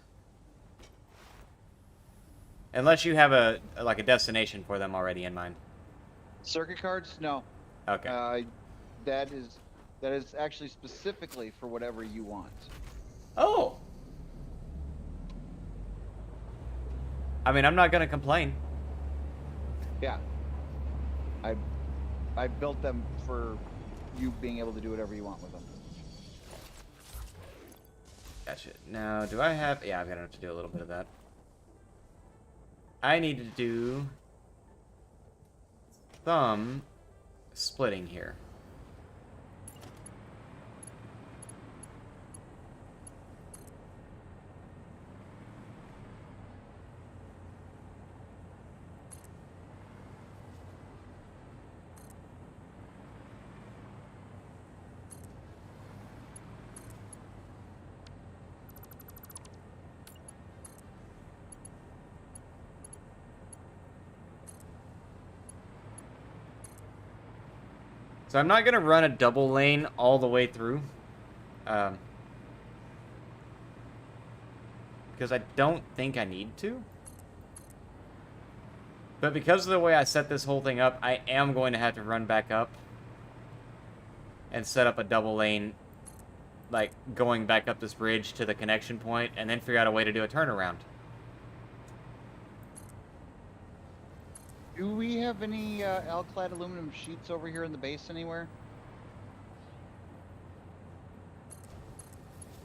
Unless you have a destination for them already in mind.
Circuit cards? No.
Okay.
That is actually specifically for whatever you want.
Oh. I mean, I'm not gonna complain.
Yeah. I built them for you being able to do whatever you want with them.
Gotcha. Now, do I have... Yeah, I'm gonna have to do a little bit of that. I need to do some splitting here. So I'm not going to run a double lane all the way through. Because I don't think I need to. But because of the way I set this whole thing up, I am going to have to run back up and set up a double lane, like going back up this bridge to the connection point, and then figure out a way to do a turnaround.
Do we have any alclad aluminum sheets over here in the base anywhere?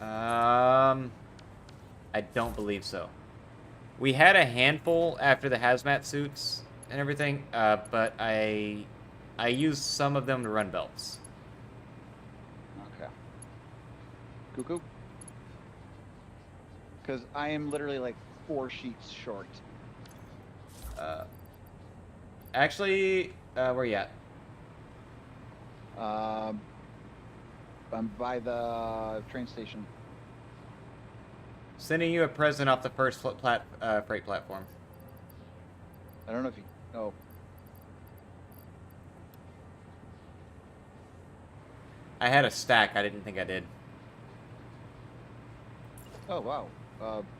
I don't believe so. We had a handful after the hazmat suits and everything, but I used some of them to run belts.
Okay. Cuckoo. Because I am literally like 4 sheets short.
Actually, where you at?
I'm by the train station.
Sending you a present off the first freight platform.
I don't know if you... Oh.
I had a stack. I didn't think I did.
Oh, wow.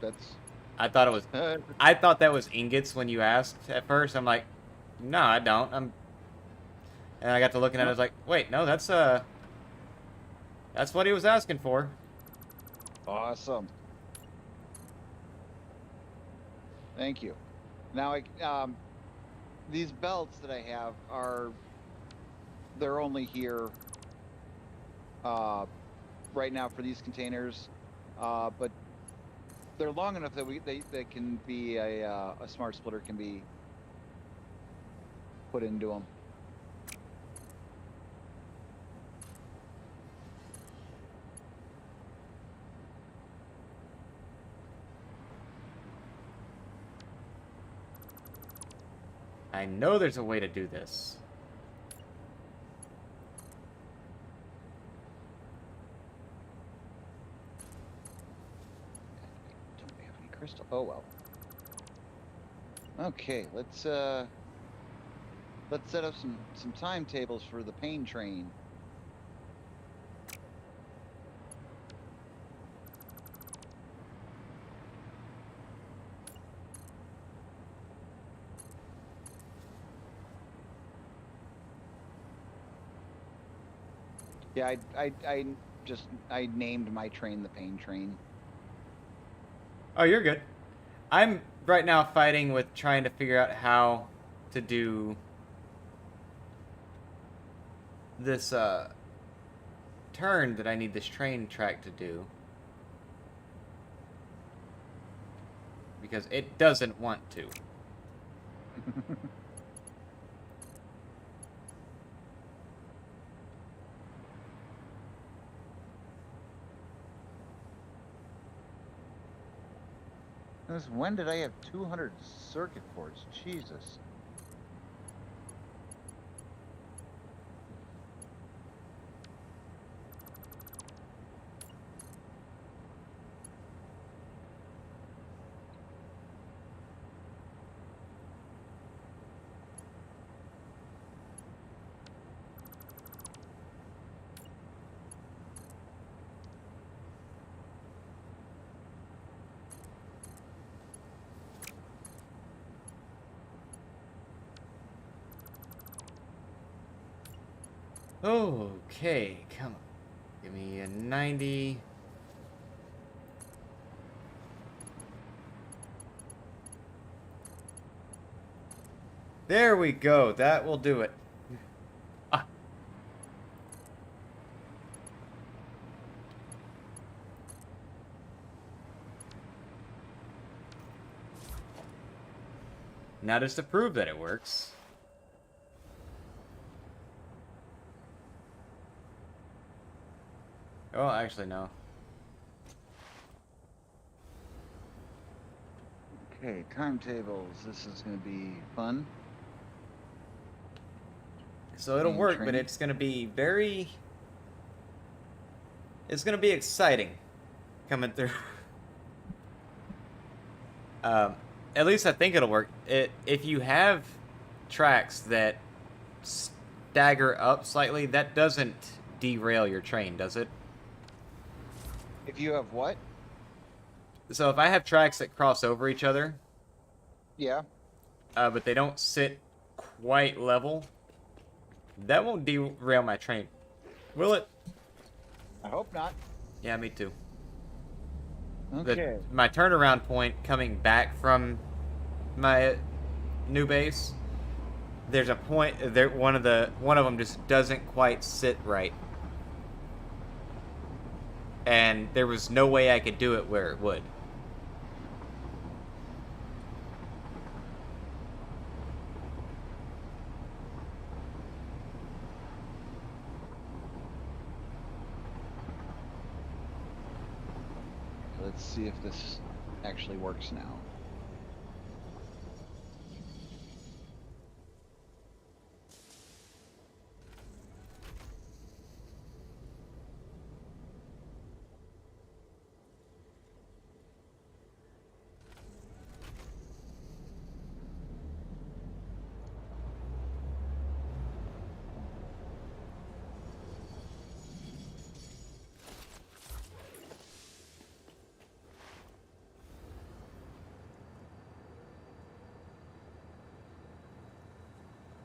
That's...
I thought it was... I thought that was ingots when you asked at first. I'm like, no, I don't. And I got to looking at it. I was like, wait, no, that's what he was asking for.
Awesome. Thank you. Now, these belts that I have they're only here right now for these containers, but they're long enough that they can be a smart splitter can be put into them.
I know there's a way to do this.
Don't we have any crystal. Oh well. Okay, let's set up some timetables for the pain train. Yeah, I named my train the pain train.
Oh, you're good. I'm right now fighting with trying to figure out how to do this turn that I need this train track to do. Because it doesn't want to.
When did I have 200 circuit boards? Jesus.
Okay, come on. Give me a 90. There we go. That will do it. Ah. Now just to prove that it works. Oh, actually, no.
Okay, timetables. This is going to be fun.
So it'll
Main
work,
train.
but it's going to be very... It's going to be exciting coming through. At least I think it'll work. If you have tracks that stagger up slightly, that doesn't derail your train, does it?
If you have what?
So if I have tracks that cross over each other,
Yeah.
but they don't sit quite level, that won't derail my train, will it?
I hope not.
Yeah, me too.
Okay.
My turnaround point coming back from my new base, there's a point there. One of them just doesn't quite sit right, and there was no way I could do it where it would.
Let's see if this actually works now.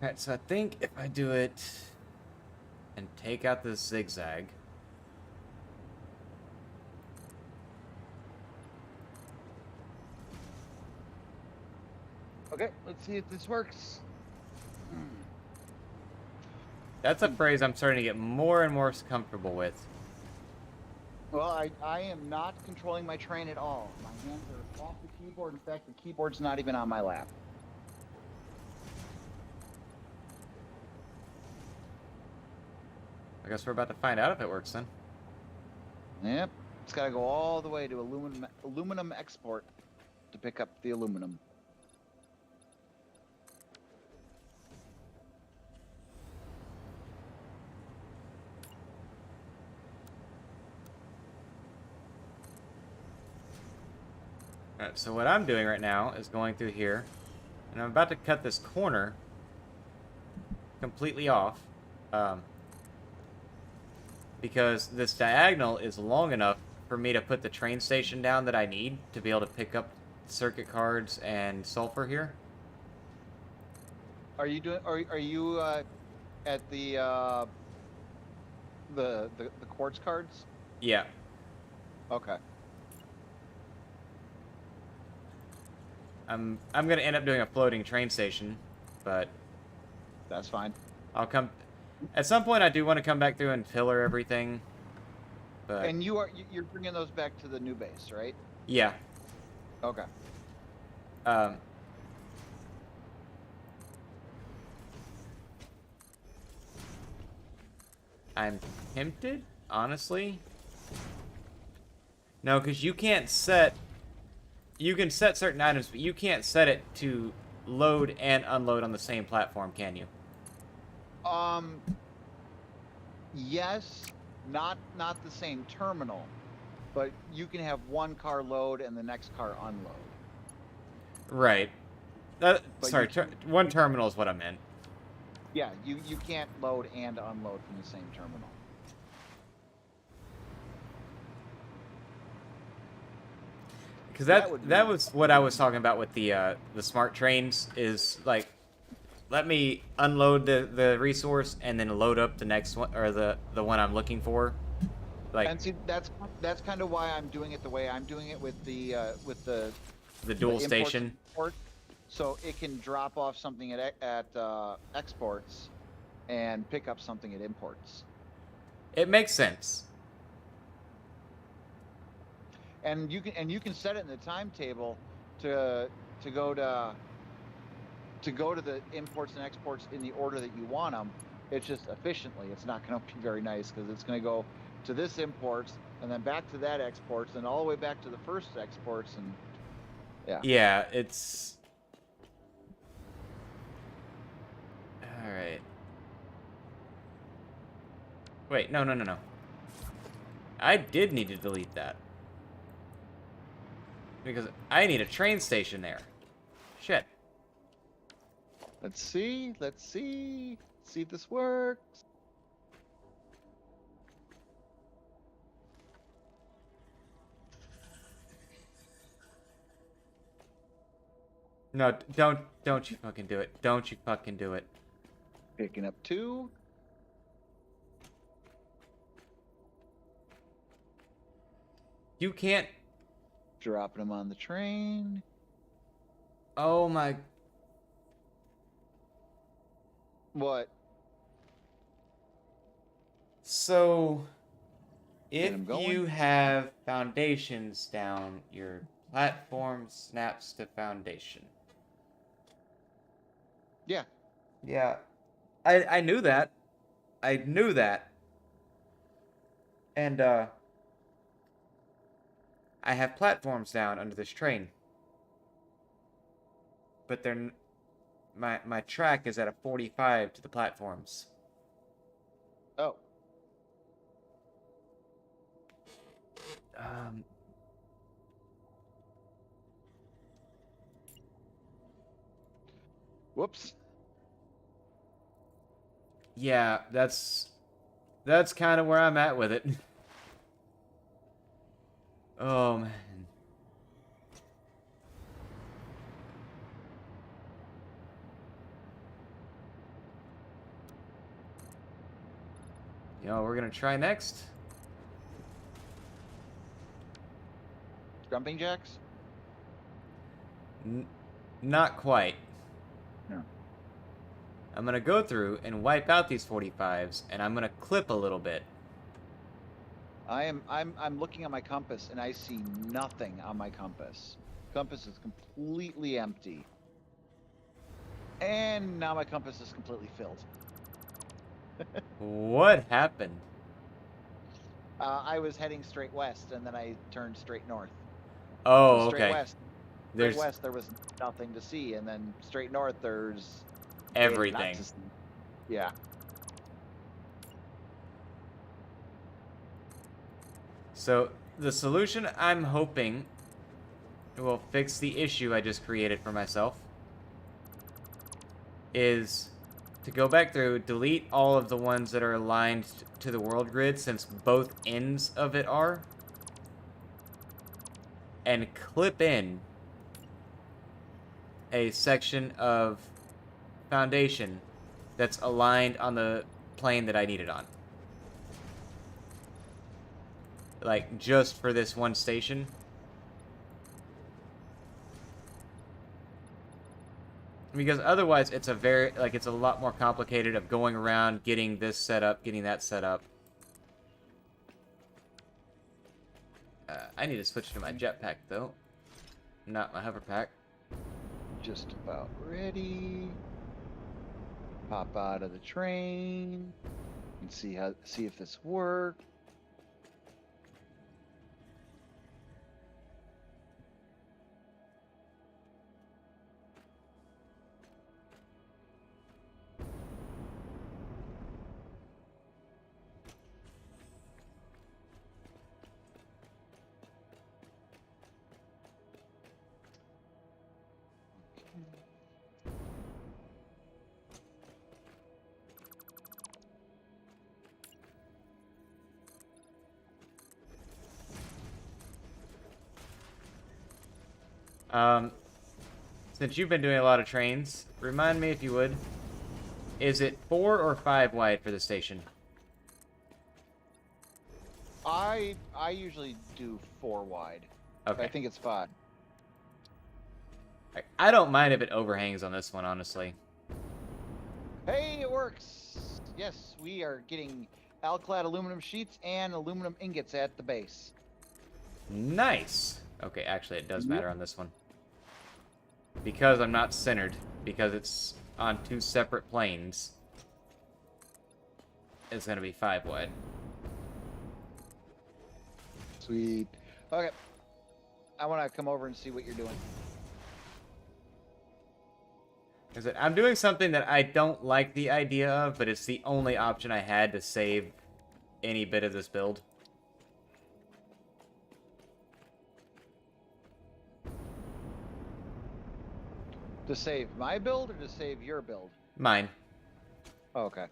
Alright, so I think if I do it and take out this zigzag,
Okay, let's see if this works.
that's a phrase I'm starting to get more and more comfortable with.
Well, I am not controlling my train at all. My hands are off the keyboard. In fact, the keyboard's not even on my lap.
I guess we're about to find out if it works then.
Yep. It's got to go all the way to aluminum export to pick up the aluminum.
Alright, So what I'm doing right now is going through here, and I'm about to cut this corner completely off, because this diagonal is long enough for me to put the train station down that I need to be able to pick up circuit cards and sulfur here.
Are you doing? Are you at the quartz cards?
Yeah.
Okay.
I'm gonna end up doing a floating train station, but
That's fine.
I'll come at some point. I do want to come back through and pillar everything, but
And you're bringing those back to the new base, right?
yeah.
Okay.
Um, I'm tempted, honestly. No, because you can't set... You can set certain items, but you can't set it to load and unload on the same platform, can you?
Yes, not the same terminal, but you can have one car load and the next car unload.
Right.
But
Sorry, one terminal is what I meant.
Yeah, you can't load and unload from the same terminal.
Because that was what I was talking about with the smart trains, is like, let me unload the resource and then load up the next one, or the one I'm looking for. Like,
And see, that's kind of why I'm doing it the way I'm doing it with the
dual
imports
station.
and exports. So it can drop off something at exports and pick up something at imports.
It makes sense.
And you can set it in the timetable to go to the imports and exports in the order that you want them. It's just efficiently, it's not going to be very nice, because it's going to go to this imports and then back to that exports and all the way back to the first exports, and yeah.
Yeah, it's... Alright. Wait, no. I did need to delete that. Because I need a train station there. Shit.
Let's see if this works.
No, don't you fucking do it. Don't you fucking do it.
Picking up 2.
You can't...
Dropping them on the train.
Oh my...
What?
So, if
Get 'em going.
you have foundations down, your platform snaps to foundation.
Yeah.
Yeah. I knew that. I knew that. And, I have platforms down under this train. But they're... My track is at a 45 to the platforms.
Oh. Whoops.
Yeah, that's kind of where I'm at with it. Oh, man. You know what we're gonna try next?
Jumping jacks?
Not quite.
No.
I'm gonna go through and wipe out these 45s, and I'm gonna clip a little bit.
I'm looking at my compass and I see nothing on my compass. Compass is completely empty. And now my compass is completely filled.
What happened?
I was heading straight west and then I turned straight north.
Oh,
Straight
okay.
west. Straight west there was nothing to see, and then straight north there's
everything.
lots to see. Yeah.
So the solution I'm hoping will fix the issue I just created for myself is to go back through, delete all of the ones that are aligned to the world grid since both ends of it are, and clip in a section of foundation that's aligned on the plane that I need it on. Like, just for this one station. Because otherwise, it's it's a lot more complicated of going around, getting this set up, getting that set up. I need to switch to my jetpack, though. Not my hover pack.
Just about ready. Pop out of the train and see if this works.
Since you've been doing a lot of trains, remind me if you would. Is it 4 or 5 wide for the station?
I usually do 4 wide.
Okay.
I think it's 5.
I don't mind if it overhangs on this one, honestly.
Hey, it works. Yes, we are getting alclad aluminum sheets and aluminum ingots at the base.
Nice. Okay, actually, it does matter on this one. Because I'm not centered, because it's on 2 separate planes, it's going to be 5 wide.
Sweet. Okay. I want to come over and see what you're doing.
I'm doing something that I don't like the idea of, but it's the only option I had to save any bit of this build.
To save my build or to save your build?
Mine.
Oh, okay.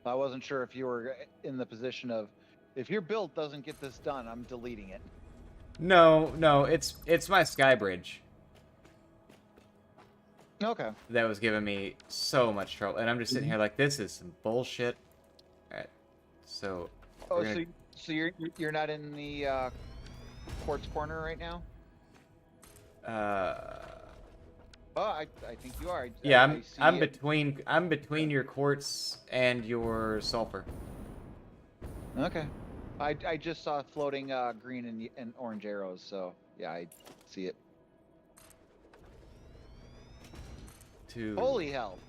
I wasn't sure if you were in the position of, if your build doesn't get this done, I'm deleting it.
No, it's my sky bridge
Okay.
that was giving me so much trouble, and I'm just sitting here like, this is some bullshit. All right, so.
Oh,
we're gonna...
so you're not in the quartz corner right now? Oh, I think you are.
Yeah, I'm
it.
between your quartz and your sulfur.
Okay. I just saw floating green and orange arrows, so yeah, I see it.
2.
Holy hell!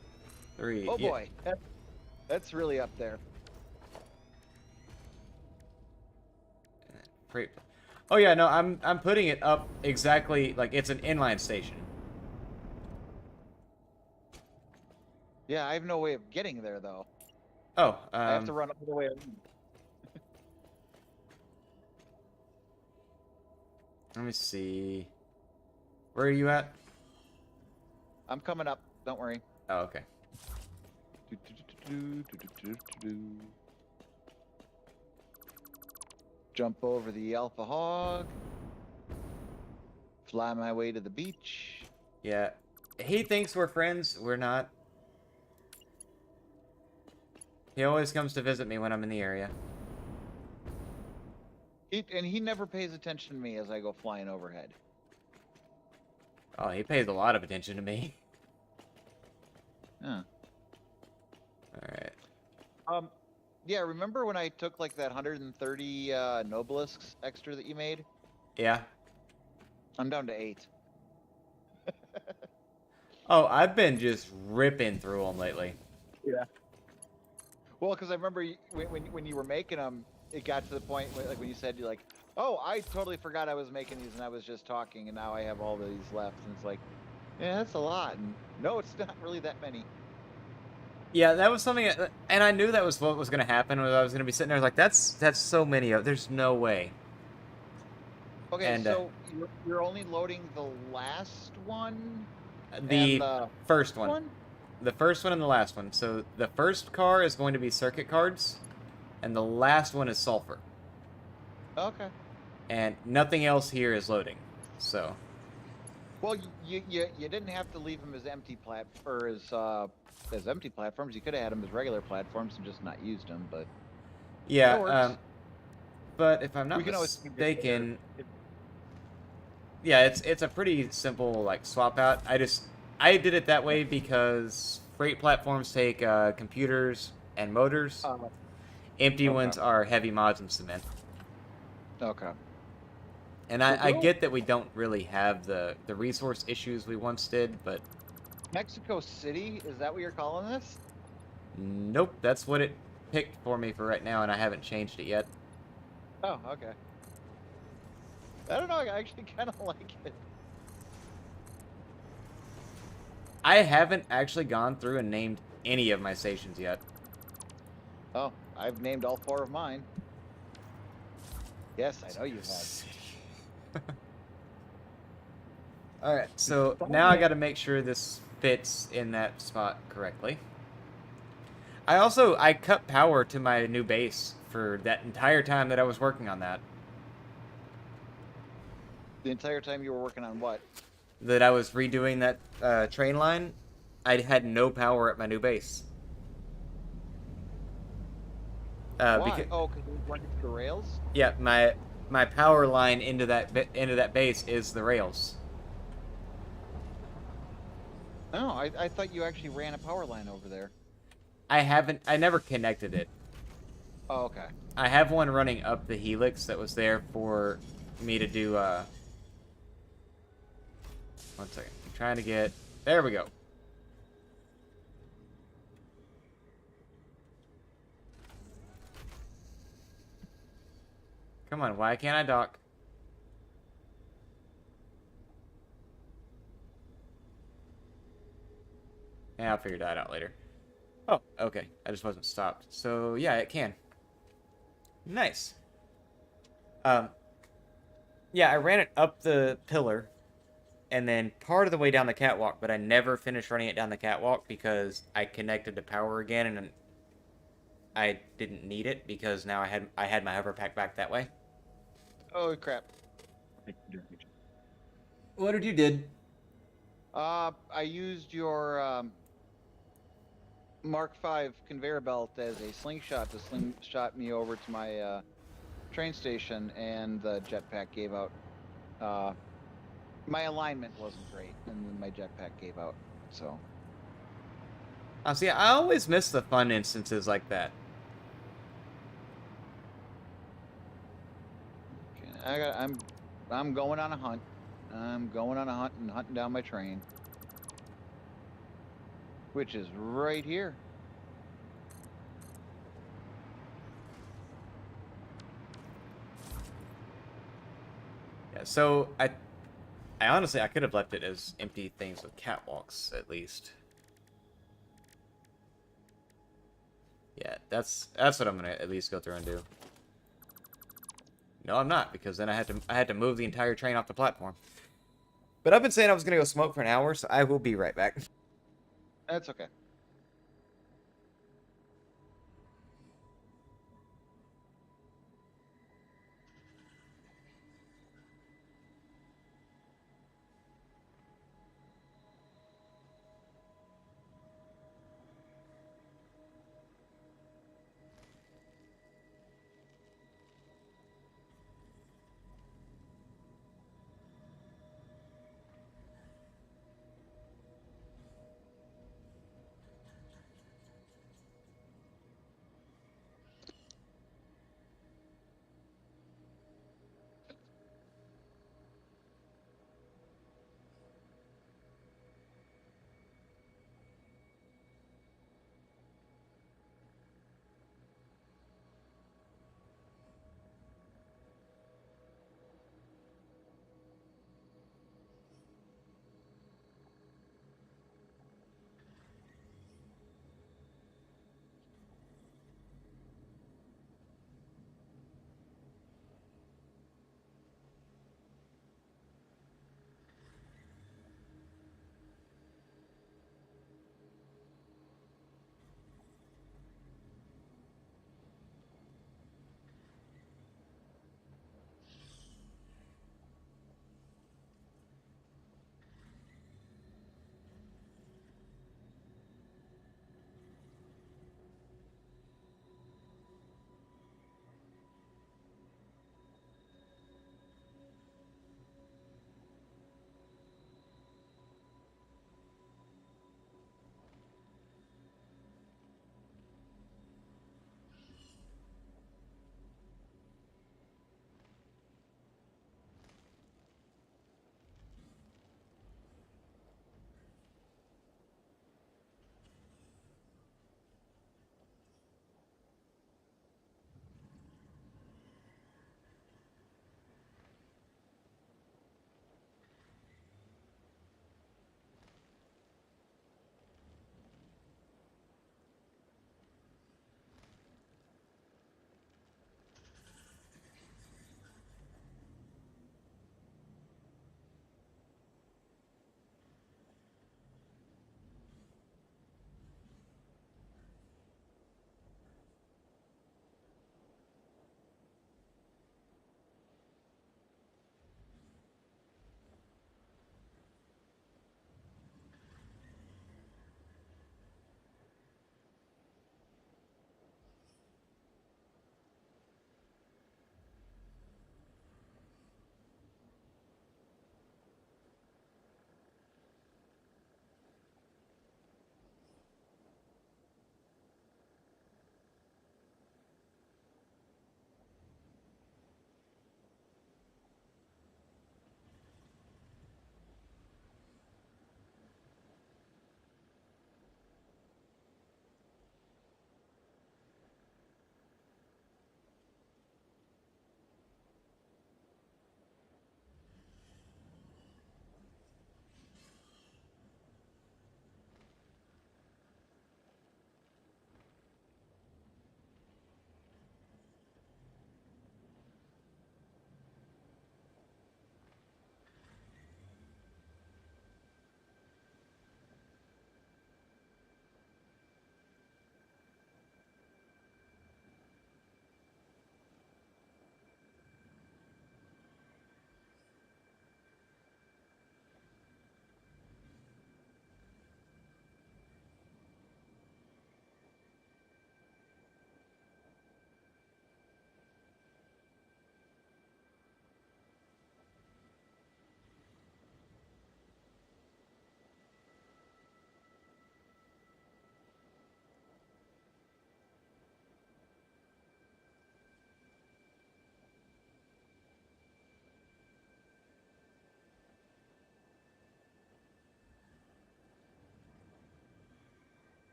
3.
Oh
yeah.
boy, that's really up there.
Oh yeah, no, I'm putting it up exactly like it's an inline station.
Yeah, I have no way of getting there though.
Oh,
I have to run all the way around.
Let me see. Where are you at?
I'm coming up. Don't worry.
Oh, okay.
Jump over the Alpha Hog. Fly my way to the beach.
Yeah. He thinks we're friends. We're not. He always comes to visit me when I'm in the area.
He never pays attention to me as I go flying overhead.
Oh, he pays a lot of attention to me.
Huh.
Alright.
Yeah, remember when I took like that 130 Nobelisks extra that you made?
Yeah.
I'm down to 8.
Oh, I've been just ripping through them lately.
Yeah. Well, because I remember when you were making them, it got to the point where, like when you said, you're like, oh, I totally forgot I was making these and I was just talking and now I have all these left. And it's like, yeah, that's a lot. And no, it's not really that many.
Yeah, that was something, and I knew that was what was going to happen. Was I was going to be sitting there like, that's so many of. There's no way.
Okay,
And
so you're only loading the last one and
the
the
first one,
one?
the first one and the last one. So the first car is going to be circuit cards, and the last one is sulfur.
Okay.
And nothing else here is loading. So
Well, you didn't have to leave them as empty or as empty platforms. You could have had them as regular platforms and just not used them, but
yeah,
that works.
but if I'm
We
not
can always keep it there.
mistaken, yeah, it's a pretty simple like swap out. I did it that way because freight platforms take computers and motors.
Uh,
Empty
okay.
ones are heavy mods and cement.
Okay.
And I get that we don't really have the resource issues we once did, but
Mexico City, is that what you're calling this?
nope, that's what it picked for me for right now, and I haven't changed it yet.
Oh, okay. I don't know. I actually kind of like it.
I haven't actually gone through and named any of my stations yet.
Oh, I've named all 4 of mine. Yes, I know you have.
Alright, so now I gotta make sure this fits in that spot correctly. I cut power to my new base for that entire time that I was working on that.
The entire time you were working on what?
That I was redoing that train line, I had no power at my new base.
Why? Oh, because it went into the rails?
Yeah, my power line into that base is the rails.
No, I thought you actually ran a power line over there.
I never connected it.
Oh, okay.
I have one running up the helix that was there for me to do, 1 second. I'm trying to get, there we go. Come on, why can't I dock? Yeah, I'll figure that out later. Oh, okay. I just wasn't stopped. So, yeah, it can. Nice. Yeah, I ran it up the pillar, and then part of the way down the catwalk, but I never finished running it down the catwalk because I connected to power again, and I didn't need it because now I had my hover pack back that way.
Oh, crap.
What did you did?
I used your Mark V conveyor belt as a slingshot to slingshot me over to my train station, and the jetpack gave out. My alignment wasn't great, and then my jetpack gave out. So.
See, I always miss the fun instances like that.
Okay, I'm going on a hunt. I'm going on a hunt and hunting down my train, which is right here.
Yeah, so I honestly I could have left it as empty things with catwalks at least. Yeah, that's what I'm gonna at least go through and do. No, I'm not, because then I had to move the entire train off the platform. But I've been saying I was gonna go smoke for an hour, so I will be right back.
That's okay.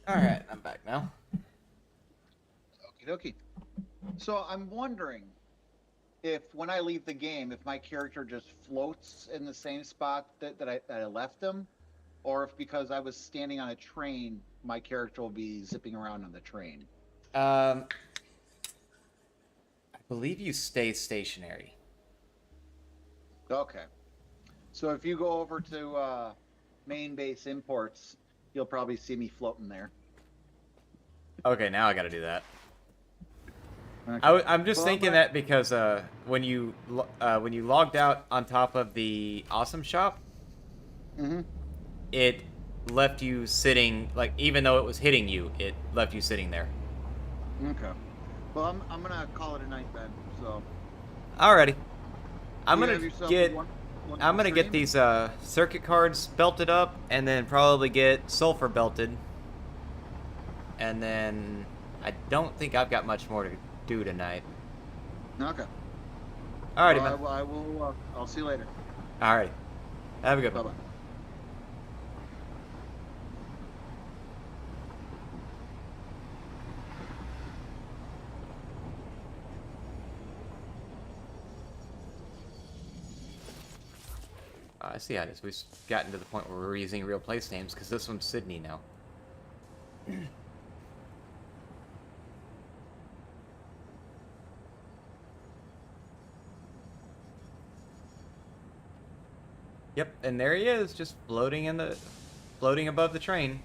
Alright, I'm back now.
Okie dokie. So I'm wondering if when I leave the game, if my character just floats in the same spot that I left him, or if because I was standing on a train, my character will be zipping around on the train.
I believe you stay stationary.
Okay. So if you go over to main base imports, you'll probably see me floating there.
Okay, now I gotta do that.
Okay.
I'm just
Well,
thinking
but-
that because when you logged out on top of the awesome shop,
Mhm.
it left you sitting, like, even though it was hitting you, it left you sitting there.
Okay. Well, I'm gonna call it a night then. So
Alrighty. I'm
you
gonna
have yourself
get
a
I'm gonna get
stream?
these circuit cards belted up, and then probably get sulfur belted. And then I don't think I've got much more to do tonight.
Okay.
Alrighty,
Well,
man.
I will. I'll see you later.
Alrighty. Have a good
Bye
one.
bye.
I see how it is. We've gotten to the point where we're using real place names, because this one's Sydney now. Yep, and there he is, just floating above the train.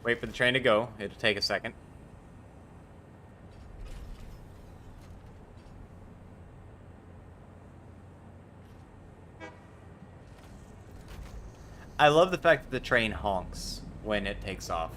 Wait for the train to go. It'll take a second. I love the fact that the train honks when it takes off.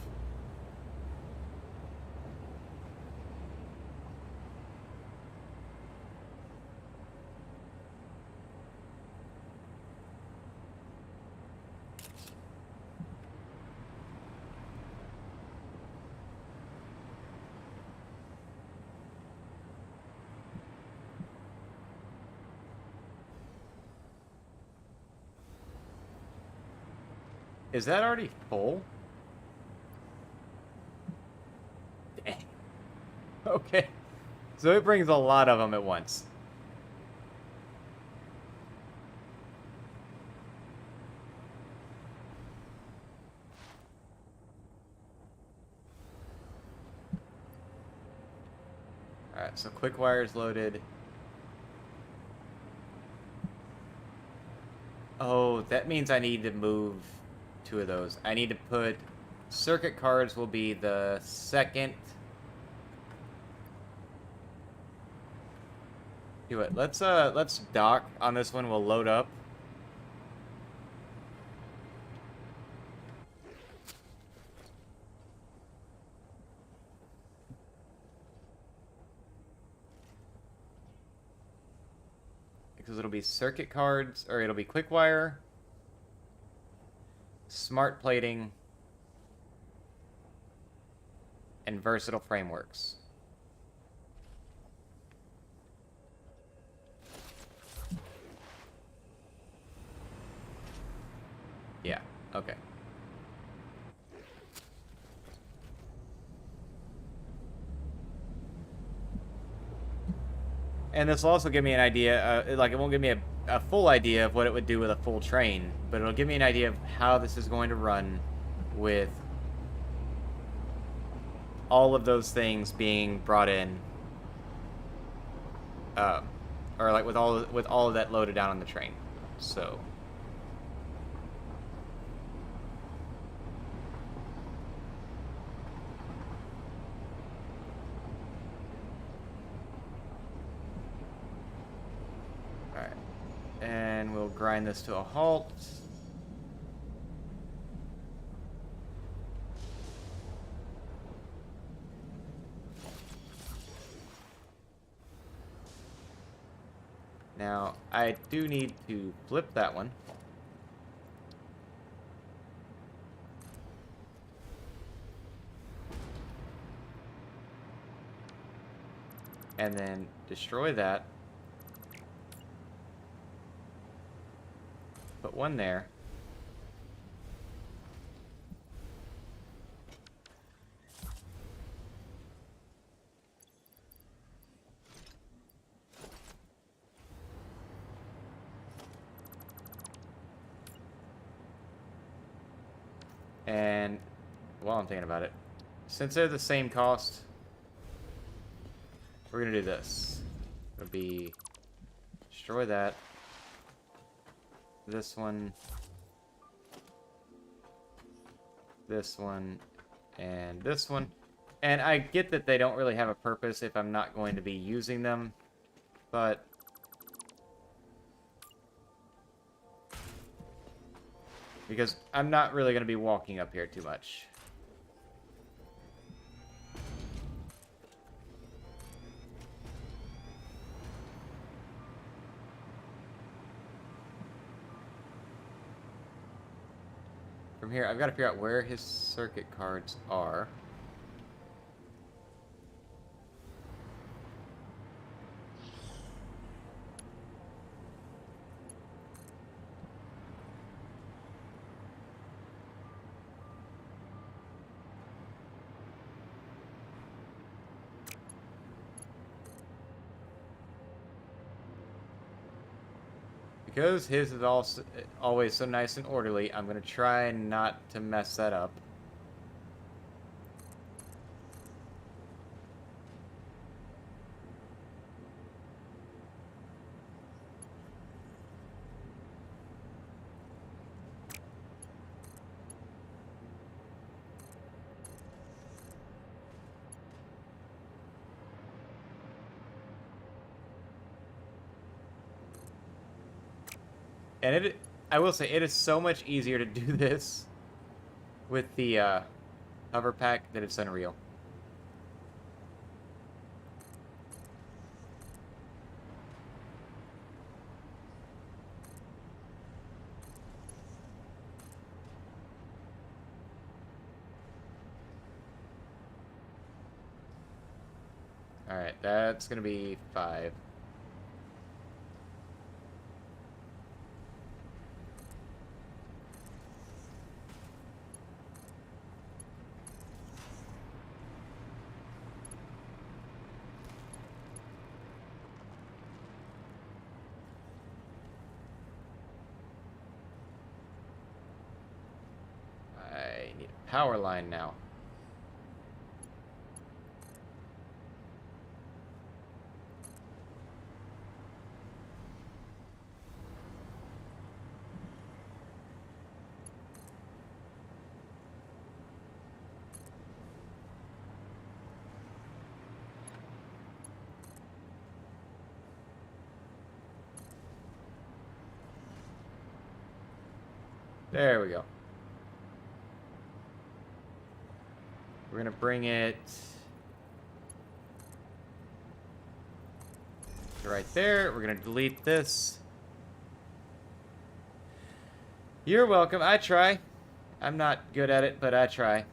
Is that already full? Dang. Okay. So it brings a lot of them at once. Alright, so quick wire's loaded. Oh, that means I need to move 2 of those. I need to put... Circuit cards will be the second... Do it. Let's dock on this one. We'll load up. Because it'll be circuit cards, or it'll be quick wire, smart plating, and versatile frameworks. Yeah, okay. And this will also give me an idea, like it won't give me a full idea of what it would do with a full train, but it'll give me an idea of how this is going to run with all of those things being brought in, or like with all of that loaded down on the train. So. Alright. And we'll grind this to a halt. Now, I do need to flip that one. And then destroy that. Put one there. And while I'm thinking about it, since they're the same cost, we're gonna do this. It'll be destroy that. This one, and this one. And I get that they don't really have a purpose if I'm not going to be using them, but because I'm not really going to be walking up here too much. From here, I've got to figure out where his circuit cards are. Because his is also always so nice and orderly, I'm going to try not to mess that up. And I will say, it is so much easier to do this with the hover pack than it's unreal. Alright, that's gonna be 5. I need a power line now. There we go. We're gonna bring it to right there. We're gonna delete this. You're welcome. I try. I'm not good at it, but I try.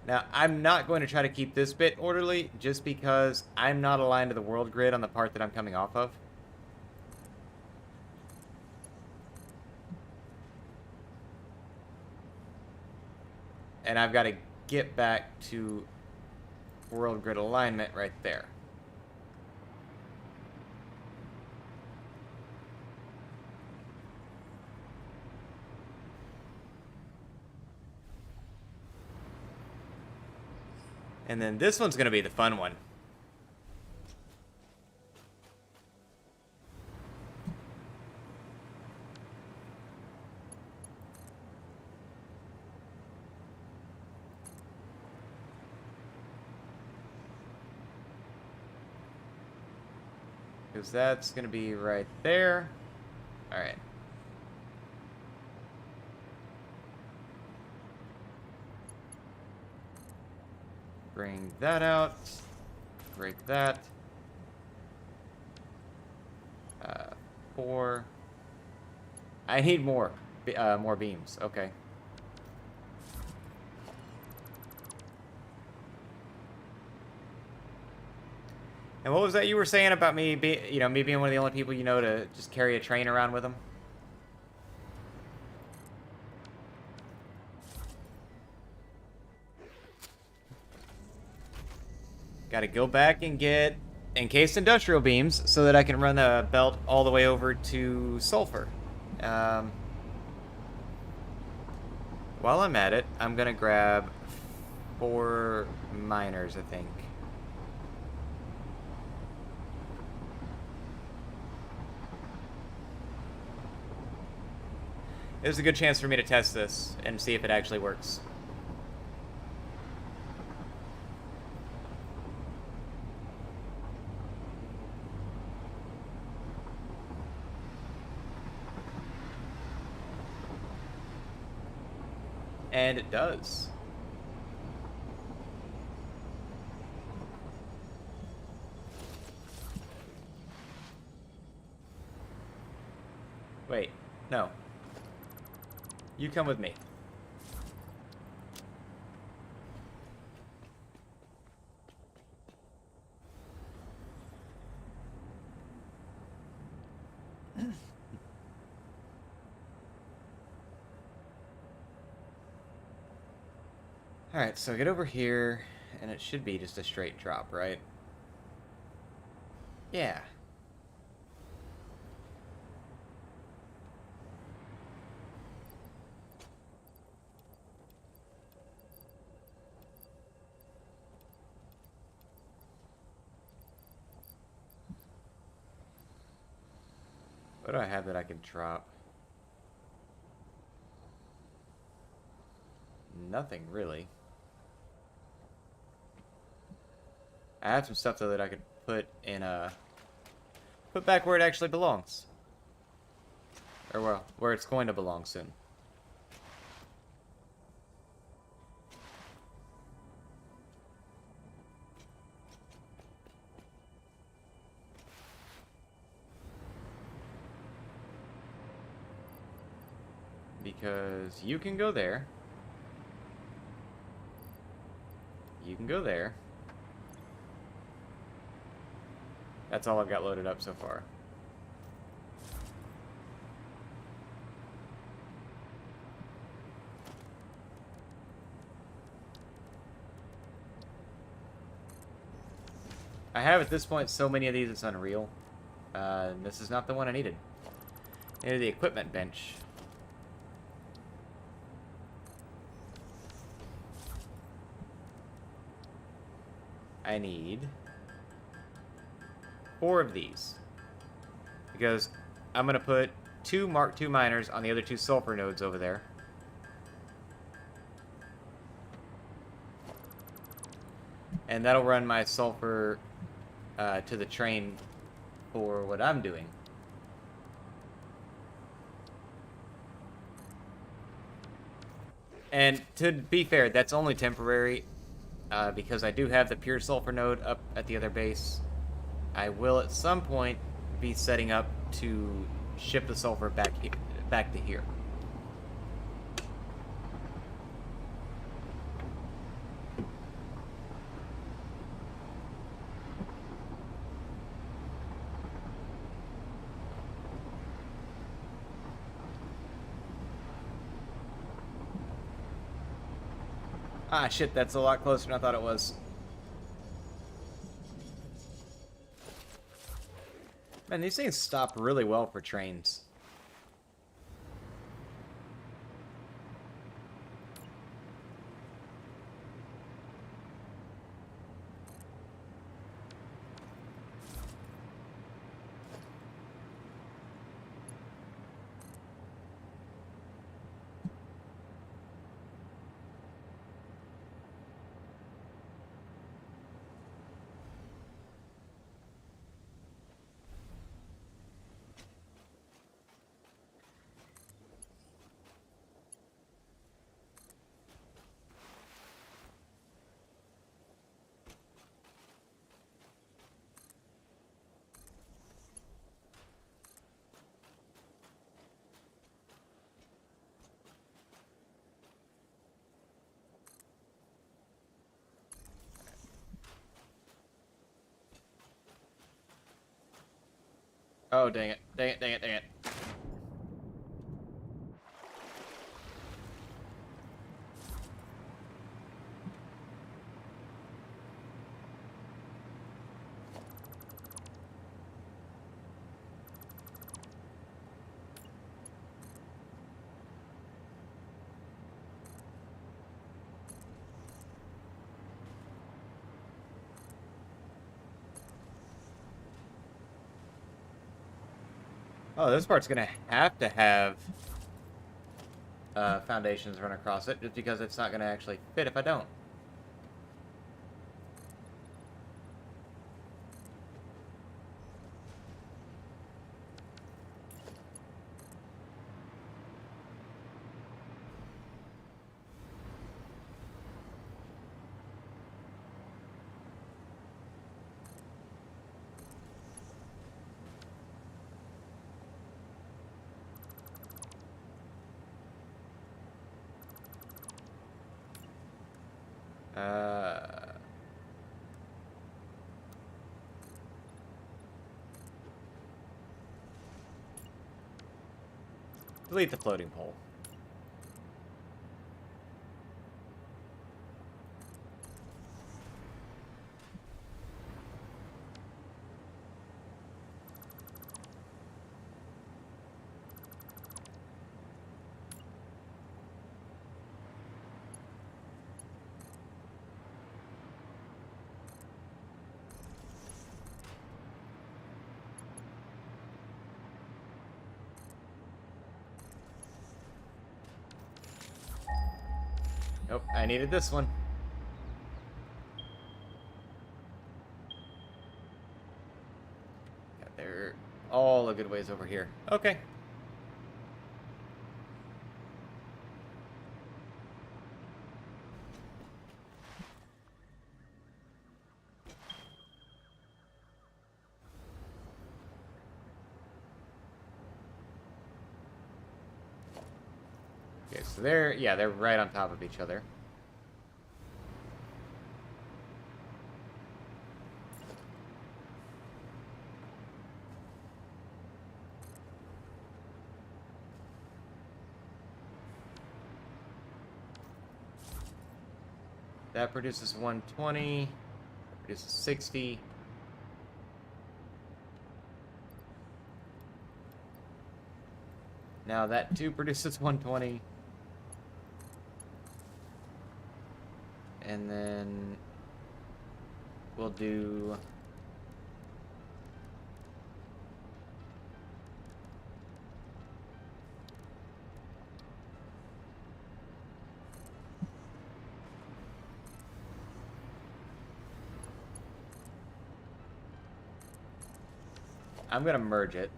Now, I'm not going to try to keep this bit orderly just because I'm not aligned to the world grid on the part that I'm coming off of. And I've got to get back to world grid alignment right there. And then this one's going to be the fun one. Because that's going to be right there. All right. Bring that out. break that. 4. I need more beams. Okay. And what was that you were saying about me being one of the only people you know to just carry a train around with them? Gotta go back and get encased industrial beams so that I can run the belt all the way over to sulfur. While I'm at it, I'm gonna grab 4 miners, I think. There's a good chance for me to test this and see if it actually works. And it does. Wait, no. You come with me. Alright, so get over here, and it should be just a straight drop, right? Yeah. What do I have that I can drop? Nothing, really. I have some stuff, though, that I could put in put back where it actually belongs. Or, well, where it's going to belong soon. Because you can go there. You can go there. That's all I've got loaded up so far. I have at this point so many of these it's unreal. This is not the one I needed. I needed the equipment bench. I need 4 of these. Because I'm going to put 2 Mark II miners on the other 2 sulfur nodes over there. And that'll run my sulfur to the train for what I'm doing. And to be fair, that's only temporary. Because I do have the pure sulfur node up at the other base. I will at some point be setting up to ship the sulfur back to here. Ah, shit, that's a lot closer than I thought it was. Man, these things stop really well for trains. Oh, dang it. Dang it, dang it, dang it. Oh, this part's gonna have to have foundations run across it, just because it's not gonna actually fit if I don't. Delete the floating pole. Nope, I needed this one. Yeah, they're all a good ways over here. Okay. Okay, so they're right on top of each other. That produces 120, produces 60. Now that too produces 120. And then we'll do I'm gonna merge it.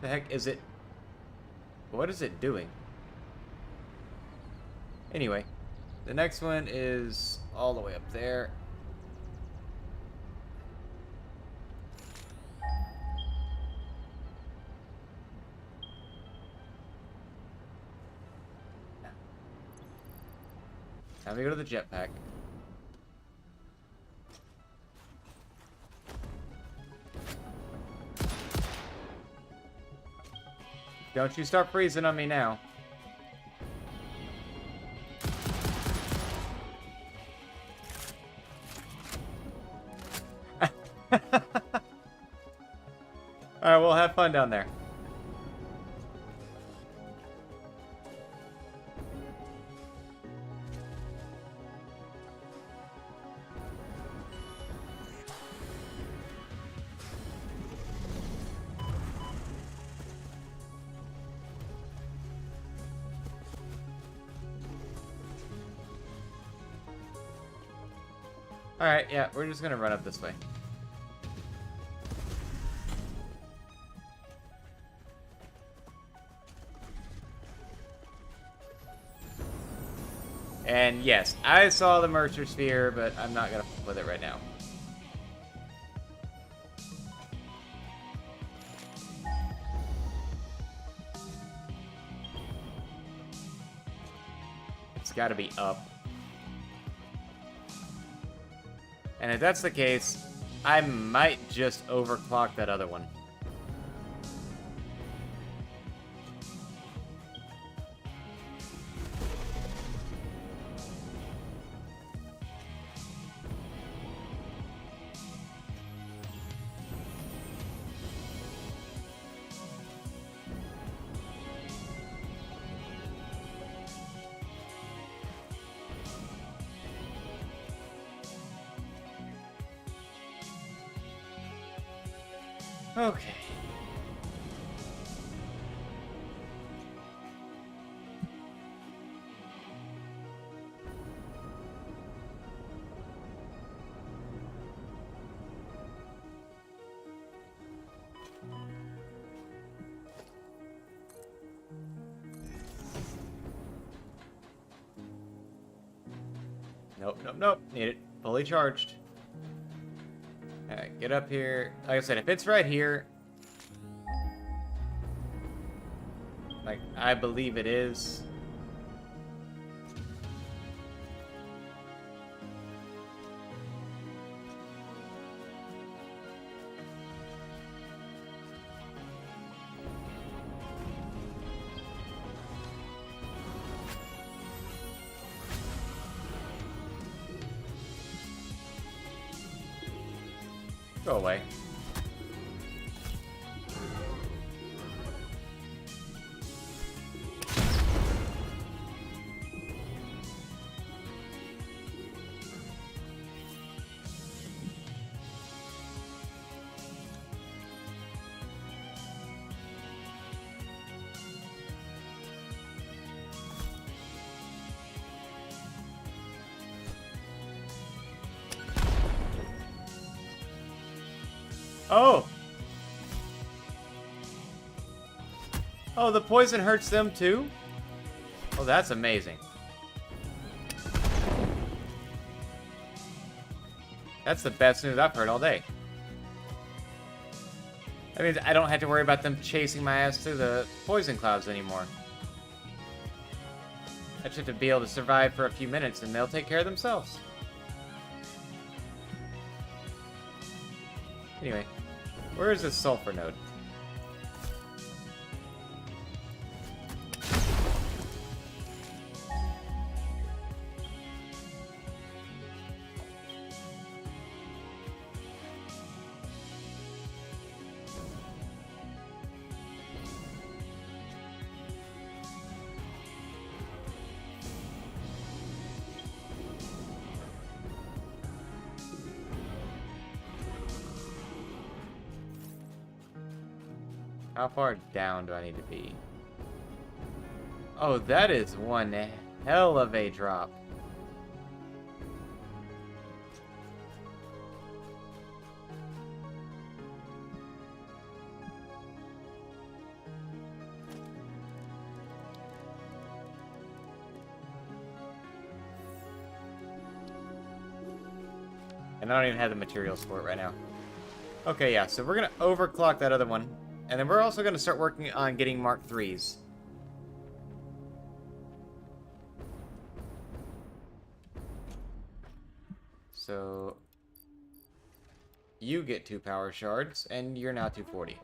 The heck is it? What is it doing? Anyway, the next one is all the way up there. Time to go to the jetpack. Don't you start freezing on me now. Alright, we'll have fun down there. Alright, yeah, we're just gonna run up this way. And yes, I saw the Mercer Sphere, but I'm not gonna f with it right now. got to be up. And if that's the case, I might just overclock that other one. Okay. Nope, nope, nope. Need it fully charged. Alright, get up here. Like I said, if it's right here, like I believe it is. Go away. Oh! Oh, the poison hurts them too? Oh, that's amazing. That's the best news I've heard all day. That means I don't have to worry about them chasing my ass through the poison clouds anymore. I just have to be able to survive for a few minutes and they'll take care of themselves. Anyway, where is this sulfur node? How far down do I need to be? Oh, that is one hell of a drop. And I don't even have the materials for it right now. Okay, yeah, so we're gonna overclock that other one. And then we're also going to start working on getting Mark IIIs. So you get 2 power shards, and you're now 240.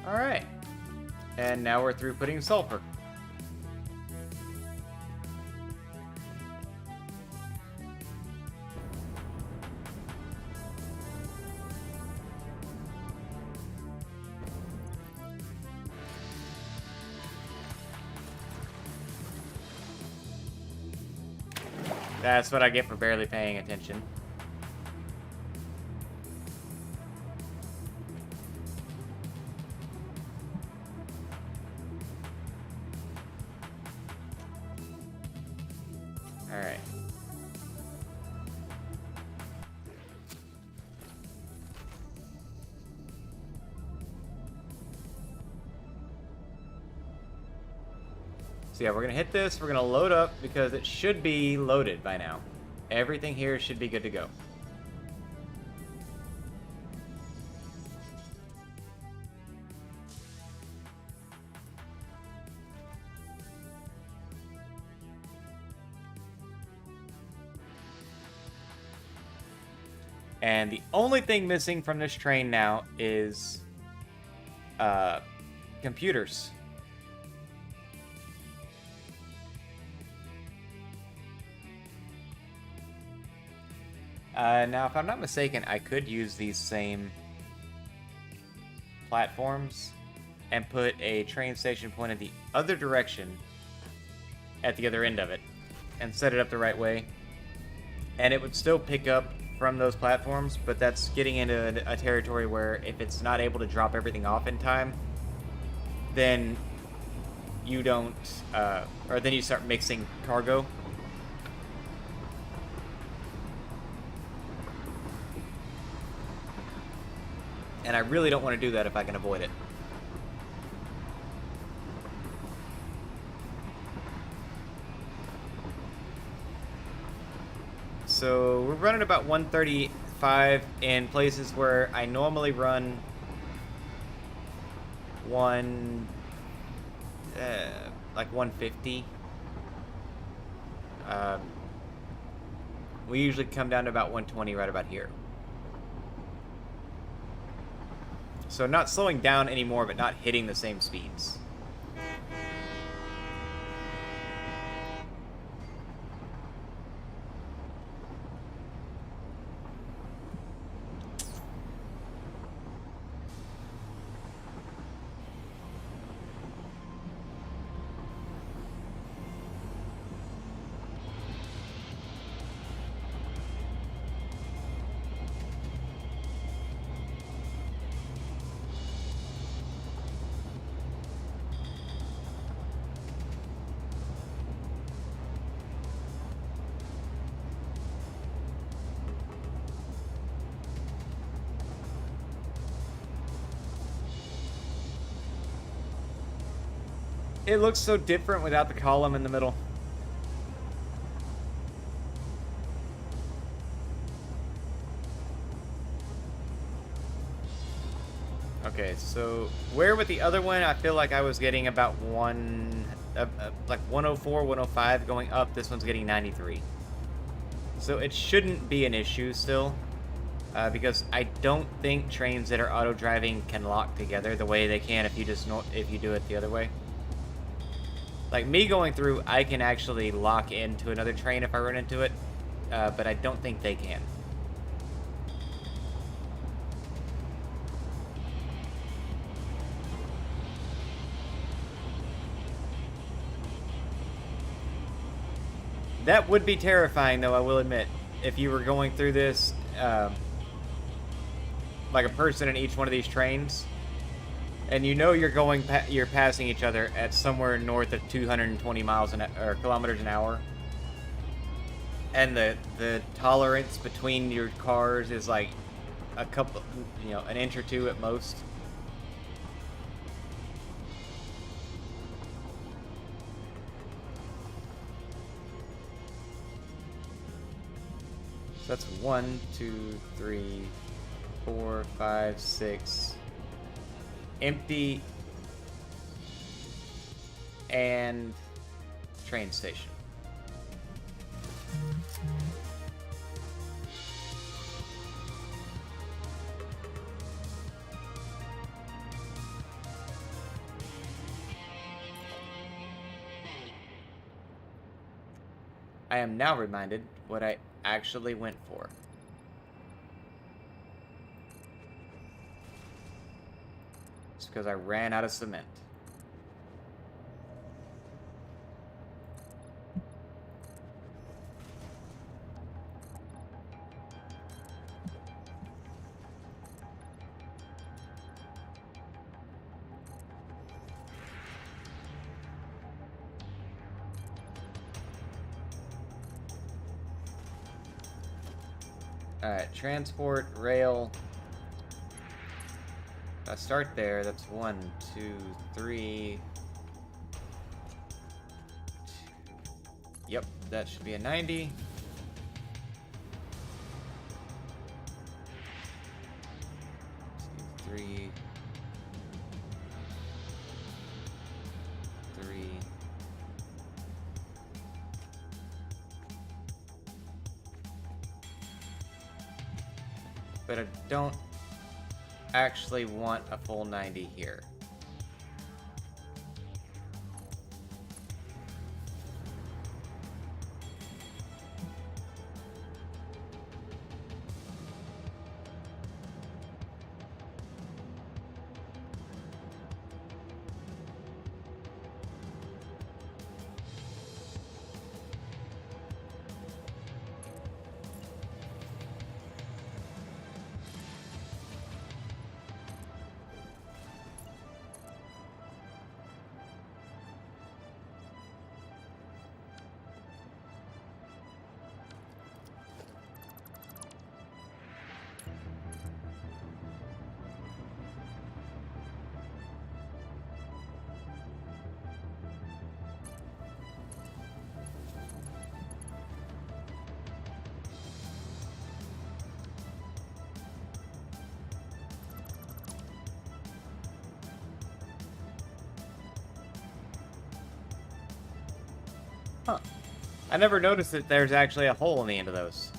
Alright. And now we're through putting sulfur. That's what I get for barely paying attention. Alright. So yeah, we're gonna hit this, we're gonna load up, because it should be loaded by now. Everything here should be good to go. And the only thing missing from this train now is computers. Now, if I'm not mistaken, I could use these same platforms and put a train station pointed the other direction at the other end of it and set it up the right way. And it would still pick up from those platforms, but that's getting into a territory where if it's not able to drop everything off in time, then you don't, or then you start mixing cargo. And I really don't want to do that if I can avoid it. So we're running about 135 in places where I normally run like 150. We usually come down to about 120 right about here. So not slowing down anymore, but not hitting the same speeds. It looks so different without the column in the middle. Okay, so where with the other one, I feel like I was getting about like 104, 105 going up. This one's getting 93. So it shouldn't be an issue still, because I don't think trains that are auto driving can lock together the way they can if you do it the other way. Like me going through, I can actually lock into another train if I run into it, but I don't think they can. That would be terrifying, though, I will admit, if you were going through this, like a person in each one of these trains, and you know you're passing each other at somewhere north of 220 or kilometers an hour, and the tolerance between your cars is like a couple, an inch or two at most. So that's 1, 2, 3, 4, 5, 6. Empty and train station. I am now reminded what I actually went for. It's because I ran out of cement. Alright, transport, rail. If I start there, that's 1, 2, 3. Yep, that should be a 90. Three. But I don't actually want a full 90 here. Huh. I never noticed that there's actually a hole in the end of those.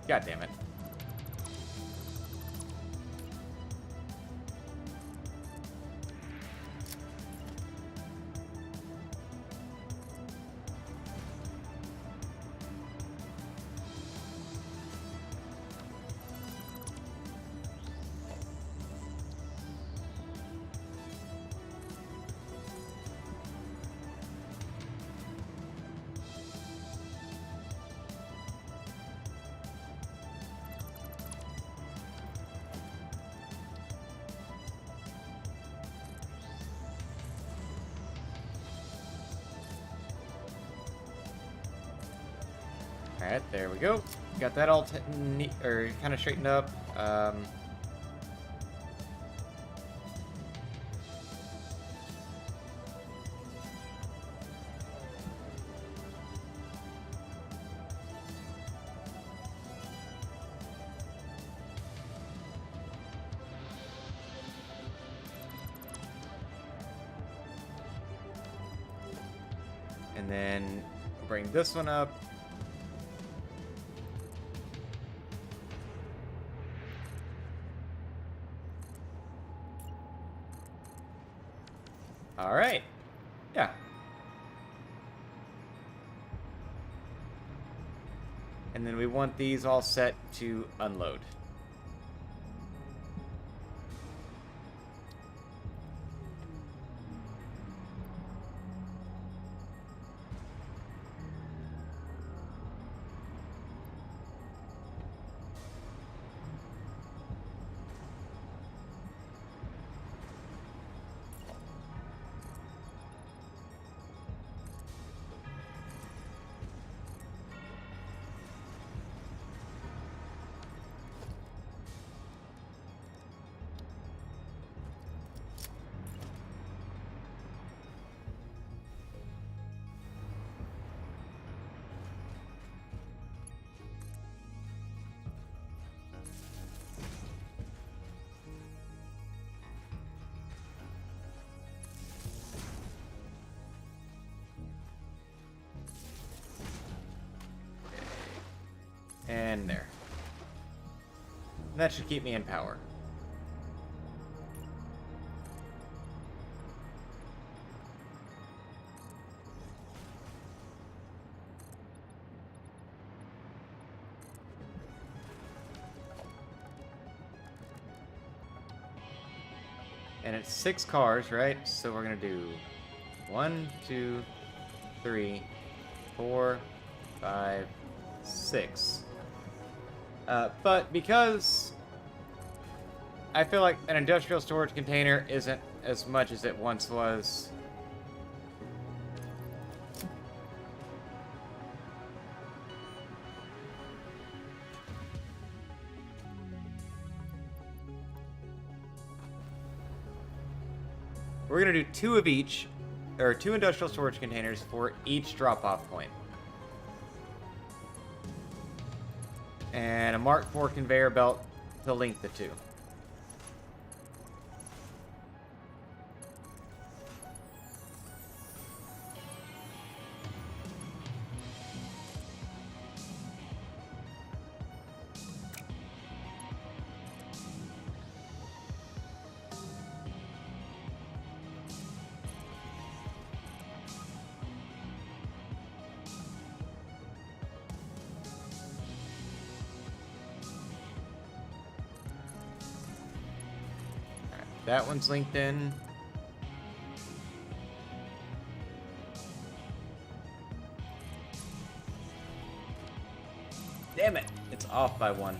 God damn it. Alright, there we go. Got that all kind of straightened up. And then bring this one up. All right. Yeah. And then we want these all set to unload. And there. That should keep me in power. And it's 6 cars, right? So we're gonna do 1, 2, 3, 4, 5, 6. But because I feel like an industrial storage container isn't as much as it once was. We're gonna do 2 of each, or 2 industrial storage containers for each drop-off point. And a Mark IV conveyor belt to link the 2. That one's linked in. Damn it! It's off by 1.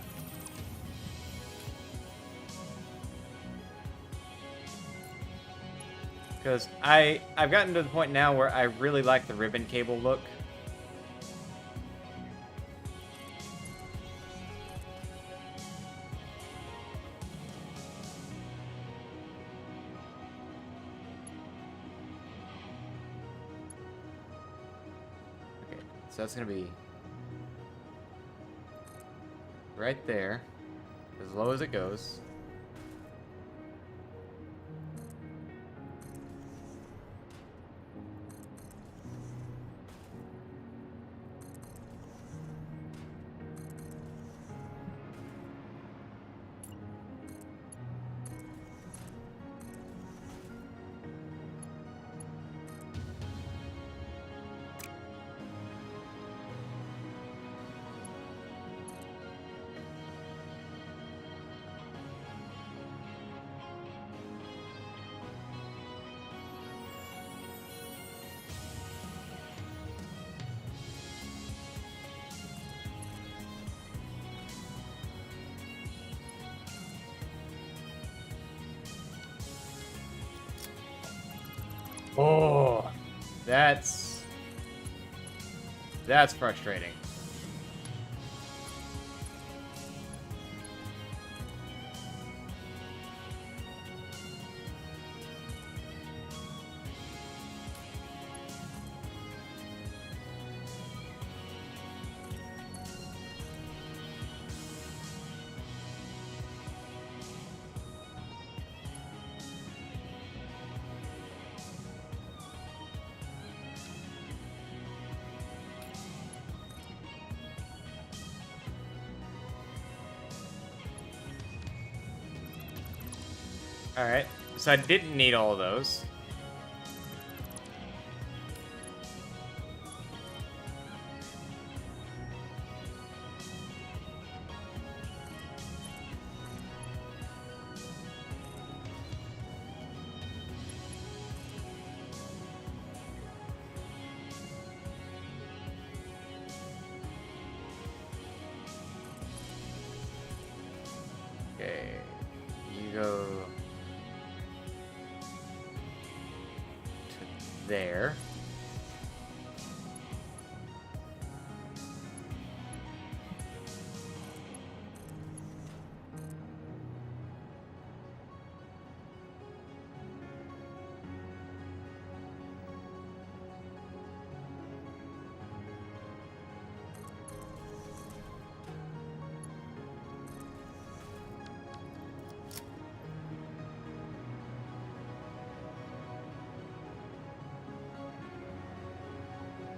Because I've gotten to the point now where I really like the ribbon cable look. So that's going to be right there, as low as it goes. Oh, that's frustrating. Alright, so I didn't need all of those. Okay, you go to there.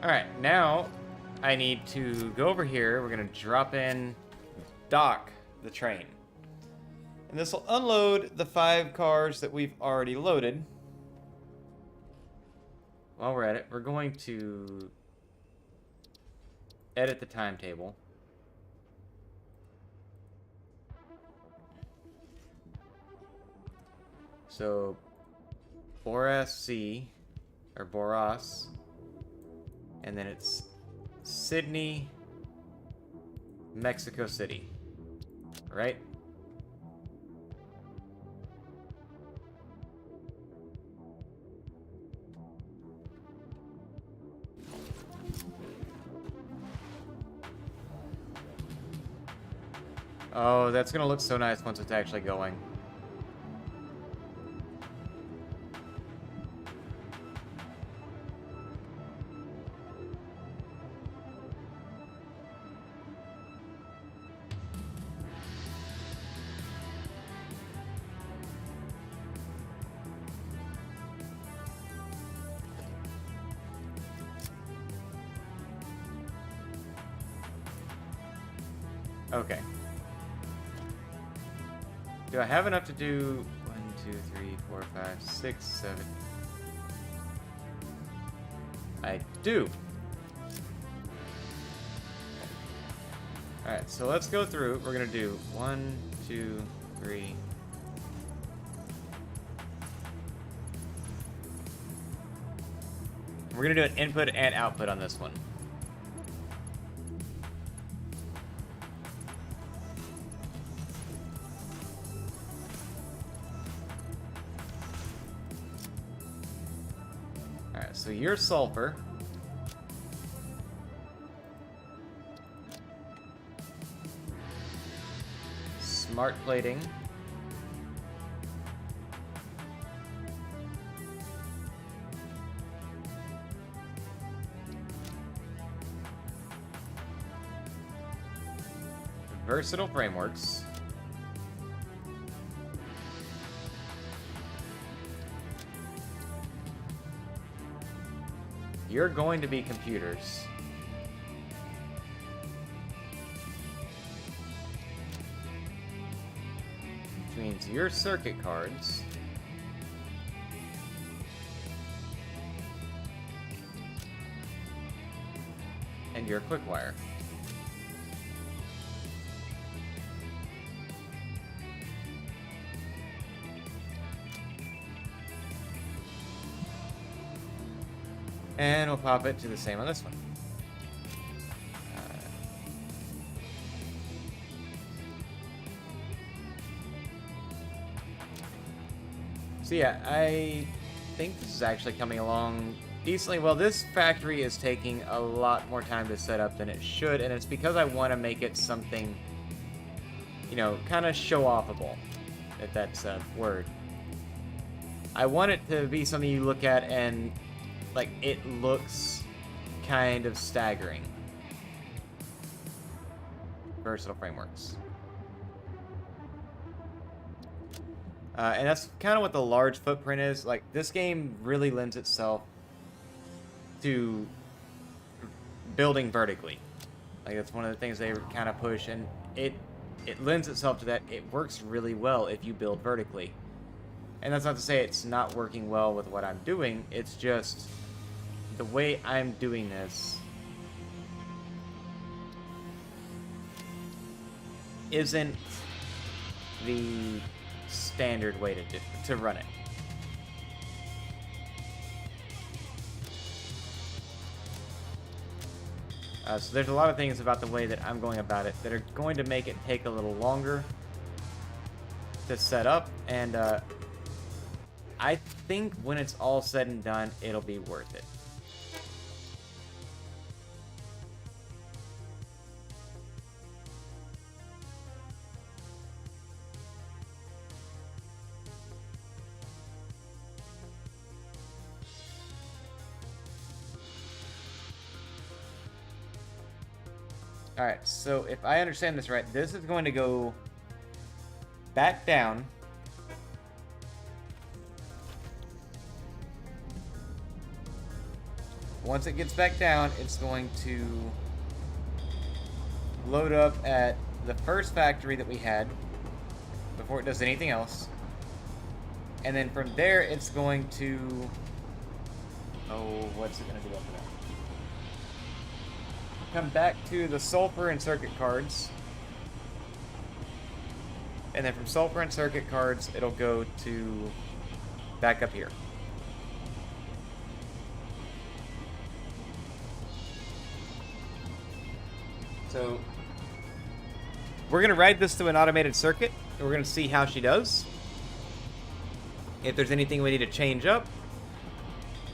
Alright, now I need to go over here. We're going to drop in, dock the train. And this will unload the 5 cars that we've already loaded. While we're at it, we're going to edit the timetable. So, Boras, or Boras. And then it's Sydney, Mexico City, right? Oh, that's gonna look so nice once it's actually going. Okay. Do I have enough to do 1, 2, 3, 4, 5, 6, 7? I do. Alright, so let's go through. We're gonna do 1, 2, 3. We're gonna do an input and output on this one. Alright, so your sulfur. Smart plating. Versatile frameworks. You're going to be computers. Which means your circuit cards. And your quick wire. And we'll pop it to the same on this one. So yeah, I think this is actually coming along decently well. This factory is taking a lot more time to set up than it should, and it's because I want to make it something, you know, kind of show-offable, if that's a word. I want it to be something you look at and like, it looks kind of staggering. Versatile frameworks. And that's kind of what the large footprint is. Like, this game really lends itself to building vertically. Like, that's one of the things they kind of push, and it lends itself to that. It works really well if you build vertically. And that's not to say it's not working well with what I'm doing. It's just the way I'm doing this isn't the standard way to run it. So there's a lot of things about the way that I'm going about it that are going to make it take a little longer to set up, and I think when it's all said and done, it'll be worth it. Alright, so if I understand this right, this is going to go back down. Once it gets back down, it's going to load up at the first factory that we had before it does anything else. And then from there, it's going to... Oh, what's it going to do after that? Come back to the sulfur and circuit cards. And then from sulfur and circuit cards, it'll go to back up here. So we're going to ride this to an automated circuit, and we're going to see how she does. If there's anything we need to change up.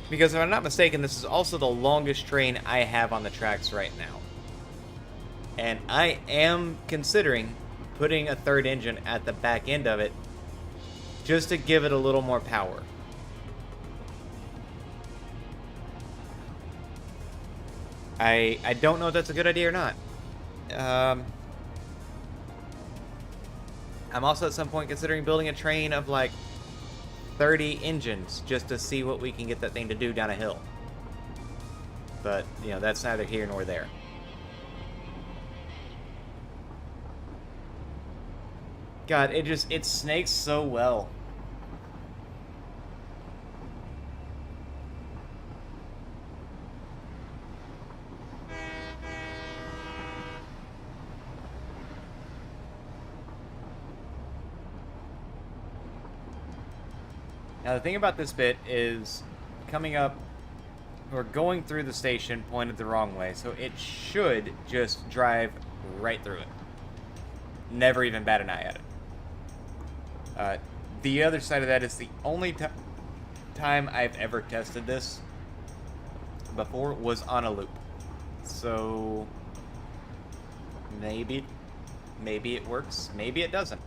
Because if I'm not mistaken, this is also the longest train I have on the tracks right now. And I am considering putting a third engine at the back end of it just to give it a little more power. I don't know if that's a good idea or not. I'm also at some point considering building a train of like 30 engines just to see what we can get that thing to do down a hill. But, you know, that's neither here nor there. God, it snakes so well. Now the thing about this bit is coming up, we're going through the station pointed the wrong way, so it should just drive right through it. Never even bat an eye at it. The other side of that is the only time I've ever tested this before was on a loop. So maybe it works, maybe it doesn't.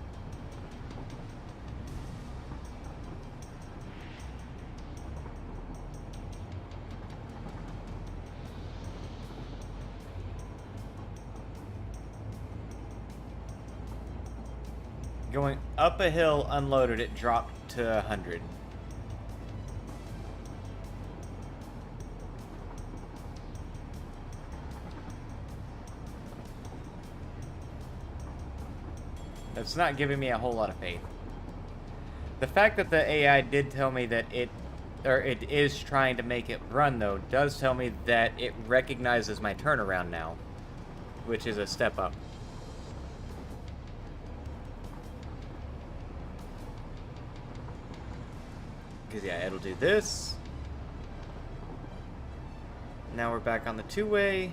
Going up a hill unloaded, it dropped to 100. That's not giving me a whole lot of faith. The fact that the AI did tell me that it is trying to make it run, though, does tell me that it recognizes my turnaround now, which is a step up. Because, yeah, it'll do this. Now we're back on the two-way.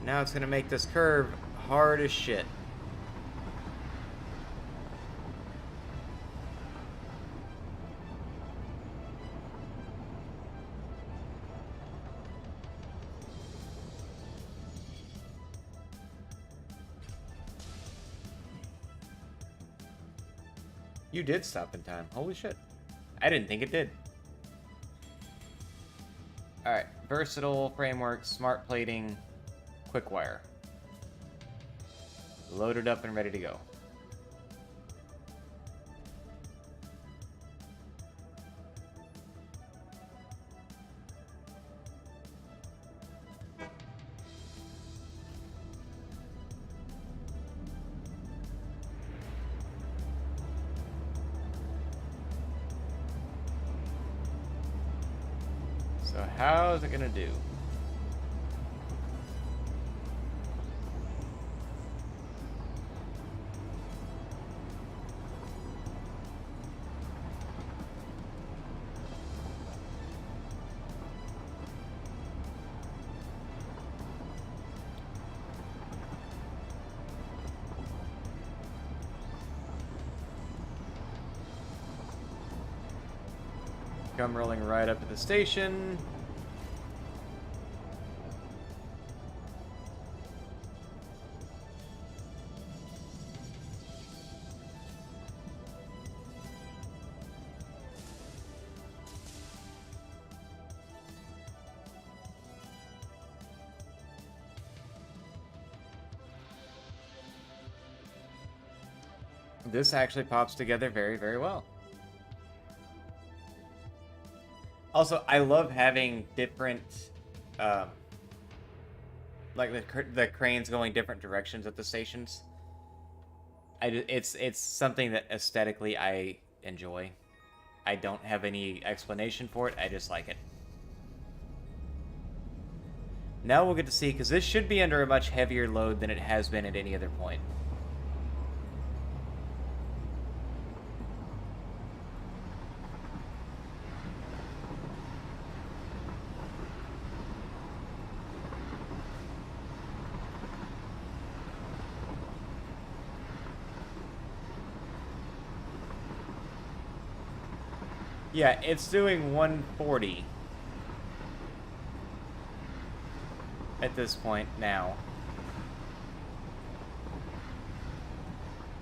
Now it's going to make this curve hard as shit. You did stop in time. Holy shit. I didn't think it did. Alright. Versatile framework, smart plating, quick wire. Loaded up and ready to go. So how's it gonna do? Come rolling right up to the station. This actually pops together very, very well. Also, I love having different, like the cranes going different directions at the stations. It's something that aesthetically I enjoy. I don't have any explanation for it. I just like it. Now we'll get to see, because this should be under a much heavier load than it has been at any other point. Yeah, it's doing 140. at this point now.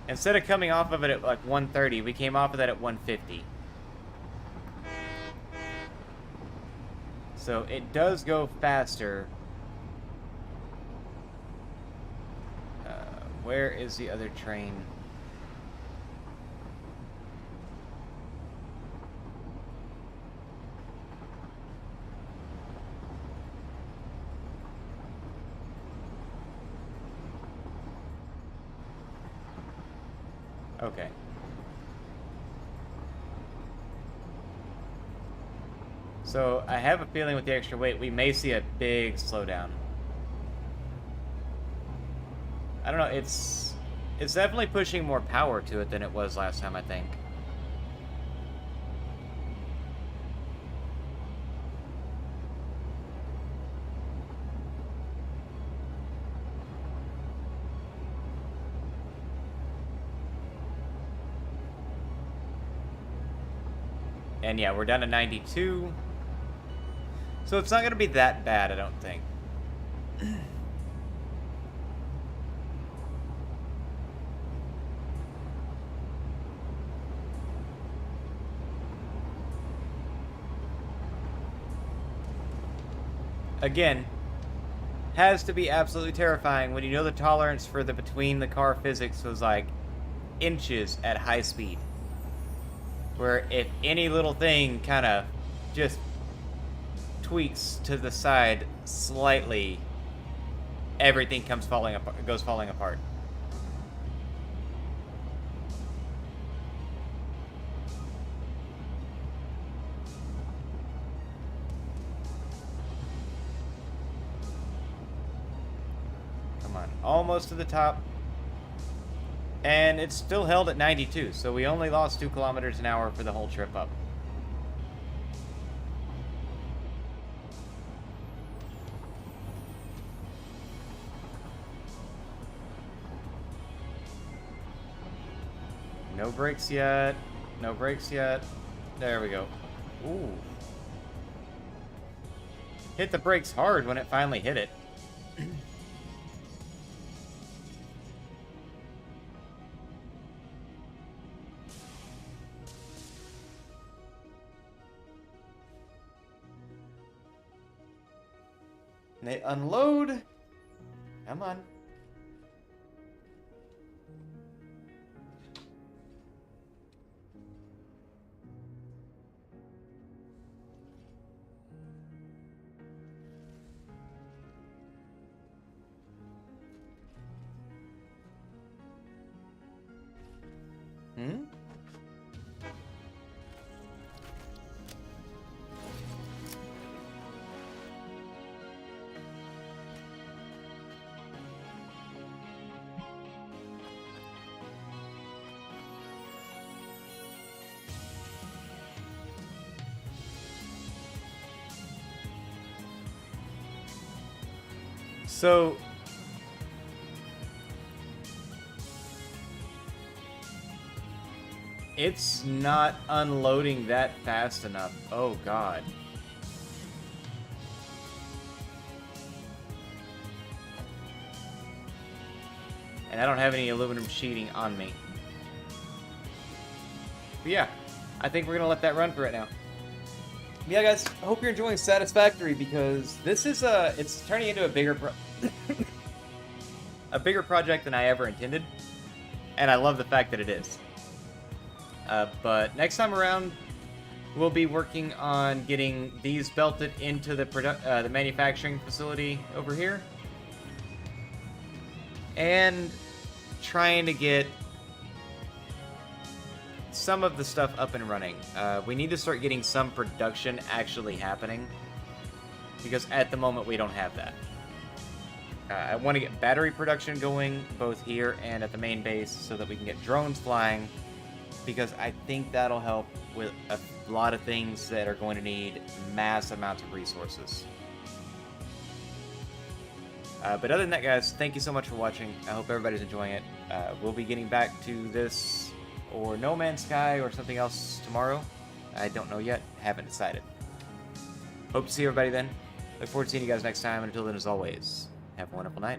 Instead of coming off of it at like 130, we came off of that at 150. So it does go faster. Where is the other train? Okay. So I have a feeling with the extra weight, we may see a big slowdown. I don't know, it's definitely pushing more power to it than it was last time, I think. And yeah, we're down to 92. So it's not going to be that bad, I don't think. Again, has to be absolutely terrifying when you know the tolerance for the between the car physics was like inches at high speed. Where if any little thing kind of just tweaks to the side slightly, everything goes falling apart. Come on, almost to the top. And it's still held at 92, so we only lost 2 kilometers an hour for the whole trip up. No brakes yet. No brakes yet. There we go. Ooh. Hit the brakes hard when it finally hit it. And they unload. Come on. Hmm? So it's not unloading that fast enough. Oh God. And I don't have any aluminum sheeting on me. But yeah, I think we're gonna let that run for right now. Yeah, guys, I hope you're enjoying Satisfactory because this is it's turning into a bigger a bigger project than I ever intended, and I love the fact that it is. But next time around, we'll be working on getting these belted into the manufacturing facility over here, and trying to get some of the stuff up and running. We need to start getting some production actually happening, because at the moment we don't have that. I want to get battery production going both here and at the main base so that we can get drones flying, because I think that'll help with a lot of things that are going to need mass amounts of resources. But other than that, guys, thank you so much for watching. I hope everybody's enjoying it. We'll be getting back to this or No Man's Sky or something else tomorrow. I don't know yet. Haven't decided. Hope to see everybody then. Look forward to seeing you guys next time, and until then, as always, have a wonderful night.